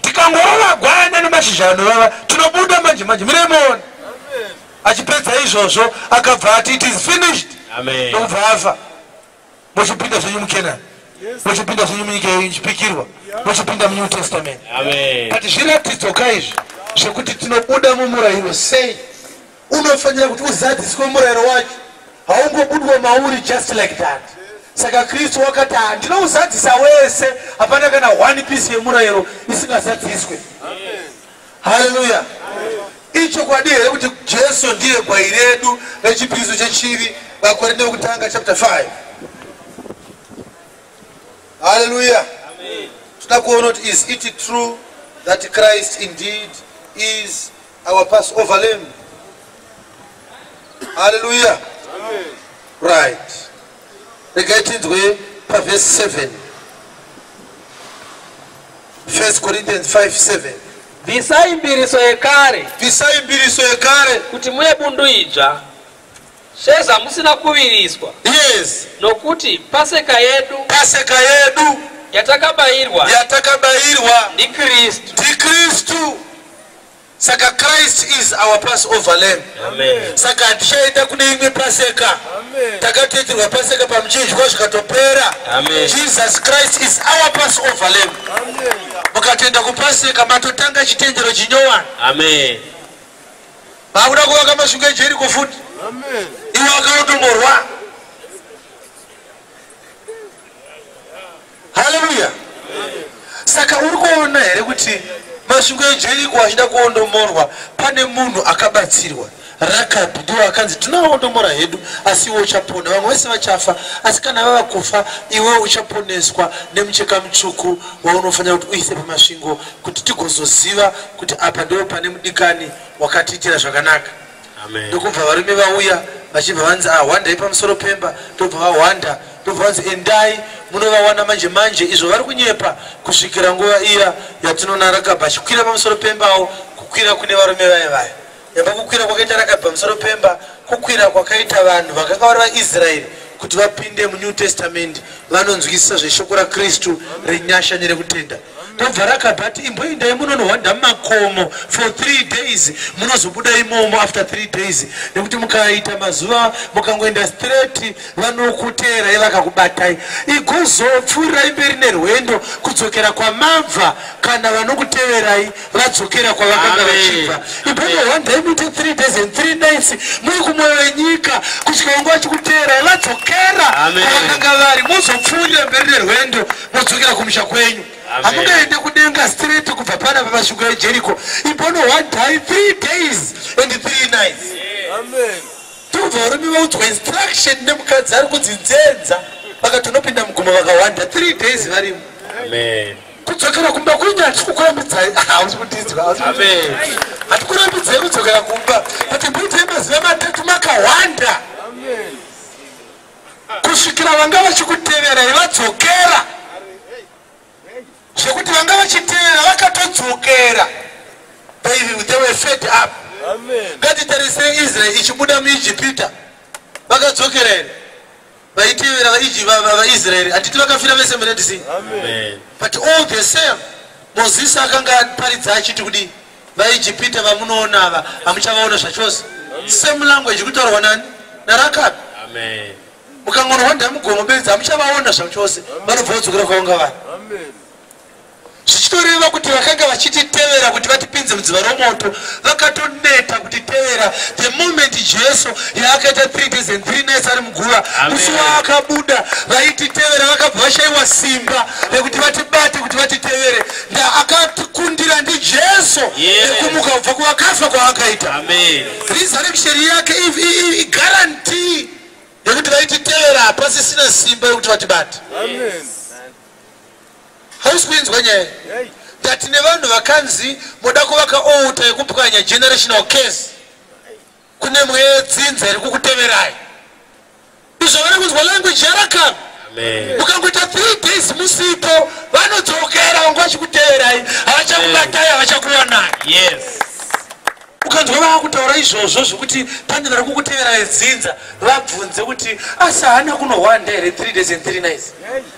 Tikangorova gwayana nemashizha anovava tinobuda manje manje. Miremoni. Achipedza izvozvo akabva ati it is finished. Amen. Ndobva afa. Muchipinda zvenyu muKenani. Muchipinda zvenyu munyika ichipikirwa. Muchipinda muNew Testament. Amen. Kati zviratidzoka izvi zvekuti tinobuda mumurayiro sei. Unofanira kuti uzadziswe murayiro wacho. Haungobudwa mauri just like that. Saka Kristu wakati ndinouzadzisa wese hapana kana one piece yemurayiro isingazadziswe. Hallelujah. Icho kwadi here kuti Jesu ndiye gwai redu rechipiriso chechivi. Vakorinde vekutanga chapter 5. Hallelujah. Toda kuona kuti is it true that Christ indeed is our Passover lamb? Hallelujah. Right. Regai tinzwe pa verse 7. 1 Corinthians 5:7. Bvisai mbiriso yekare. Bvisai mbiriso yekare. Kuti muye bundu idzva. Sezva musina kuviriswa. Yes. Nokuti paseka yedu. Paseka yedu. Yatakabayirwa. Yatakabayirwa. Ndi Kristu. Ndi Kristu. Saka Christ is our Passover lamb. Amen. Saka hatichaenda kune imwe paseka. Amen. Takatoitirwa paseka pamuchinjwa zvikatopera. Amen. Jesus Christ is our Passover lamb. Amen. Mukatenda kupaseka matotanga chitenjero chinyowani. Amen. Vakuda kuvaka masvingo eJeriko futi. Amen. Iwe wakaotomorwa. Hallelujah. Saka uri kuona here kuti masvingo eJeriko achida kuondomorwa pane munhu akabatsirwa. Rakabi ndiwo akanzi tinoondomora hedu asi iwe uchapona. Vamwe vese vachafa asi kana vava kufa iwe uchaponeswa nemucheka mutsvuku waunofanira kuti uise pamasvingo kuti tigozoziva kuti apa ndipo pane mudikani wakatiitira zvakanaka. Amen. Ndokubva varume vauya vachibva vanzi wandai pamusoro pemba. Ndobva vawanda. Ndobva vanzi endai munovawana manje manje. Izvo vari kunyepa kusvikira nguva iya yatinoona Rakabi achikwira pamusoro pembawo kukwira kune varume vaya. Yamba kukwira kwakaita Rakabi pamusoro pemba kukwira kwakaita vanhu vakanga vari vaIsraeri kuti vapinde muNew Testament vanonzwisisa zveshoko raKristu renyasha nerekutenda. tobva rakabhati imboendai munonohwanda makomo for 3 days munozobuda imomo after 3 days nekuti mukaita mazuva mukangoenda straight vanokutera ivakakubatai igozopfuurai mberi nerwendo kudzokera kwamabva kana vanokuteverai vadzokera kwavakanga vachibva imbonohwandai muite 3 days and 3 nights muri kumwoyo wenyika kusvika vangu vachikuteerai vadzokera kwavakanga vari muzopfuurira mberi nerwendo modzokera kumusha kwenyu hamungaende kudenga straight kubva pana pamasvingo ejeriko imbonohwandai 3 days and 3 nights tobva varume vaudzwa instruction nemukadzi ari kudzinzenza vakatonopinda mugomo vakawanda 3 days varimo kudzokera kumba kwenyu hatikukurambidzai hatikurambidzai kudzokera kumba kuti mboitai mazuva matatu makawanda kusvikira vanga vachikuteverai vadzokera zvekuti vanga vachitevera vakatodzokera they were fed up ngatitarisei israel ichibuda muijipita vakadzokera here vaitevera vaisraeri hatiti vakafira vese muredisi but all the same mozisi akanga aparidza achiti kudi vaijipita vamunoona ava hamuchavaona zvachose same language kutaurwa nani narakabi mukangonohwanda mugomo bedzi hamuchavaona zvachose vanobva vodzokera kwavanga vanhu zvichitoreva kuti vakanga vachititevera kuti vatipinze mudziva romoto vakatoneta kutitevera the moment jesu yaakaita 3 days and 3 nights ari muguva musi waakabuda vaititevera vakabva vashayiwa simba rekuti vatibate kuti vatitevere akatikundira ndi jesu ekumuka kubva kuvakafa kwaakaita resurrection yake igarantii yekuti vaititevera pasisina simba yekuti vatibate hausi kuinzwa nyaya that nevanhu vakanzi moda kuvaka outa yekupwanya generational case kune mwedzinza iri kukuteverai izvo vari kunzwa language yarakam mukangoita 3 days musipo vanodzokera vangu vachikuteverai havachakubatai havachakuonai ukanzwa vaakutaura izvozvo zvokuti pane vari kukutevera vedzinza vabvunze kuti asi haana kunohwanda here 3 days and 3 nights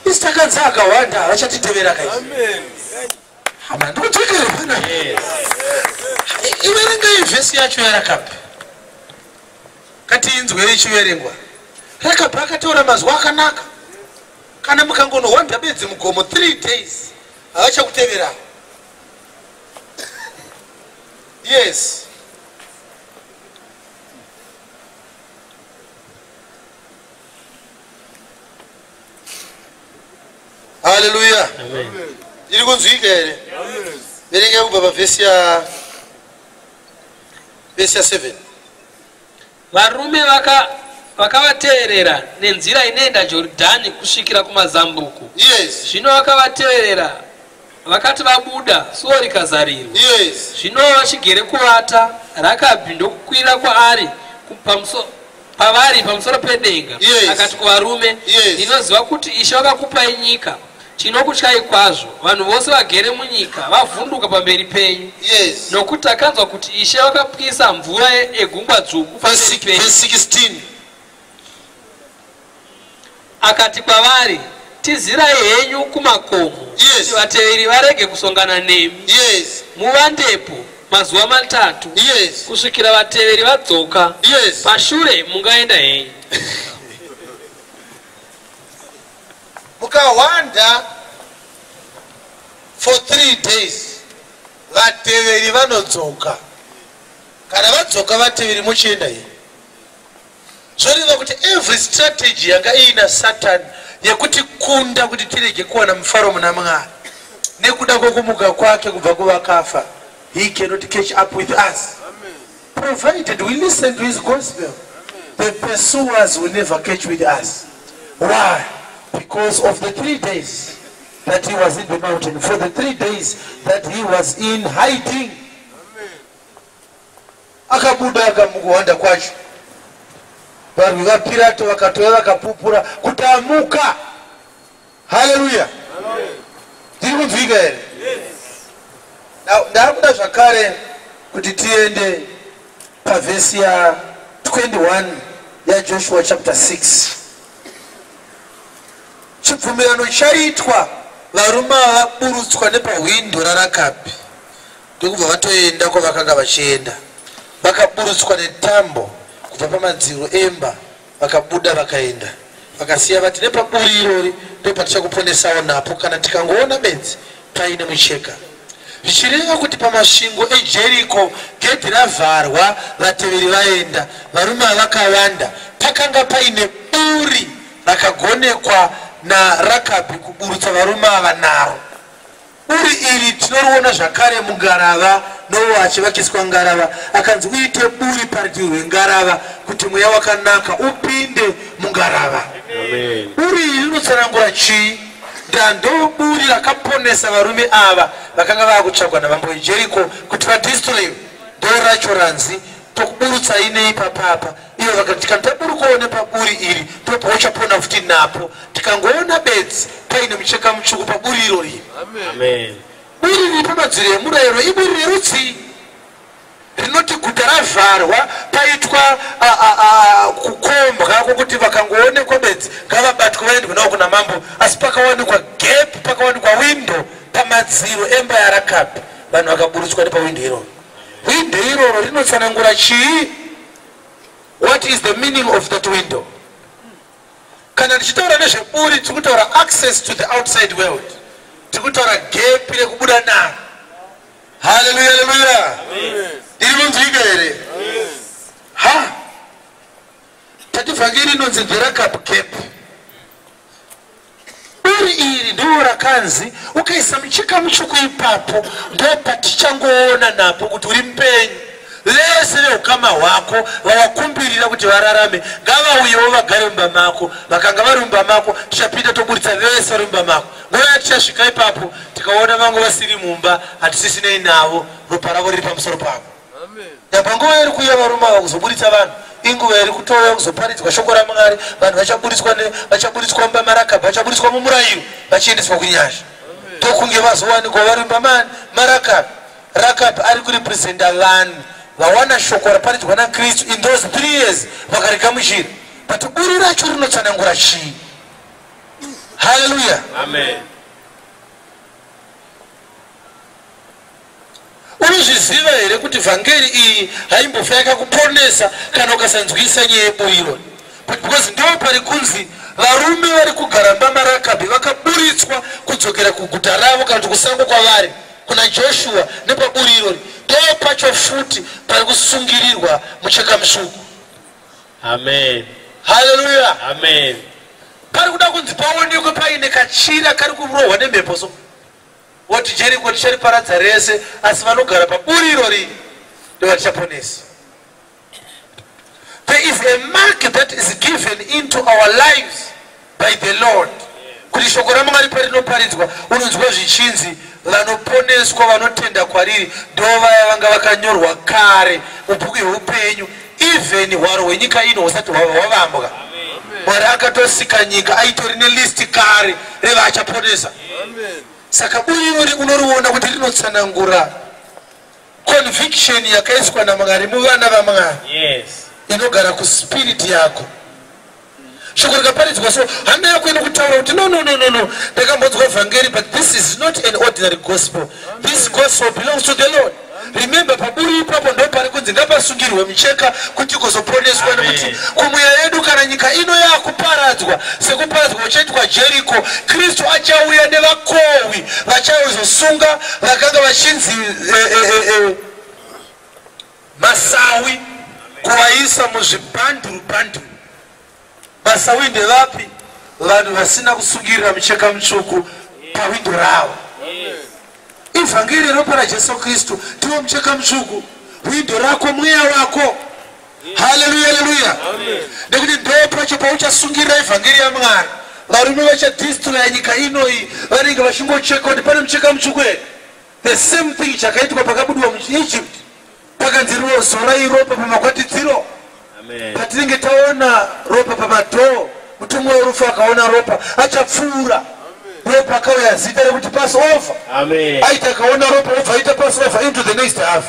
isi takanzi akahwanda havachatitevera kai hama ndikudzokere pana iverengei vhesi yacho yarakapi katiinzwe ichiverengwa rakapi akataura mazwa akanaka kana mukangonohwanda bedzi mugomo 3 days havachakutevera yes haleluya iri kunzwika here verenge kubva pavhesi ya 7 varume vakavateerera nenzira inoenda jorodhani kusvikira kumazambuko zvino vakavateerera vakati vabuda suo rikazarirwa zvino vachigere kuvata rakabvi ndokukwira kwaari pavari pamusoro pedenga akati kuvarume ndinoziva kuti ishe vakakupai nyika chinokutyai kwazvo vanhu vose vagere munyika vavhunduka pamberi penyu nokuti akanzwa kuti ishe vakapwisa mvura egungwa dzvuku pamberi penyu akati kwavari tizirai henyu kumakomo kuti vateveri varege kusongana nemi muvandepo mazuva 3 kusvikira vateveri vadzoka pashure mungaenda henyu mukahwanda for 3 days vateveri vanodzoka kana vadzoka vateveri muchienda henyu zvoreva kuti every strategy yanga iina Satan yekuti kunda kuti tirege kuwana mufaro muna Mwari nekuda kwokumuka kwake kubva kuvakafa. He cannot catch up with us. Provided we listen to his gospel, the pursuers will never catch with us. Why? Because of the 3 days that he was in the mountain, for the 3 days that he was in hiding. Akabuda akamukuhanda kwacho. Vanhu vaPirato vakatoya vakapupura kutamuka. Hallelujah. Tiri kunzwika here? Ndakuda zvakare kuti tiende pavhesi ya 21 ya Joshua chapter 6. Chibvumirano chaitwa varume vaburutswa nepahwindo rarakabi ndokubva vatoenda kwavakanga vachienda vakaburutswa netambo kubva pamadziro emba vakabuda vakaenda vakasiya vati nepaburi irori ndopatichakuponesawo napo kana tikangoona bedzi paine mucheka zvichireva kuti pamasvingo ejeriko gedhi ravharwa vateveri vaenda varume vakawanda pakanga paine buri rakagonekwa naRakabi kuburutsa varume ava naro buri iri tinoriona zvakare mungarava nowo achivakiswa ngarava akanzi uite buri parutivi rwengarava kuti mweya wakanaka upinde mungarava buri iri rinotsanangura chii ndando buri rakaponesa varume ava vakanga vakutsvagwa navambo vejeriko kuti vadestroy ndo racho ranzi tokuburutsa inei papapa iyo vakati tikanotaburukawo nepaburi iri ndopauchapona futi napo tikangoona bedzi paine mucheka mutsvuku paburi irori buri riri pamadziro emurayiro iburi rerutsi rinoti guta ravharwa paitwa kukombwa kwokuti vakangoonekwa bedzi ngavabatwe vaendwe navo kuna mambo asi pakawanikwa gap pakawanikwa windo pamadziro emba yaRakabi vanhu vakaburutswa nepawindo iroro windo iroro rinotsanangura chii what is the meaning of that window kana tichitaura nezveburi tiri kutaura access to the outside world tiri kutaura gepi rekubuda naro haleluya haleluya ndiri munzwika here ha tativhangeri inonzi ndeRakabi gap buri iri ndo rakanzi ukaisa mucheka mutsvuku ipapo ndopatichangoona napo kuti uri mupenyu vese veukama hwako vavakumbirira kuti vararame ngavauyewo vagare mumba mako vakanga vari mumba mako tichapinda toburitsa vese vari mumba mako nguva yatichasvika ipapo tikaona vamwe vasiri mumba hatisisinei navo ropa ravo riri pamusoro pavo nyamba nguva iri kuuya varume ava kuzoburitsa vanhu inguva iri kutoya kuzoparidzwa shoko raMwari vanhu vachaburitswa mumba maRakabi vachaburitswa mumurayiro vachiendeswa kunyasha ndokunge vazowanikwa vari mumba maRakabi ari kurepresenta vanhu vawana shoko raparidzwa naKristu in those 3 years vakarikamuchira but buri racho rinotsanangura chii haleluya amen unozviziva here kuti vhangeri iyi haimbofa yakakuponesa kana ukasanzwisa nyaya yeburiro because ndo pari kunzi varume vari kugara mumba maRakabi vakaburitswa kudzokera kuguta ravo kana kuti kusango kwavari kuna Joshua nepaburi irori ndo pacho futi pari kusungirirwa mucheka mutsvuku amen haleluya amen pari kuda kunzi paonekwe paine kachira kari kurohwa nemhepo so woti Jeriko tichariparadza rese asi vanogara paburi irori ndo vatichaponesa there is a mark that is given into our lives by the Lord kuti shoko raMwari parinoparidzwa unonzwa zvichinzi vanoponeswa vanotenda kwariri ndo vaya vanga vakanyorwa kare mubhuku yeupenyu even hwaro hwenyika ino husati hwavambwa Mwari akatosika nyika aitori nelisti kare revachaponesa saka buri irori unoriona kuti rinotsanangura conviction yakaiswa naMwari muvana vaMwari inogara kuspiriti yako shoko rikaparidzwa so hana yako inokutaura kuti no ndakambodzwa vhangeri but this is not an ordinary gospel this gospel belongs to the Lord remember paburi ipapo ndo pari kunzi ngapasungirwe micheka kuti kuzoponeswa nekuti kumweya yedu kana nyika ino yakuparadzwa sekuparadzwa kuchaitwa Jeriko Kristu achauya nevakohwi vachazosunga vakanga vachinzi masawi kuvaisa muzvibhanduru masawi ndevapi vanhu vasina kusungirira micheka mutsvuku pawindo ravo ivhangeri ropa raJesu Kristu ndiwo mucheka mutsvuku windo rako mweya wako haleluya haleluya nekuti ndo pacho pauchasungirira ivhangeri yaMwari varume vachadestroya nyika inoi vanenge vachingocheka kuti pane mucheka mutsvuku here the same thing chakaitwa pakabudwa muEgypt pakanzi zorai ropa pamakwatidziro patinenge taona ropa pamadhoo mutumwa werufu akaona ropa achapfuura ropa akauya zita rekuti Passover aita akaona ropa obva aita Passover into the next half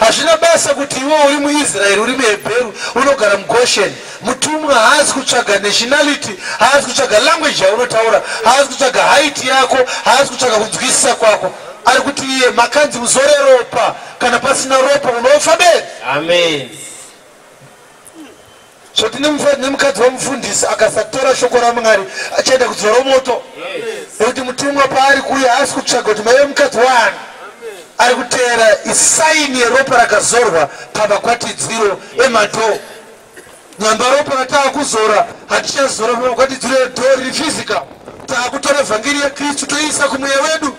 hazvina basa kuti iwe uri muIsraeri uri muHebheru unogara muGoshen. Mutumwa haazi kutsvaga nationality, haazi kutsvaga language yaunotaura, haazi kutsvaga height yako, haazi kutsvaga kunzwisisa kwako. Ari kuti iye makanzi muzore ropa, kana pasina ropa unofa bedzi. Amen. So nemukadzi wamufundisi akasatora shoko raMwari achaenda kudzora moto. Nekuti mutumwa paari kuuya haasi kutsvaga kuti maive mukadzi wani. Ari kuteera isaini yeropa rakazorwa pamakwatidziro emadho. Nyamba ropa ratava kuzora hatichazora pamakwatidziro edho riri physical. Taakutora vhangeri yeKristu toiisa kumweya wedu,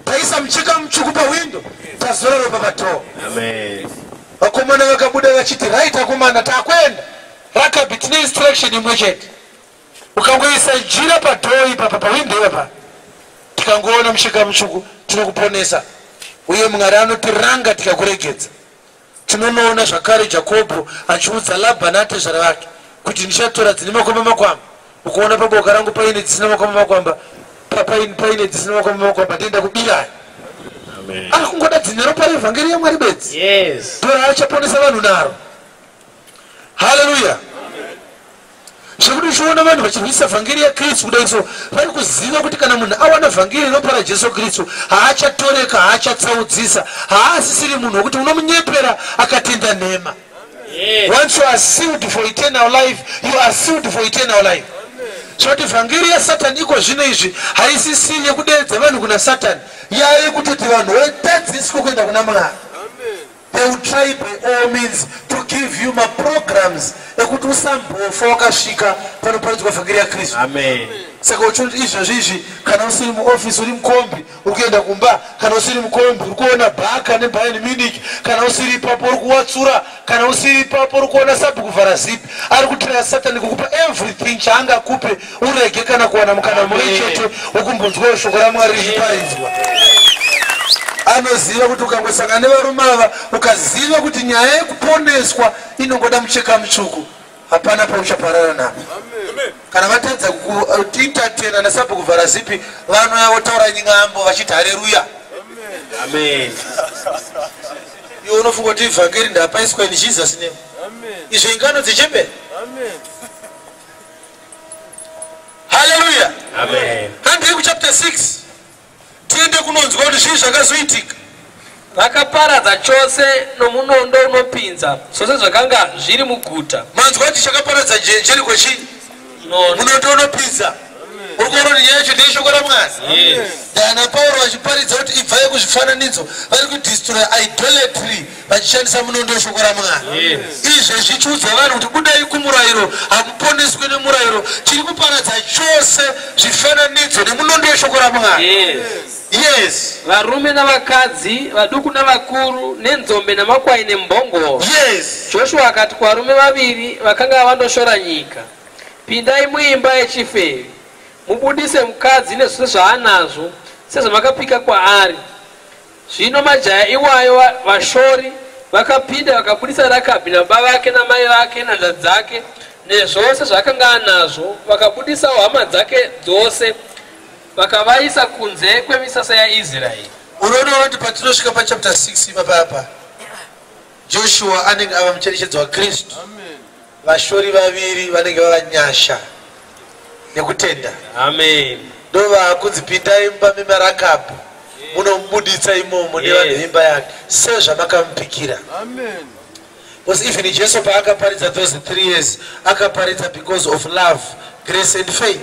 taisa mucheka mutsvuku pawindo, tazora ropa padho. Amen. Vakomana vakabuda vachiti right akomana taakwenda. Rakabi tine instruction imwe chete. Ukangoisa jira padho ipapa pawindo apa, tikangoona mucheka mutsvuku tinokuponesa. Uye Mwari anotiranga tikakuregedza. Tinoona zvakare Jakobho achiudza Labhani atezvara vake kuti ndichatora dzine makwamba makwamba. Ukaona paboka rangu paine dzisina makwamba makwamba, paine dzisina makwamba makwamba, ndienda kubirana. Amen. Ari kungoda dzine ropa revhangeri yaMwari bedzi. Yes. Ndiro achaponesa vanhu naro. Hallelujah. Zvekuti uchiona vanhu vachirwisa vhangeri yaKristu kudai so, vari kuziva kuti kana munhu awana vhangeri ropa raJesu Kristu haachatoreka, haachatsaudzisa, haasisiri munhu wekuti unomunyepera akatenda nhema. Once you are sealed for eternal life, you are sealed for eternal life. Zvekuti vhangeri yaSatani iko zvino izvi haisisiri yekuderedza vanhu kuna Satani, yave kutoti vanhu vatadziswe kuenda kuna Mwari. They will try by all means to give you my programs ekuti usambofa wakasvika panoparidzwa vhangeri yaKristu. Amen. Saka uchoti izvozvi kana usiri muofisi uri mukombi uri kuenda kumba, kana usiri mukombi uri kuona Bhaka neBayern Munich, kana usiri ipapo uri kuwatsura, kana usiri ipapo uri kuona sabhuku vhara zipi, ari kutiraya Satani kukupa everything chaangakupe urege kana kuwana mukana mumwe chete wekumbonzwa shoko raMwari richiparidzwa. Anoziva kuti ukangosangana nevarume ava ukaziva kuti nyaya yekuponeswa inongoda mucheka mutsvuku, hapana pauchaparara napo. Kana vatadza kuentertaina nasabhuku vhara zipi, vanouya votaura nyambo vachiti haleluya. Amen. Iwe unofunga kuti vhangeri ndapaiswa in Jesus name. Izvo ingano dzechemberi. Hallelujah. Amen. Handei kuchapter 6. Tiende kunonzwa kuti zvii zvakazoitika. Vakaparadza chose nomunondo unopinza zvose zvakanga zviri muguta. Manzwa kuti chakaparadza Jeriko chii? Munondo unopinza. Uri kuona kuti nyaya yacho ndeyeshoko raMwari. Dana Pauro vachiparidza kuti ibvai kuzvifananidzo, vari kudestroy idolatry vachishandisa munondo weshoko raMwari. Izvi zvichiudza vanhu kuti budai kumurayiro, hamuponeswi nemurayiro. Chiri kuparadza chose zvifananidzo nemunondo weshoko raMwari. Yes. Varume navakadzi, vaduku navakuru, nenzombe namakwai nembongoro. Yes. Joshua akati kuvarume vaviri vakanga vandoshora nyika, pindai muimba yechifeve, mubudise mukadzi nezvose zvaanazvo sezvamakapika kwaari. Zvino majaya iwayo vashori vakapinda vakabudisa Rakabhi nababa vake namai vake nhanzva dzake nezvose zvakanga anazvo, vakabudisa hama dzake dzose, vakavaisa kunze kwemisasa yaIsraeri. Unoona kuti patinosvika pachapter 6 ipapa, Joshua anenge ava mucherechedzi waKristu. Vashori vaviri vanenge vavanyasha nekutenda. Amen. Ndo vakunzi pindai mumba meRakabhi munomubuditsa imomo nevanhu veimba yake sezvamakamupikira. Because even Jesu paakaparidza those 3 years akaparidza because of love, grace and faith.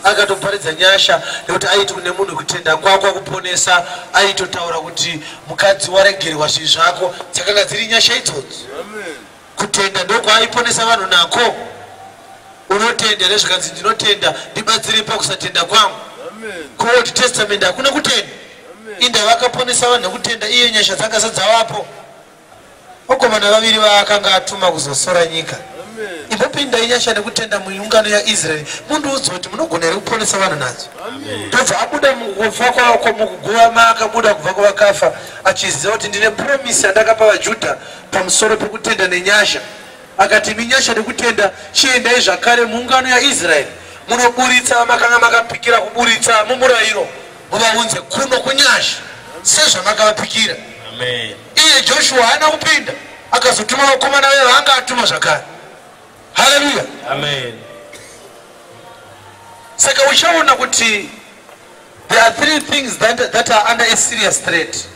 Akatoparidza nyasha nekuti aiti kune munhu kutenda kwako kuponesa, aitotaura kuti mukadzi waregerwa zvinhu zvako, dzakanga dziri nyasha idzodzo. Kutenda ndokwaiponesa vanhu nako. Unotenda nezvakanzi ndinotenda ndibatsire pakusatenda kwangu. Kuold Testament hakuna kutenda. Inda vakaponesa vanhu nekutenda, iye nyasha dzanga dzavapo. Vakomana vaviri vaakanga atuma kuzosora nyika. Imbopinda inyasha nekutenda muungano yaIsraeri, munduudza kuti munogona here kuponesa vanhu nadzo. Ndobva abuda mukufa kwako, mukuguva akabuda kubva kuvakafa, achiziva kuti ndine promise yandakapa vaJudha pamusoro pekutenda nenyasha. Akati minyasha nekutenda chiendai zvakare muungano yaIsraeri, munoburitsa makanga makapikira kuburitsa mumurayiro, muvaunze kuno kunyasha sezvamakavapikira. Amen. Iye Joshua hana kupinda akazotuma vakomana veve vanga atuma zvakare. Haleluya. Amen. Saka uchaona kuti there are three things that are under a serious threat.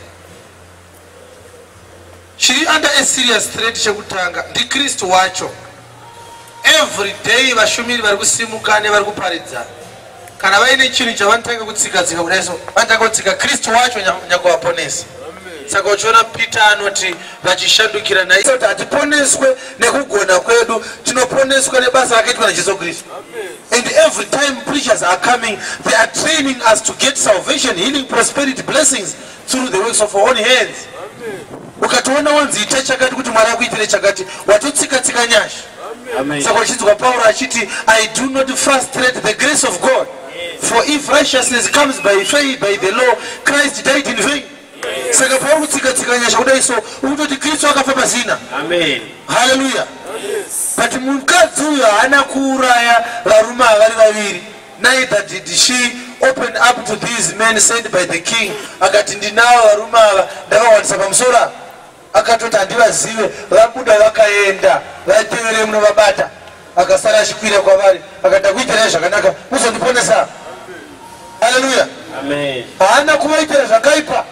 Chiri under a serious threat chekutanga ndi Kristu wacho. Every day vashumiri vari kusimuka nevari kuparidza kana vaine chinhu chavanotanga kutsika-tsika kudaiso vanotanga kutsika Kristu wacho nyakuvaponesa. Saka uchiona Peter anoti vachishandukira naye kuti hatiponeswe nekugona kwedu, tinoponeswa nebasa rakaitwa naJesu Kristu. And every time preachers are coming, they are training us to get salvation, healing, prosperity, blessings through the works of our own hands. Ukatoona wanziita chakati kuti Mwari akuitire chakati, watotsika-tsika nyasha. Saka uchinzwa Paul achiti, I do not frustrate the grace of God, for if righteousness comes by faith, by the law, Christ died in vain. Saka Paul kutsika-tsika nyasha kudaiso ukutoti Kristu akafa pasina. Amen. Hallelujah. But mukadzi uyo haana kuuraya varume vari vaviri. Neither did she open up to these men sent by the king. Akati ndinavo varume ava ndavawanisa pamusoro. Akatoti handivazive, vabuda vakaenda vatevere munovabata. Akasara achikwira kwavari akati ndakuitirai zvakanaka muzondiponesa. Hallelujah. Amen. Haana kuvaitira zvakaipa,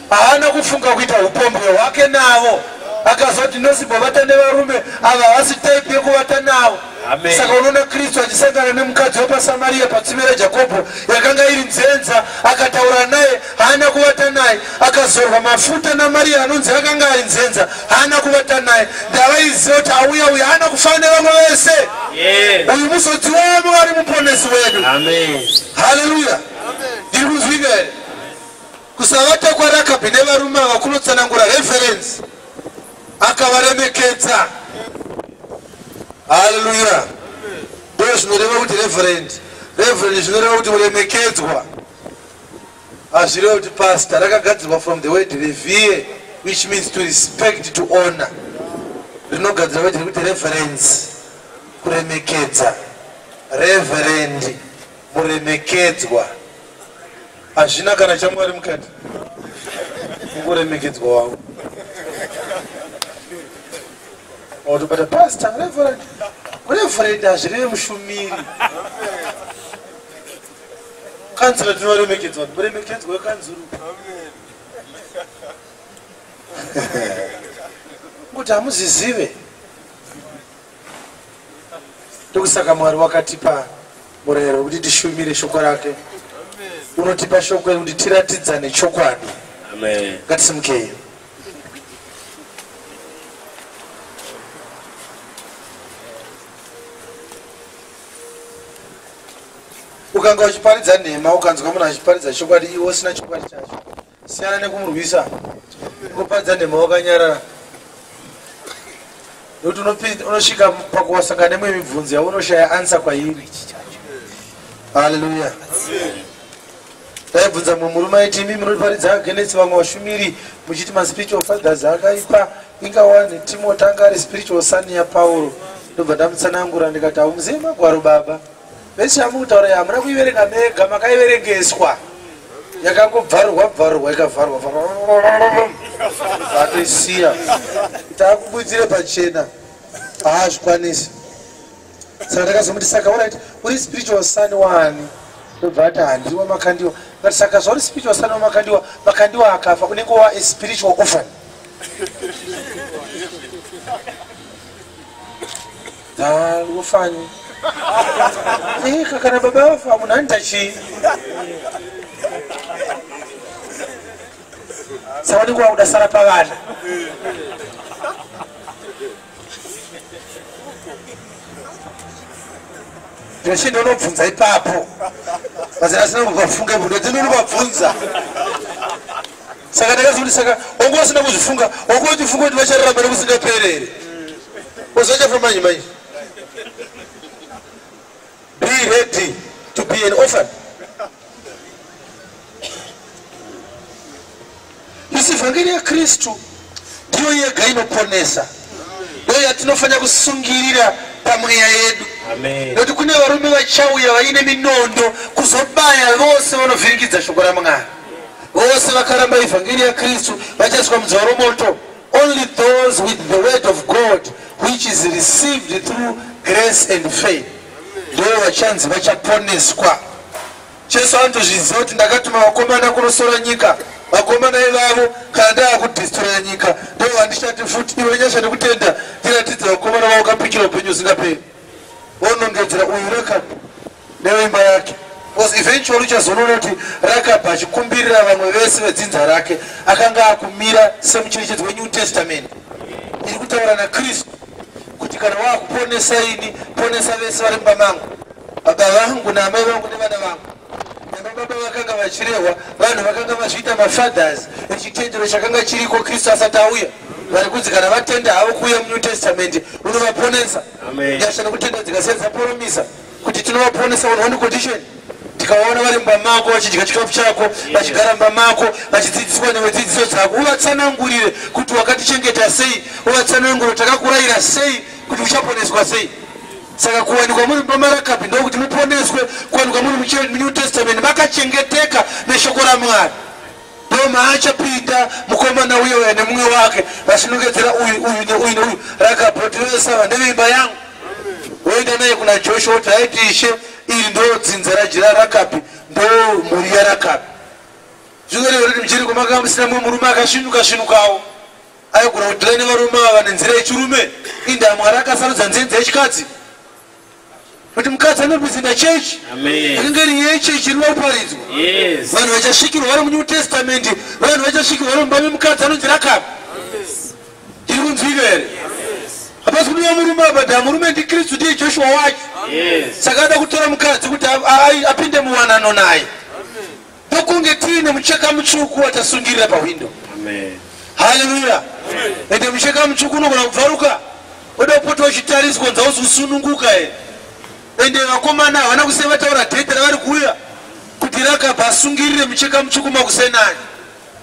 haana kufunga kuita upombwe hwake navo. Akazoti nosibovata nevarume ava havasi type yekuvata navo. Saka unoona Kristu achisangana nemukadzi wepaSamaria patsime raJakobho yakanga iri nzenza, akataura naye, haana kuvata naye. Akazorwa mafuta naMaria anonzi akanga ari nzenza, haana kuvata naye. Ndavaiziva kuti auya uyu haana kufanana nevamwe vese. Uyu muzodzi wavo ari muponesi wedu. Haleluya. Ndiri kuzwika here? Kusavata kwaRakabi nevarume ava kunotsanangura reference. Akavaremekedza. Hallelujah. Ndio zvinoreva kuti reverend zvinoreva kuti kuremekedzwa. Azvireva kuti pastor rakagadzirwa from the word revere, which means to respect, to honor. Rinogadzirwa kuti reverence, kuremekedza. Reverend, muremekedzwa. Hazvina kana chaMwari mukati kuremekedzwa wavo. But pastor, reverend hazvirevi mushumiri. Kansela tinoremekedzwa, muremekedzwa wekanzuru. Kuti hamuzizive. Ndokusaka Mwari wakatipa murayiro kuti tishumire shoko rake. Unotipa shoko kuti tiratidzane chokwadi. Amen. Ngatisumukei. Ukanga uchiparidza nhema ukanzwa munhu achiparidza chokwadi iwe usina chokwadi chacho, siyana nekumurwisa. Kuparidza nhema wakanyarara. Nokuti unosvika pakuwasangana nemwe mibvunzo yaunoshaya ansa kwairi. Haleluya. Taibvunza mumwe murume aiti imi munoparidza agenesi vamwe vashumiri muchiti maspiritual fathers akaipa, ingawani Timothy anga ari spiritual son yaPauro. Ndobva ndamutsanangura ndikati haumuzivi magwaro baba. Vese chamutaura hamuna kuiverenga mega, makaiverengeswa. Yakangobvarwa ikavharwa. Vatoisiya. Takubudzire pachena. Haazvikwanisi. Saka ndakazomuti saka uri spiritual son wani? Ndobva ati handiwa makandiwa. Ngati saka zvauri spiritual son wamakandiwa, makandiwa akafa unenge wa a spiritual orphan. Ufanyi. Kana baba wafa munhu anitachi. Saka ndikuwa kudasara pavana. Ndinochindi unobvunza ipapo. Mazina asina kuvafunga ipo, ndotini unobvunza. Saka ndakazokuti saka wangu wasina kuzvifunga, wangu wachifunga kuti vachararama nekusingaperere. Uzocha from manyi. Be ready to be an orphan. Isi vhangeri yaKristu ndiyo yega inoponesa. Ndiyo yatinofanya kusungirira pamweya yedu. Nokuti kune varume vachauya vaine minondo kuzobaya vose vanovhiringidza shoko raMwari. vose vakaramba evhangeri yaKristu vachaiswa mudzoro moto. Only those with the word of God which is received through grace and faith ndivo vachanzi vachaponeswa. Jesu anotozviziva kuti ndakatuma vakomana kunosora nyika, vakomana ivavo kana ndava kudhistroya nyika ndivo vandichati futi iwe nyasha nekutenda ndiratidza vakomana vavo kapikira upenyu usingaperi. Vonongedzera uyu Rakabu neimba yake, because eventually uchazoona kuti Rakabu achikumbirira vamwe vese vedzinza rake akanga akumira semucherechedzo weNew Testament iri kutaura naKristu kuti kana waakuponesa ini ponesa vese vari mumba mangu, baba vangu naamai vangu nevana vangu. Baba vakanga vachirehwa, vanhu vakanga vazviita mafathers echitendero chakanga chiriko Kristu asati auya, vari kunzi kana vatenda havo kuuya muNew Testament unovaponesa. Nyasha nekutenda dzikasiyana dzaporomisa kuti tinovaponesa on one condition: tikaona vari mumba mako vachidya chikafu chako, vachigara mumba mako vachidzidziswa newedzidziso dzako, uvatsanangurire kuti wakatichengeta sei, uvatsanangurire takakurayira sei kuti uchaponeswa sei. Saka kuwanikwa muri mumba maRakabi ndokuti muponeswe, kuwanikwa muri muNew Testament makachengeteka neshoko raMwari. Ndo maachapinda mukomana uyo nemumwe wake vachinongedzera uyu neuyu. Rakabi ndivesava ndeveimba yangu. Woenda naye kuna Joshua kuti aiti Ishe, iri ndo dzinza rajira Rakabi, ndo mhuri yaRakabi. Zvinoreva kuti mchiri kwamakanga musina mumwe murume akasvinukawo aigona kudhira nevarume ava nenzira yechirume. Inda Mwari akasarudza nzenza yechikadzi kuti mukadzi anopinda chechi ringe riri yechechi rinoparidzwa. Vanhu vachasvikirwa vari muNew Testament, vanhu vachasvikirwa vari mumba memukadzi anonzi Rakabi. Tiri kunzwika here? Hapasi kudiwa murume apa, murume ndiKristu, ndiye Joshua wacho. Saka ada kutora mukadzi kuti apinde muwanano naye. Ndokunge tiine mucheka mutsvuku watasungirira pawindo. Haleluya. Ende mucheka mutsvuku unogona kubvaruka, oda kupota uchitariswa kunza uzosununguka here. Ende vakomana havana kusei vataura dhete ravari kuuya kuti Rakabi asungirire mucheka mutsvuku makusenani.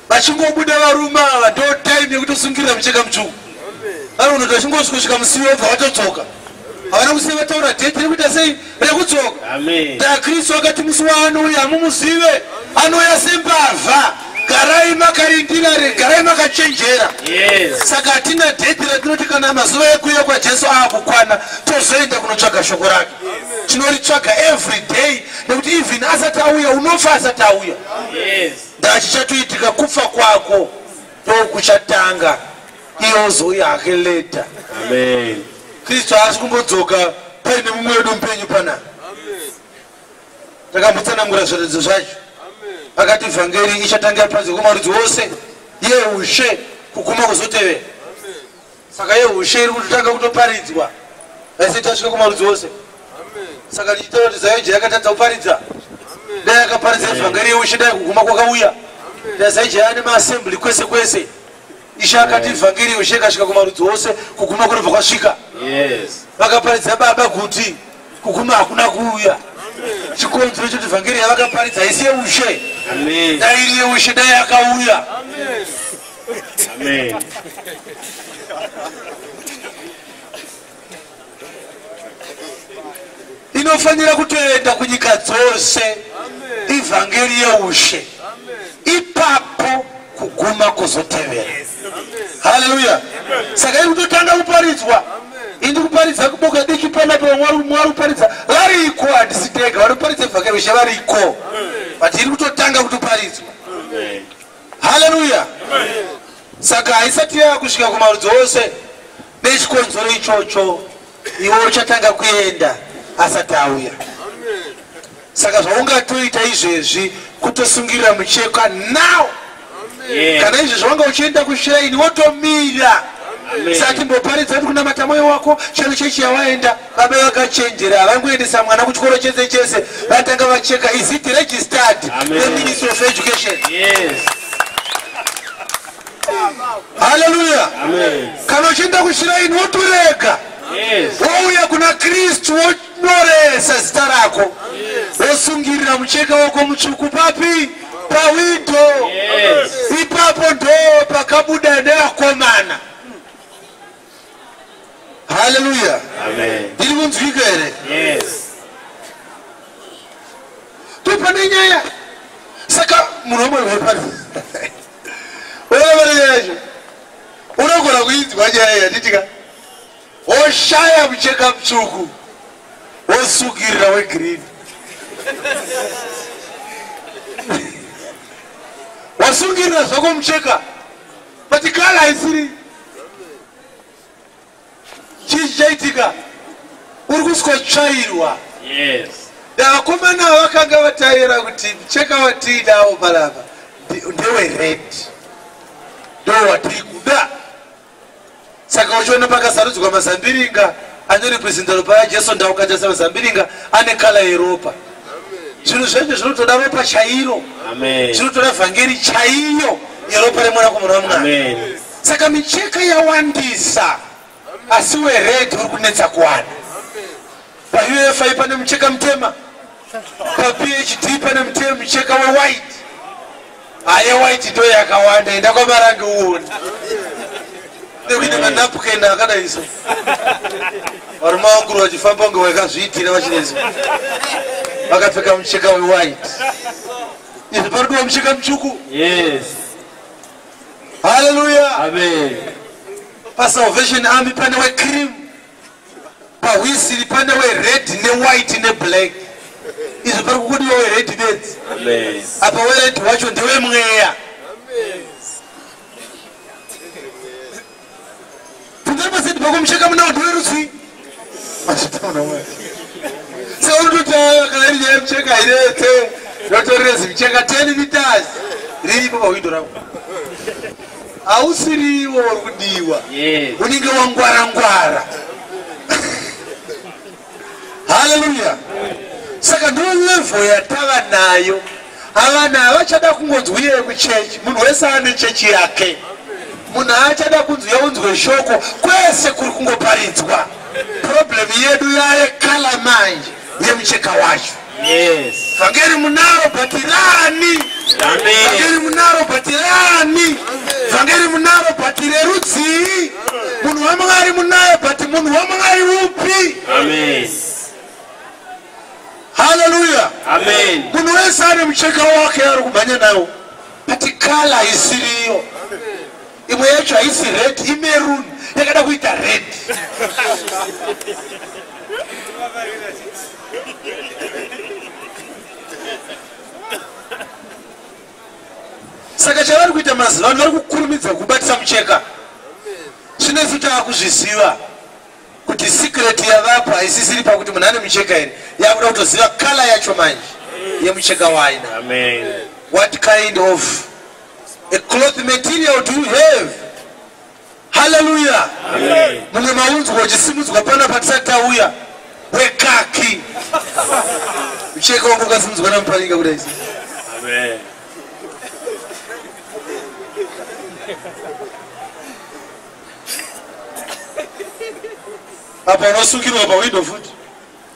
Vachingobuda varume ava ndo time yekuti usungirira mucheka mutsvuku. Vari unoti vachingosvika musiwo obva vatodzoka. Havana kusei vataura dhete rekuita sei rekudzoka. NdaKristu akati musi waanouya hamumuzive, anouya sembavha. Garai makarindira, garai makachenjera. Saka hatina dhete ratinoti kana mazuva ekuuya kwaJesu aakukwana tozoenda kunotsvaga shoko rake. Tinoritsvaga every day nekuti even asati auya unofa asati auya. Ndachichatoitika kufa kwako ndokuchatanga, iye uzouya hake later. Kristu haasi kumbodzoka paine mumwe wedu mupenyu panapa. Takambotsanangura zviredzo zvacho. Akati vhangeri ichatangira panze kumarudzi wose, yeushe kuguma kuzotevera. Saka yeushe iri kutotanga kutoparidzwa asi tasvika kumarudzi wose. Saka ndichitaura kuti Zaija yakatadza kuparidza. Dai akaparidza vhangeri yeushe dai kuguma kwakauya. Dai Zaija ane maassembly kwese kwese. Ishe akati vhangeri yeushe ikasvika kumarudzi wose, kuguma kunobva kwasvika. Vakaparidza baba kuti kuguma hakuna kuuya. Chikonzero choti vhangeri yavakaparidza haisi yeushe. Dai iri yeushe dai akauya. Inofanira kutoenda kunyika dzose ivhangeri yeushe, ipapo kuguma kuzotevera. Haleluya. Saka iri kutotanga kuparidzwa. Indi kuparidza kuboka diki pana pa Mwari kuparidza variko, handisi ndega vari kuparidza vhangeri yeushe variko, but iri kutotanga kutoparidzwa. Haleluya. Saka haisati yakusvika kumarudzi wose nechikonzero ichocho iwe uchatanga kuenda asati auya. Saka zvaungatoita izvezvi kutosungirira mucheka now. Kana izvezvi wanga uchienda kushaini wotomira. Sati mboparidza kuti kunamata mwoyo wako chero chechi yawaenda, baba vakachenjera havangoendesa mwana kuchikoro chese chese, vatanga vacheka. Is it registered the Ministry of Education? Haleluya. Kana uchienda kushiraini wotorega, wouya kuna Kristu wonyoresa zita rako, wosungirira mucheka wako mutsvuku papi? Pawindo. Ipapo ndo pakabuda nevakomana. Haleluya. Ndiri kunzwika here? Topane nyaya. Saka munomwe wepari wewe unogona kuidzwa nyaya yatitika oshaya mucheka mutsvuku osukirira wegreen wasungirira zvako mucheka but kala haisiri chii chaitika uri kusikotsvairwa vakomana vakanga vataira kuti mucheka watiinawo palapa ndewered ndo watiri kuda saka uchiona pakasarudzwa mazambiringa anorepresenta ropa yajesu ndaukatasa mazambiringa ane kala yeropa zvinhu zvacho zvinotoda ropa chairo zvinotoda vhangeri chaiyo yeropa remwanakomana wamwari saka micheka yawandisa asi wered uri kunetsa kuwana paufa pane mucheka mutema paphd pane mucheka wewhite haya white ndo yakawanda enda kwamarange uona nekuine manapukeni akadaiso varume vanguru vachifamba kunge vakazviitira vachinezi vakapfeka mucheka wewhite izvi parudiwa mucheka mutsvuku haleluya pasalvation army pane wecream pahwisiri pane wered newhite neblack izvi pari kukudiwa wered beds apa wered wacho ndewemweya tundamaseti pako mucheka munawo ndewerutsi saka unototaya kana iri nyaya mucheka irete notorezi mucheka 10 meters riripo pawindo rako hausiriwo uri kudiwa unenge wangwara-ngwara haleluya saka ndo level yatava nayo avana havachada kungonzwi iye kuchechi munhu wese ane chechi yake munhu haachada kunzwi yaunzwe shoko kwese kuri kungoparidzwa problem yedu yayekala manje yemucheka wacho vhangeri munaro bhatirani vhangeri munaro bhatirani vhangeri munaro bhatire rudzii munhu wamwari munayo bhati munhu wamwari upi haleluya munhu wese ane mucheka wake ari kumhanya nawo bhati kala haisiriyo imwe yacho haisi red imeruni yakada kuita red saka chavari kuita mazuva ano vari kukurumidza kubatisa mucheka zvinezi taakuzviziva kuti secret yavapo haisisiri pakuti munhu ane mucheka here yakuda kutoziva kala yacho manje yemucheka waina what kind of a cloth material do you have haleluya mumwe maunzwa uchisimudzwa pana patisatauya wekaki mucheka wangu ukasimudzwa namuparinga kudaisi apa unosungirwa pawindo futi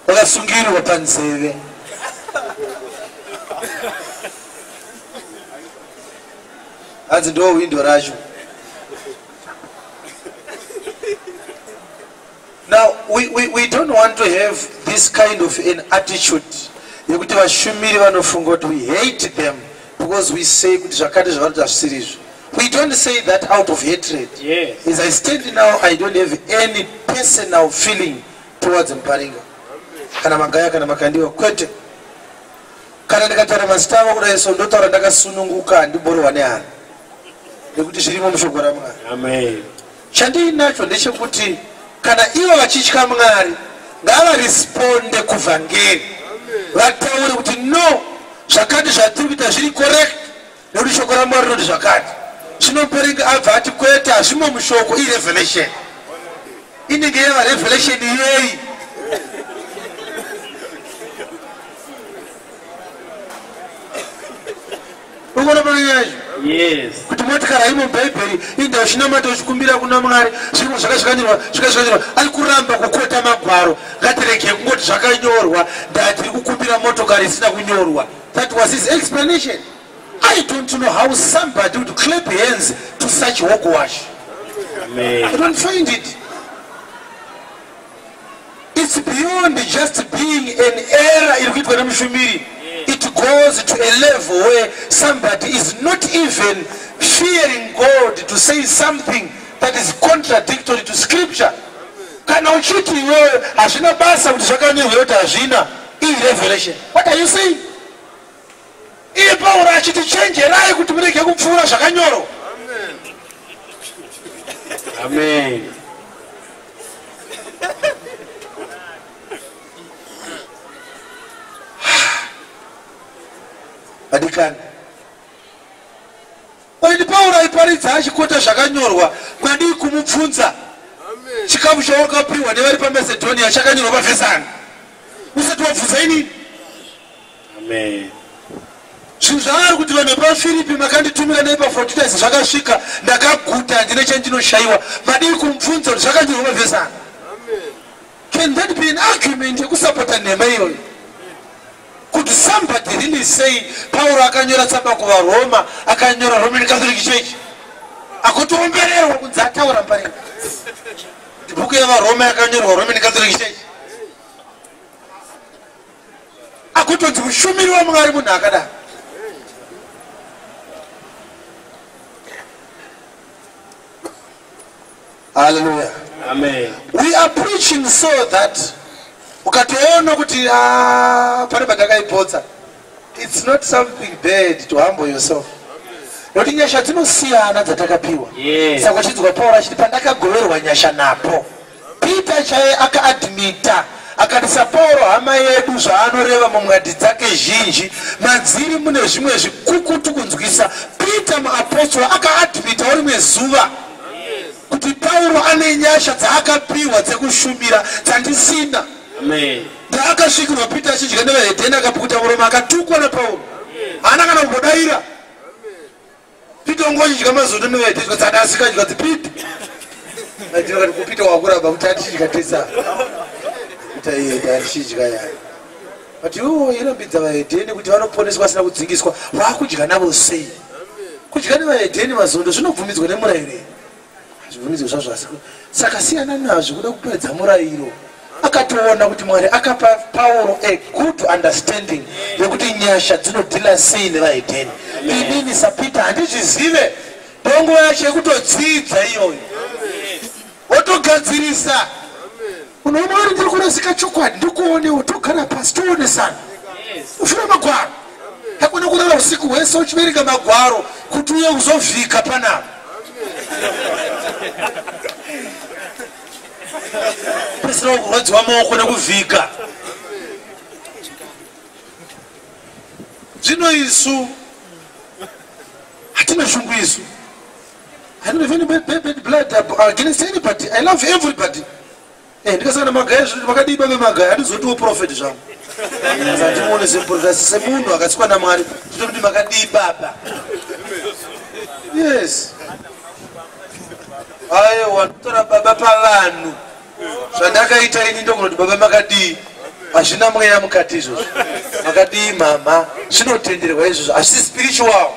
wakasungirwa panzeve hanzi ndo windo racho now we don't want to have this kind of an attitude yekuti vashumiri vanofunga kuti we hate them because we say kuti zvakati zvavari zvasirizvo. We don't say that out of hatred. As I stand now, I don't have any personal feeling towards Mparinga. Kana magaya kana makandiwa kwete. Kana ndikataura mazita avo kudai so ndotaura ndakasununguka ndiboro wane hari. Nekuti zvirimo mushoko raMwari. Amen. Chandinacho ndechekuti kana ivo vachitya Mwari ngavaresponde kuvhangeri. Vataure kuti no, zvakati zvatiri kuita zviri correct. Nekuti shoko raMwari rinoti zvakati. Zvinoperenga abva ati kwete hazvimo mushoko irevelation. Inenge yava revelation yeyi. Ukona panyayo? Yes. Kuti motikara imo mBhaibheri inda ushinamata uchikumbira kuna Mwari zvinhu zvakashikanirwa ari kuramba kukota magwaro ngatirege kungoti zvakanyorwa ndati kukumbira motokari isina kunyorwa. That was his explanation. I don't know how somebody would clap hands to such hogwash. Amen. I don't find it. It's beyond just being an error. It goes to a level where somebody is not even fearing God to say something that is contradictory to scripture. Kana uchiti wewe hazina basa kuti zvakanyorwa kuti hazvina revelation. What are you saying? Iye Paulo achiti chenjerai kuti murege kupfuura zvakanyorwa. Amen. Adikani. Wadi Paulo aiparidza achikota zvakanyorwa kwadi kumubvunza. Chikafu chawakapiwa nevari paMacedonia chakanyorwa pavhesani. Usati wabvunza inini? Amen. Zvinhu zvaari kuti vanhu paFiripi makanditumira nepaFortitas zvakasvika ndakaguta handine chandinoshaiwa. Madii kumubvunza kuti zvakanyorwa pavhesani. Can that be an argument yekusapota nhema iyoyo? Could somebody really say Paulo akanyora tsamba kuvaRoma, akanyora Roman Catholic Church? Akutombererwa kunzi ataura mpari. Bhuku yavaRoma yakanyorwa Roman Catholic Church. Akutonzi mushumiri waMwari munhu akadaro. Hallelujah. Amen. We are preaching so that ukatoona kuti pane pandakaipotsa. It's not something bad to humble yourself. Noti nyasha dzinosiyana dzatakapiwa. Saka chidzwa Paulo achiti pandakagoverwa nyasha napo. Peter chaye akaadmita akatisa Paulo hama yedu zvaanoreva mumwadi dzake zhinji madziri mune zvimwe zvikukutu kunzwisa. Peter muapostoli akaadmita rimwe zuva kuti Paulo ane nyasha dzaakapiwa dzekushumira dzandisina. Amen. Ndaakasvikirwa Peter achidya nevahedheni akapukuta muromo akatukwa naPaulo. Haana kana kumbodaira. Peter ongozvidya mazondo nevahedheni kuti adasikadya kuti Peter. Ndati kuti kupita wakuramba kuti atichidya tesa. Kuti iye atichidya yayo. But irambidza vahedheni kuti vanoponeswa asina kudzingiswa vakudya navo sei. Kudya nevahedheni mazondo zvinobvumidzwa nemurayiro. Zvibvumidzwa zvazvo asi saka siyana nazvo kuda kupedza murayiro. Akatoona kuti Mwari akapa Paulo a good understanding yekuti nyasha dzinodhila sei nevahedheni. Inini saPeter handizvizive. Dongo yacho yekutodzidza iyoyo. Wotogadzirisa. Unoona uri ndiri kurasika chokwadi ndikuonewo togara pasi toonesana. Ufira magwaro. Hakuna kulala usiku hwese uchibereka magwaro kuti uye uzovhika panapa. Pesira kurwadziwa maoko nekuvhika. Zvino isu hatina shungu isu. I don't have any bad blood against anybody. I love everybody. Ndikasana magaya zvino makadiba bemagaya handizotiwo prophet zvangu. Satimuone semprofesi semunhu akatsikwa naMwari kuti makadiba baba. Yes. Ayo wanotora baba pavanhu. Zvandakaita ini ndokunoti baba makadii. Hazvina mweya mukati izvozvo. Makadii mama. Zvinotenderwa izvozvo. Hazvisi spiritual.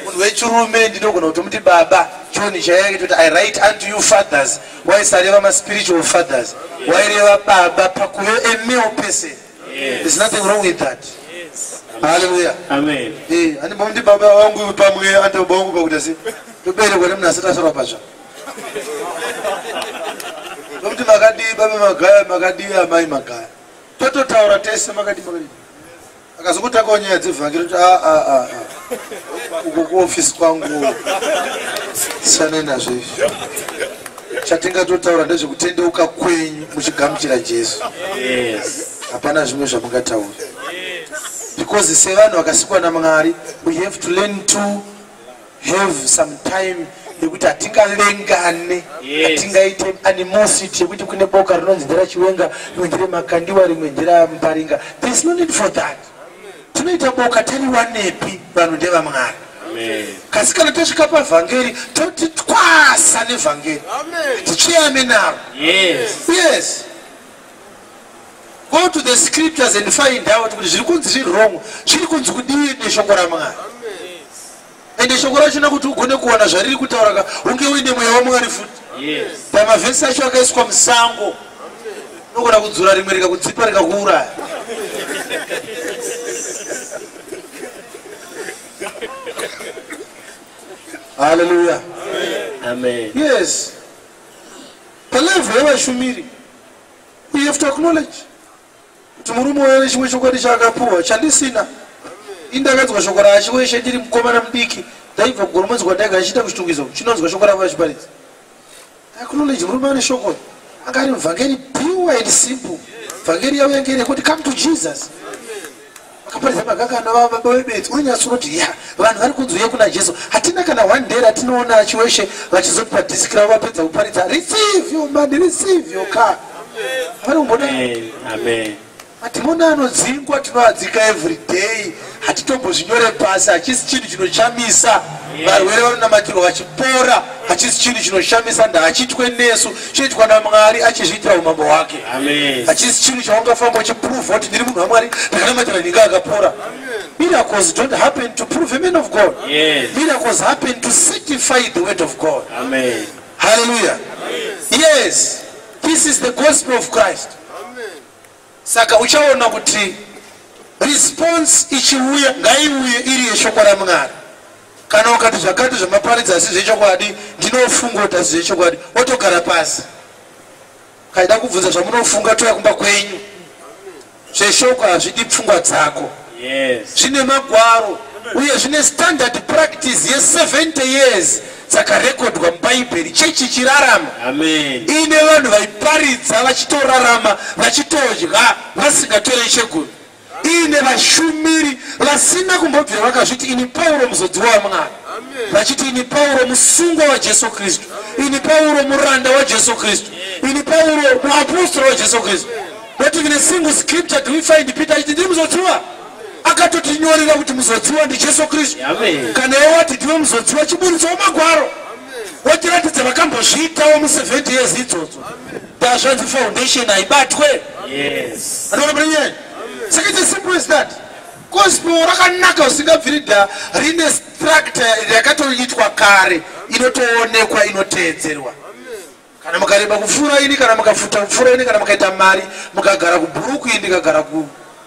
Munhu wechirume ndinogona kuti muti baba. John chayake kuti I write unto you fathers. Waisareva ma-spiritual fathers. Waireva baba pakuve a male person. There's nothing wrong with that. Hallelujah. Amen. Handimbomti baba wangu pamwe ante baba wangu pakuti asi. Toberekwa nemuna asitasorwa pazva. Nomti makadi baba magaya makadi amai magaya. Tototaura tese makadi. Akazokutaka nyaya dzevhangeri kuti uko kuofisi kwangu. Sane nazvo izvo. Chatingatotaura ndezvekutendeuka kwenyu muchigamuchira Jesu. Hapana zvimwe zvamungataura. Because sevanhu vakasikwa naMwari, we have to learn to have some time yekuti hatingalengane, hatingaite animosity yekuti kune boka rinonzi nderaChiwenga, rimwe nderemakandiwa, rimwe nderaMuparinga. There is no need for that. Tinoita boka tari wanepi vanhu ndevaMwari. Kasi kana tosvika pavhangeri toti twasa nevhangeri. Tichiyame naro. Yes. Go to the scriptures and find out kuti zviri kunzi zviri wrong. Zviri kunzi kudii neshoko raMwari. Ende shoko rachona kuti ugone kuona zvariri kutaura unge uine mweya waMwari futi. Pamavhesi acho akaiswa musango. Unogona kudzura rimwe rikakutsipa rikakuuraya. Hallelujah. Amen. Yes. The level of Shumiri, we have to acknowledge. Tumurumo wele chimwe chokwadi chakapuwa chandisina. Indakadzwa shokora achiweshe ndiri mukomana mudiki. Ndaibva kugoromwedzi kwandanga achita kuchitungizo. Chinonzwa shokora vachiparidza. Acknowledge murume ane shoko. Angari mvangeri pure and simple. Vhangeri yavo yanga irekuti come to Jesus. Akaparidza magakana vababa vebedzi unonyatsoroti ya vanhu vari kunzwuya kuna Jesu. Hatina kana one day ratinoona achiweshe vachizotipa disiki ravo vapedza kuparidza receive your money, receive your car. Amen. Amen. Matimona anodzingwa tinoadzika every day. Hatitombozvinyore pasi, hachisi chinhu chinoshamisa. Varwere vanonamatirwa vachipora, hachisi chinhu chinoshamisa. Ndahachitwe nesu chinoitwa naMwari achizviitira umambo hwake. Amen. Hachisi chinhu chaungafamba uchiprove kuti ndiri munhu waMwari ndakanamatira ndinga akapora. Miracles don't happen to prove a man of God. Yes. Miracles happen to certify the word of God. Amen. Hallelujah. Yes. This is the gospel of Christ. Saka uchaona kuti response ichiuya ngaiuye iri yeshoko raMwari. Kana ukati zvakati zvamaparidza asi zvechokwadi ndinofunga kuti asi zvechokwadi otogara pasi. Kaida kubvunza zvamunofunga toya kumba kwenyu. Zveshoko hazvidi pfungwa dzako. Yes. Zvine magwaro uye zvine standard practice ye 70 years dzakarekodwa mubhaibheri chechi chirarama. Amen. Ine vanhu vaiparidza vachitorarama vachitodya vasingatorei chegumi. Ine vashumiri vasina kumbobvira vakazviti ini Pauro muzodzi waMwari. Vachiti ini Pauro musungwa waJesu Kristu. Ini Pauro muranda waJesu Kristu. Ini Pauro muapostoli waJesu Kristu. Not even a single scripture do we find Peter achiti ndiri muzodziwa. Akatotinyorera kuti muzodziwa ndiJesu Kristu. Amen. Kana wati ndiwe muzodziwa chiburitso magwaro. Watiratidza vakambozviitawo mu70 years idzodzo. Ndazvanzi foundation haibatwe. Yes. Anoona saka it's as simple as that. Gospel rakanaka usingabviri dha rine structure yakatoitwa kare inotoonekwa inoteedzerwa. Kana mukareba kupfuura ini kana mukafuta kupfuura ini kana mukaita mari mukagara kubhuruku ini ndikagara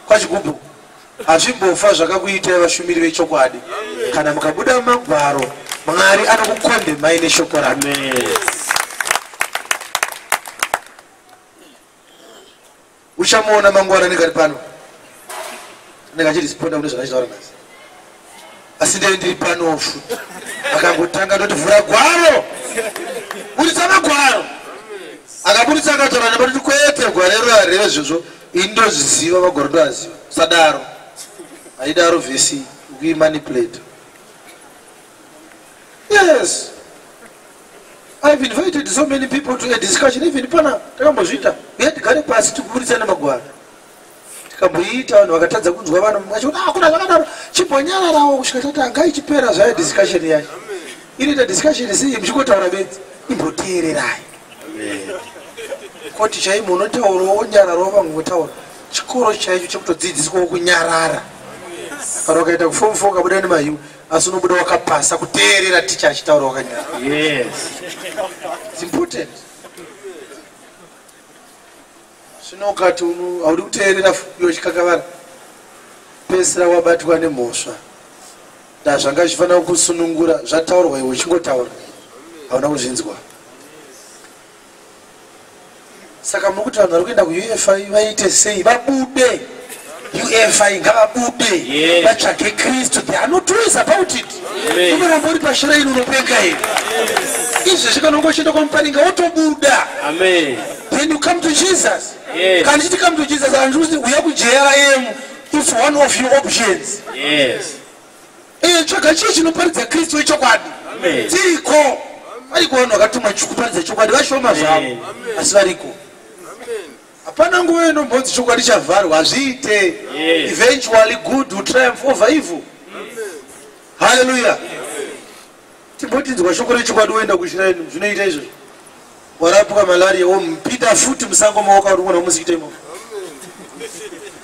kwachigubhu hazvimbofa zvakakuitai vashumiri vechokwadi. Kana mukabuda mumagwaro Mwari anokukondemai neshoko rake. Amen. Uchamuona mangwana ndikari pano ndingachirisponda kune zvakachitaura nhasi asi ndiri pano futi akangotanga ndoti vhura gwaro buditsa magwaro akabuditsa akataura namba kuti kwete gwaro hareve zvozvo ini ndozviziva magwaro ndoaziva sadaro haidaro vhesi kuimanipulate. Yes, I've invited so many people to a discussion. Even pana takambozvita yatigare pasi tikubuditsana magwaro tikamboita vanhu vakatadza kunzwa vanhu vachiti kuna zvakadaro chimbonyararawo kusvika tati angaichipera zvayo discussion yacho. Inoita discussion sei muchingotaura bedzi imboteererai koti chaimo unotaurawo wonyararawo vamwe votaura chikoro chaicho chekutodzidziswawo kunyarara. Kana ukaita kuform 4 ukabuda nemahiu asi unobuda wakapasa kuteerera ticha achitaura wakanyara. Yes. It's important. Svinokati haudi kuteerera iwe chikakavara pesira wabatwa nemhosva. Zvanga zvifanira kusunungura zvataurwa iwe uchingotaura hauna kuzvinzwa. Saka muri kuti vanhu vari kuenda kuUFI vaite sei? Vabude. UFI ngavabude vatsvage Kristu. They are not always about it. Unoramba uri pashira ino unopenga here. Izvezvi kana ungochienda kwamuparinga wotobuda. Amen. Then you come to Jesus. Yes. Kana chiti come to Jesus handikuti uya kuJRM if one of your options. Yes. Tsvaga chii chinoparidza Kristu wechokwadi. Amen. Dziriko. Variko vanhu vakatumwa kuparidza chokwadi vashoma zvavo asi variko. Hapana nguva inombonzi chokwadi chavharwa hazviite. Eventually good will triumph over evil. Hallelujah. Timbotinzwa shoko rechokwadi woenda kushira ino zvinoita izvozvo. Warapwa malaria womupita futi musango maoko ari kuona muzikita imomo.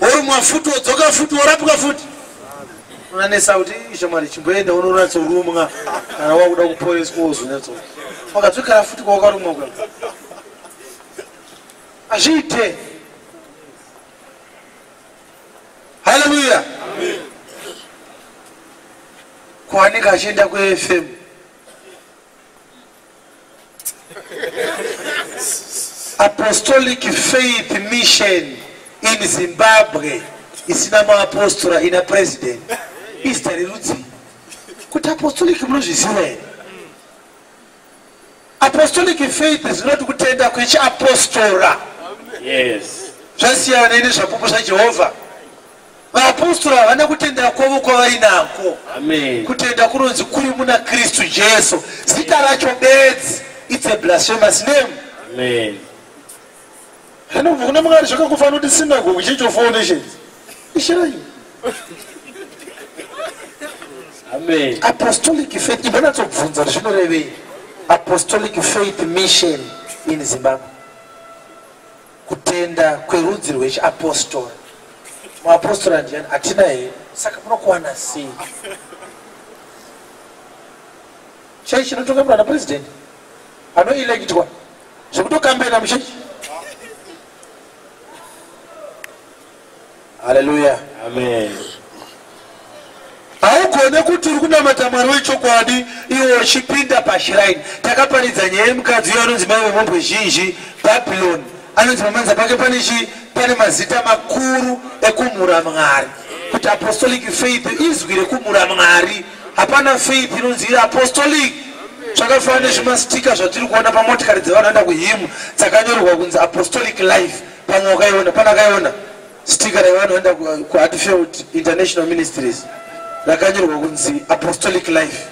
Worumwa futi wodzoka futi worapwa futi. Unanesa kuti shamwari chimboenda unoratsorumwa kana wakuda kuporeswa wozvinatso. Wakadzokera futi kwawakarumwa kwa. Azviite. Hallelujah. Amen. Kwaanenge achienda kuFM apostolic faith mission in Zimbabwe isina maapostoli ina president istari rudzi kuti apostolic munozviziva here. Apostolic faith is not kutenda kwechiapostora. Yes. Zvasiyana nezvapupu zvaJehovha. Vaapostoli havana kutenda kwavo kwavainako. Amen. Kutenda kunonzi kuri muna Kristu Jesu. Zita racho bedzi. It's a blasphemous name. Amen. Hano kuna mwari zvakakufanira kuti synagogue church of foundations. Ishirai. Amen. Apostolic faith ibana tsobvunza zvinorevei. Apostolic faith mission in Zimbabwe. Kutenda kwerudzi rwechiapostoli. Muapostoli ndiani atina here. Saka munokuwana sei? Chai chinotokambira napresident anoelectwa zvekutokambira muchechi. Hallelujah. Amen. Haugone kuti uri kunamata Mwari wechokwadi iwo uchipinda pashiraini. Takaparidza nyaya yemukadzi uyo anonzi mai vemhombwe zhinji Babylon. Anonzi pamanza pake pane mazita makuru ekumhura Mwari. Kuti apostolic faith izwi rekumhura Mwari. Hapana faith inonzi iri apostolic. Zvakafanana nezvimastika zvatiri kuona pamotikari dzavanoenda kuhimu dzakanyorwa kunzi apostolic life. Pamwe wakaiona, pana akaiona stika revanoenda kuHartfield International Ministries. Rakanyorwa kunzi apostolic life.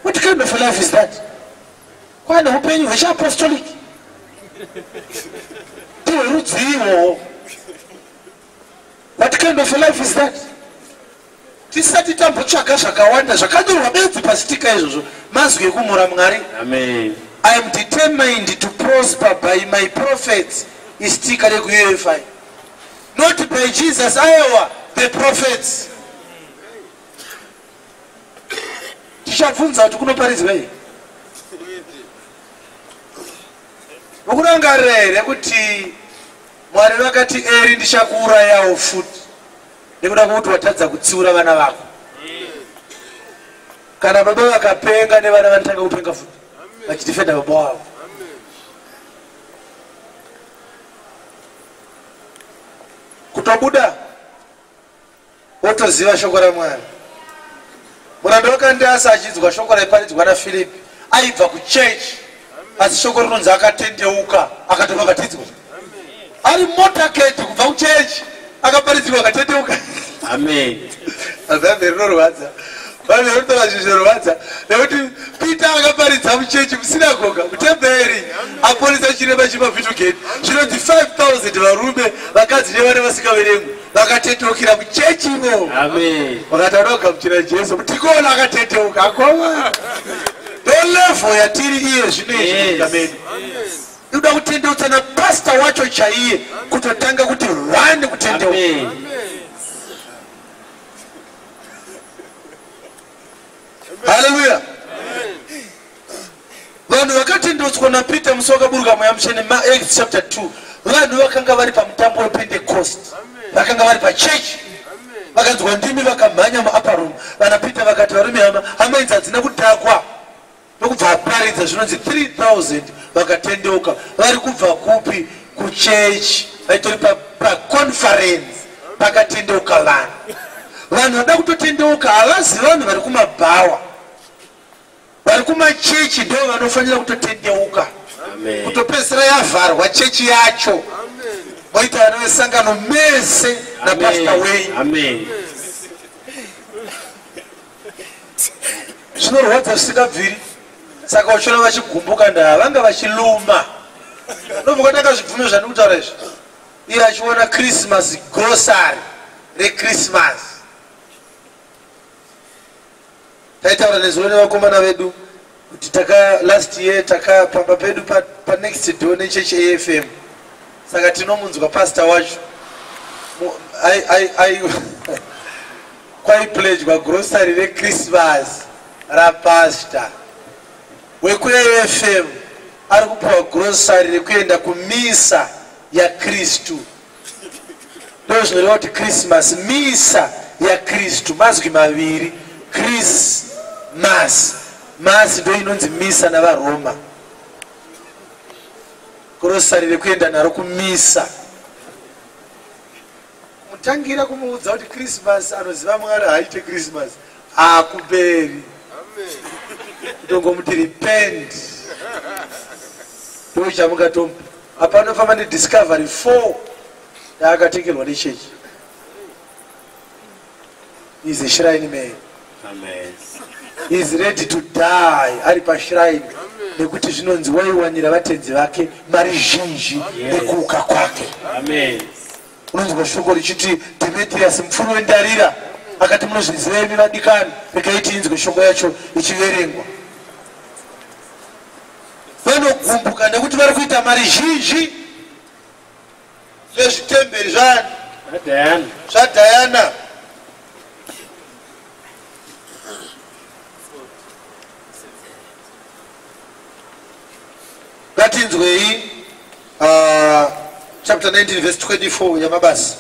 What kind of life is that? Kwane upenyu hwechiapostolic. Ndiwe rudzivo. What kind of life is that? Tisati tambotsvaga zvakawanda zvakanyorwa bedzi pastika izvozvo mazwi ekumhura Mwari. Amen. I am determined to prosper by my prophets. Istika rekuUFI. Not by Jesus, Iowa, the prophets. Tichabvunza kuti kunoparidzwa here. Mukurangarira here kuti Mwari vakati Eri ndichakuurayawo futi nekuda kwokuti watadza kutsiura vana vako. Kana baba vakapenga nevana vanotanga kupenga futi vachidefenda baba wavo. Kutobuda wotoziva shoko raMwari. Muranda wakandasa achidzwa shoko raiparidzwa naFilipi aibva kuchechi asi shoko rinonzi akatendeuka akatopakatidzwa. Ari motaketi kubva kuchechi akaparidzirwa akatendeuka. Amen. Azambe rinorwadza. Vanhu vanotora zvinorwadza nekuti Peter akaparidza muchechi musinagoga mutemberi aponesa chirema chemavhitugeti zvinonzi 5,000 varume vakadzi nevana vasikaverengwi vakatendukira muchechimo. Amen. Vakataura kugamuchira Jesu mutikoona akatendeuka akoma. Ndolevo yatiri iye zvinoizvi kameni. Inoda kutendeutsa napasta wacho chaiye kutotanga kuti rwani kutendeuka. Amen. Hallelujah. Vanhu vakatendeutswa naPeter musi wakaburuka mweya mutsvene Acts chapter 2. Vanhu vakanga vari pamutambo wePentecost. Vakanga vari pachechi. Vakanzwa ndimi vakamhanya muupper room. Vana Peter vakati varume hama idzi hadzina kudhakwa. Ndokubva aparidza zvinonzi 3,000 vakatendeuka. Vari kubva kupi? Kuchechi. Vaitori paconference pakatendeuka vanhu. Vanhu vada kutotendeuka havazi vanhu vari kumabhawa. Vari kumachechi ndo vanofanira kutotendeuka. Amen. Kutopedzisira yavharwa chechi yacho. Moita vana vesangano mese napasta wenyu. Amen. Zvinorwadza zvisingabviri. Saka uchiona vachigumbuka ndaa vanga vachiluma. Ndobva ndakazvibvume zvandiri kutaura izvi. Iye achiona Christmas grocery reChristmas. Taitaura nezuva nevakomana vedu kuti last year takapamba pedu pa next door nechechi AFM. Saka tinomunzwa pastor wacho kwaipledge grocery reChristmas rapastor wekuAFM ari kupiwa grocery rekuenda kumisa yaKristu. Ndo zvinoreva kuti Christmas misa yaKristu mazwi maviri. Christmas ndo inonzi misa navaRoma. kurosarire kuenda naro kumisa. Mutangira kumuudza kuti Christmas anoziva Mwari haite Christmas akuperi. Ndongomuti repent. Ndochamungatomba. Apano famba nediscovery 4 yaakatekerwa nechechi. He's a shrine man. Amen. He's ready to die ari pashrine. Nekuti zvinonzi waiwanira vatenzi vake mari zhinji nekuuka kwake. Amen. Unonzwa shoko richiti Demetrius mupfuri wendarira akati munozviziva imi vadikani, pekaiti inzwe shoko yacho ichiverengwa. Vanogumbuka nekuti vari kuita mari zhinji zvezvitemberi zvaDiana. Ngatinzwei chapter 19 verse 24 yamabasa.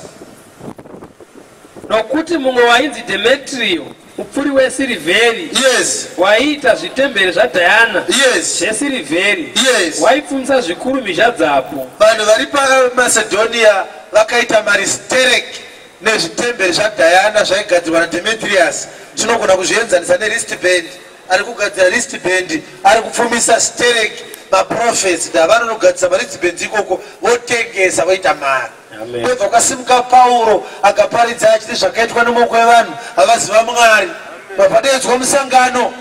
Nokuti mumwe wainzi Demetrio mupfuri weSirivheri, Yes. waiita zvitemberi zvaDiana Yes. zveSirivheri, Yes. waipfumisa zvikuru mhizha dzapo. Vanhu vari paMacedonia vakaita maristereki nezvitemberi zvaDiana zvaigadzirwa naDemetrius. Tinogona kuzvienzanisa neristband. Ari kugadzira wristband, ari kupfumisa stereki. Maprofesi ndavanogadzisa maristband ikoko votengesa voita mari. Amen. Kwebva kwasimuka Pauro akaparidza achiti zvakaitwa nemaoko evanhu havaziva Mwari. Papadedzwa musangano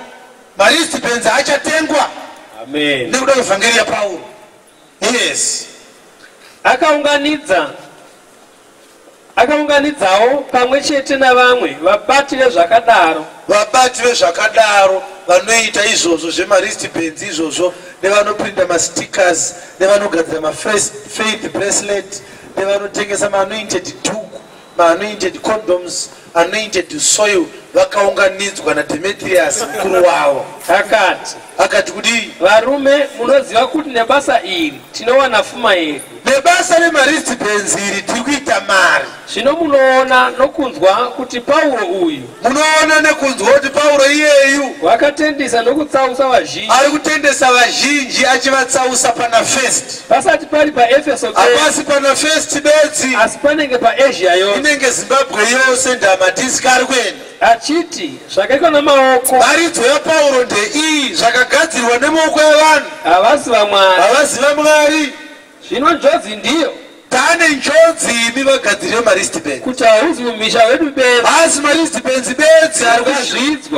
maristbands achatengwa. Amen. Nekuda kwevhangeri yaPauro. Yes. Akaunganidzawo pamwe chete navamwe vabati vezvakadaro. Vabati vezvakadaro vanoita izvozvo zvemaristbands izvozvo, nevanoprinta mastickers, nevanogadzira mafaith bracelet, nevanotengesa maanointed duku, maanointed condoms, anointed soil, vakaunganidzwa naDemetrius mukuru wavo. Akati kuti varume, munoziva kuti nebasa iri tinowana pfuma yedu. Nebasa remaristbands iri tiri kuita mari. Zvino munoona nokunzwa kuti Pauro uyu, munoona nekunzwa kuti Pauro iyeyu wakatendesa nokutsausa vazhinji. ari kutendesa vazhinji achivatsausa pana first. Pasati pari paEfeso hapasi pana first bedzi, asi panenge paAsia yose. inenge Zimbabwe yose ndamadhiski ari kuenda. Achiti zvakaitwa namaoko, Maridzo yaPauro ndeiyi, zvakagadzirwa nemaoko evanhu havaziva Mwari. havaziva Mwari. Zvino njodzi ndiyo Tane njodzi imi vagadziri vemaristbands, kuti hauzi mumisha wedu bedzi, asi maristbands bedzi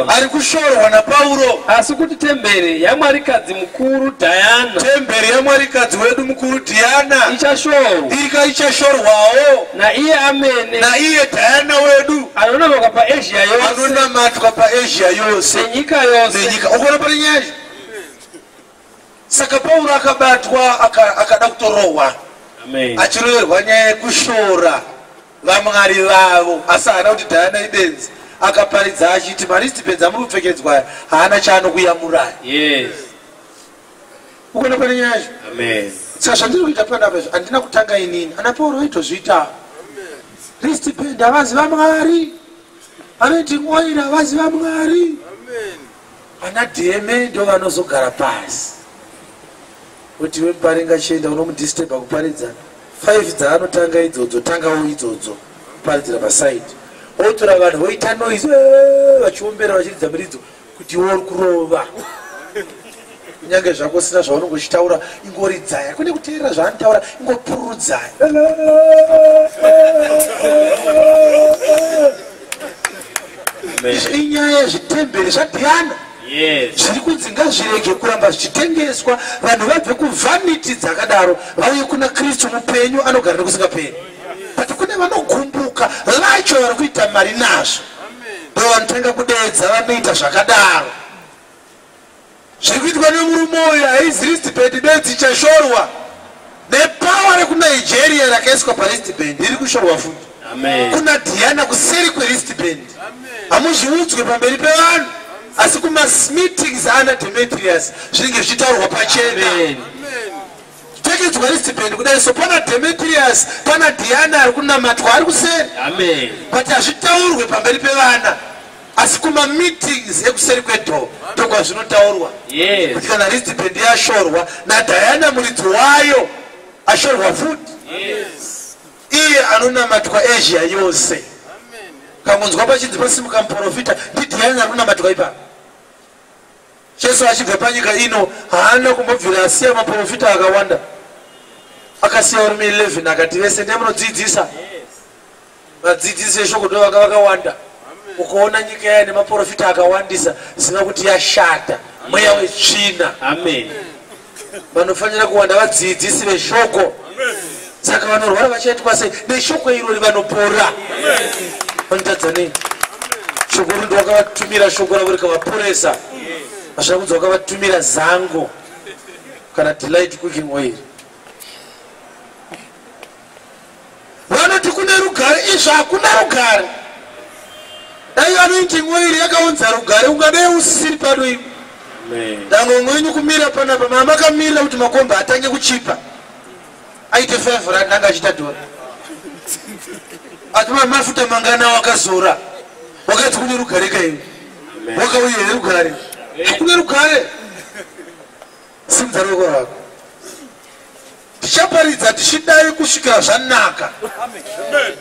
ari kushorwa naPauro, asi kuti temberi yamwarikadzi mukuru Diana, temberi yamwarikadzi wedu mukuru Diana ichashorwa, ichashorwawo naiye amene, naiye Diana wedu anonamatwa paAsia yose, anonamatwa paAsia yose nenyika yose. Ukona pari nyaya. Saka Pauro akabatwa akada kutorohwa. Amen. Achiroverwa nyaya yekushora vamwari vavo, asi haana kuti Diana ibenzi. Akaparidza achiti maristbands amuri kupfekedzwa haana chaanokuyamuraya. Yes. Ukona pari nyaya. Amen. Saka zvandiri kuita panapa izvo handina kutanga inini, ana Pauro vaitozviita. Wristband havaziva Mwari, anoiti oira havaziva Mwari. Ana DM ndo vanozogara pasi. Kuti weparinga chienda unomudisturba kuparidza 5 dzaanotanga idzodzo, tangawo idzodzo kuparidzira pasaidi. Otora vanhu voita noise vachiombera vachiridza miridzo kuti iwo uri kurova. Kunyange zvako sina zvaunongochitaura, ingoridzaya. Kune kuteerera zvaanotaura, ingopururudzaya. Inyaya yezvitemberi zvaDiana. Yes. Zviri kudzinga zvirege kuramba zvichitengeswa, vanhu vabve kuvaniti dzakadaro vauye kuna Kristu mupenyu anogara nokusingaperi. But kune vanogumbuka vacho vari kuita mari nazvo, ndo vanotanga kudeedza vanoita zvakadaro. Zviri kuitwa nemurume uyu haizi wristband bedzi ichashorwa, nepawa rekuNigeria rakaiswa paristband iri kushorwa futi. Amen. Kuna Diana kuseri kweristband. Hamuzviudzwe pamberi pevanhu, asi kumameetings ana Demetrius zvinenge zvichitaurwa pachena. Zvipfekedzwa wristband kudai, so pana Demetrius pana Diana ari kunamatwa ari kuseri. Amen. But hazvitaurwe pamberi pevana, asi kumameetings ekuseri kwedhoo ndokwa zvinotaurwa. Yes. Kuti kana wristband yashorwa naDiana muridzi wayo ashorwa futi. Iye anonamatwa Asia yose. Kamunzwa pachidzi pasimuka muprofita ndidhiani anonamatwa ipapo. Jesu achibva panyika ino haana kumbobvira asiya maprofita akawanda. Akasiya varume 11 akati vese nemunodzidzisa. Vadzidzisi veshoko ndo vakawanda. Ukaona nyika yayo nemaprofita akawandisa ziva kuti yashata, mweya wetsvina. Amen. Vanofanira kuwanda vadzidzisi veshoko. Saka vanorwara vachaitwa sei neshoko irori vanopora. Vanotadza nei? Shoko ndo vakavatumira shoko ravo rikavaporesa. Vasvika kunzi vakavatumira zango kana delight cooking oil. Vanoti kune rugare, izvo hakuna rugare. Dai anointing oil yakaunza rugare ungadai usiri pano ipo. Dango mwenyu kumira panapa mama akamira kuti makomba atange kuchipa. Aite 5 rand nanga achita dora. Atuma mafuta mangana wakazora. Wakati kune rugare kai. Wakauye rugare. Kune rugare. Simza roko rako. Tichaparidza tichidai kusvika zvanaka. Amen.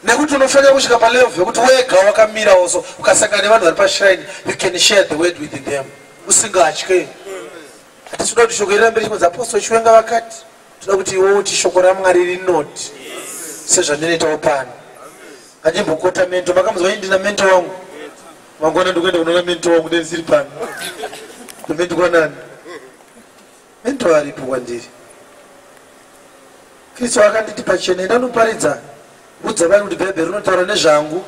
Nekuti unofanira kusvika palevel kuti wega wakamira also ukasangana nevanhu vari pashrine you can share the word with them usingatyi. Hatisi kuda kuti shoko rirambe richinzi apostle Chiwenga vakati. Toda kuti iwewe uti shoko raMwari rinoti sezvandinoitawo pano. Handimbokota mento. Makamuzwa kuti ndina mento wangu. Mangwana ndikuenda kunoona mento wangu ndenziri pano. Mento kwanani? Mento aripo kwandiri. Kristu akanditi pachena ndanoparidza. Udza vanhu kuti bhebheri rinotaura nezvangu.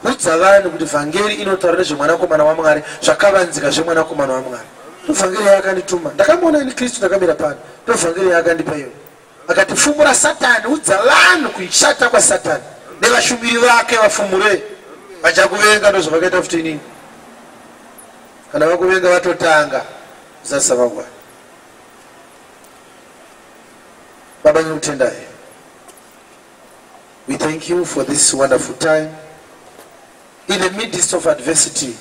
Udza vanhu kuti vhangeri inotaura nezvemwanakomana waMwari, zvakavanzika zvemwanakomana waMwari. Vhangeri yakandituma. Ndakamuona ini Kristu ndakamira pano. Vhangeri yakandipa iyo. Akati fumura Satani, udza vanhu kuishata kwaSatani. Nevashumiri vake vafumure. Vachakuvenga ndozvavakaita futi inini. Kana vakuvenga vatotanga. Usasava Mwari. Baba ndinokutendai. We thank you for this wonderful time. In the midst of adversity,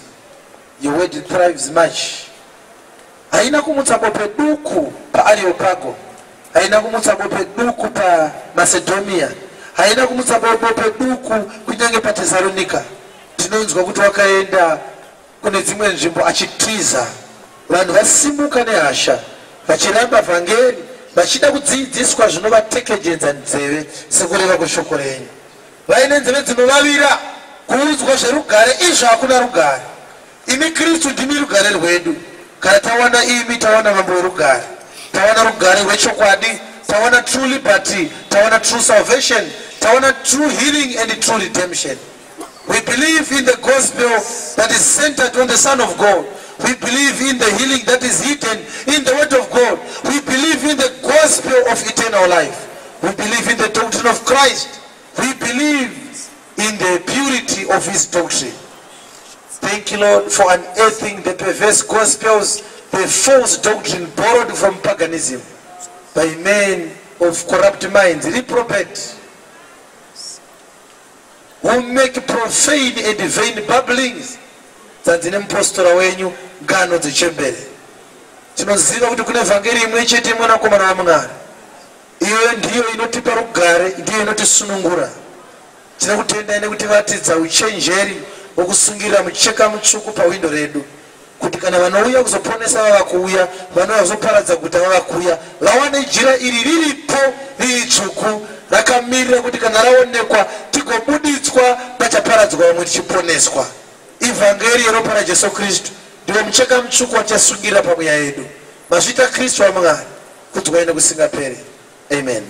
your word thrives much. Haina kumutsa bope duku pa Areopago. Haina kumutsa bope duku pa Macedonia. Haina kumutsa bope duku kunyange pa Thessalonica. Tinonzwa kuti wakaenda kune dzimwe nzvimbo achitiza. Vanhu vasimuka nehasha. Vachiramba vhangeri. Vachida kudzidziswa zvinovatekedza nzeve sekureva kweshoko renyu. Vaine nzeve dzinovavira kuudzwa zverugare, izvo hakuna rugare. Imi Kristu ndimi rugare rwedu. Kana tawana imi tawana mambo werugare. Tawana rugare rwechokwadi, tawana true liberty, tawana true salvation, tawana true healing and true redemption. We believe in the gospel that is centered on the Son of God. We believe in the healing that is hidden in the word of God. We believe in the gospel of eternal life. We believe in the doctrine of Christ. We believe in the purity of his doctrine. Thank you, Lord, for unearthing the perverse gospels, the false doctrine borrowed from paganism by men of corrupt minds, reprobate, who make profane and vain babblings. Tanzine mpostora wenyu ngano dzechembere. Tinoziva kuti kune vhangeri imwe chete mwanakomana waMwari. Iyo ndiyo inotipa rugare, ndiyo inotisunungura. Tinokutendai nekuti vatidza uchenjeri wokusungira mucheka mutsvuku pawindo redu. Kuti kana vanouya kuzoponesa vava kuuya, vanouya kuzoparadza guta vava kuuya, vawane jira iri riripo riri tsvuku rakamirira kuti kana raonekwa tigobuditswa pachaparadzwa vamwe tichiponeswa. Ivhangeri yeropa raJesu Kristu ndiwo mucheka mutsvuku wachasungira pamweya yedu. Mazvita Kristu waMwari kuti vaende kusingapere. Amen.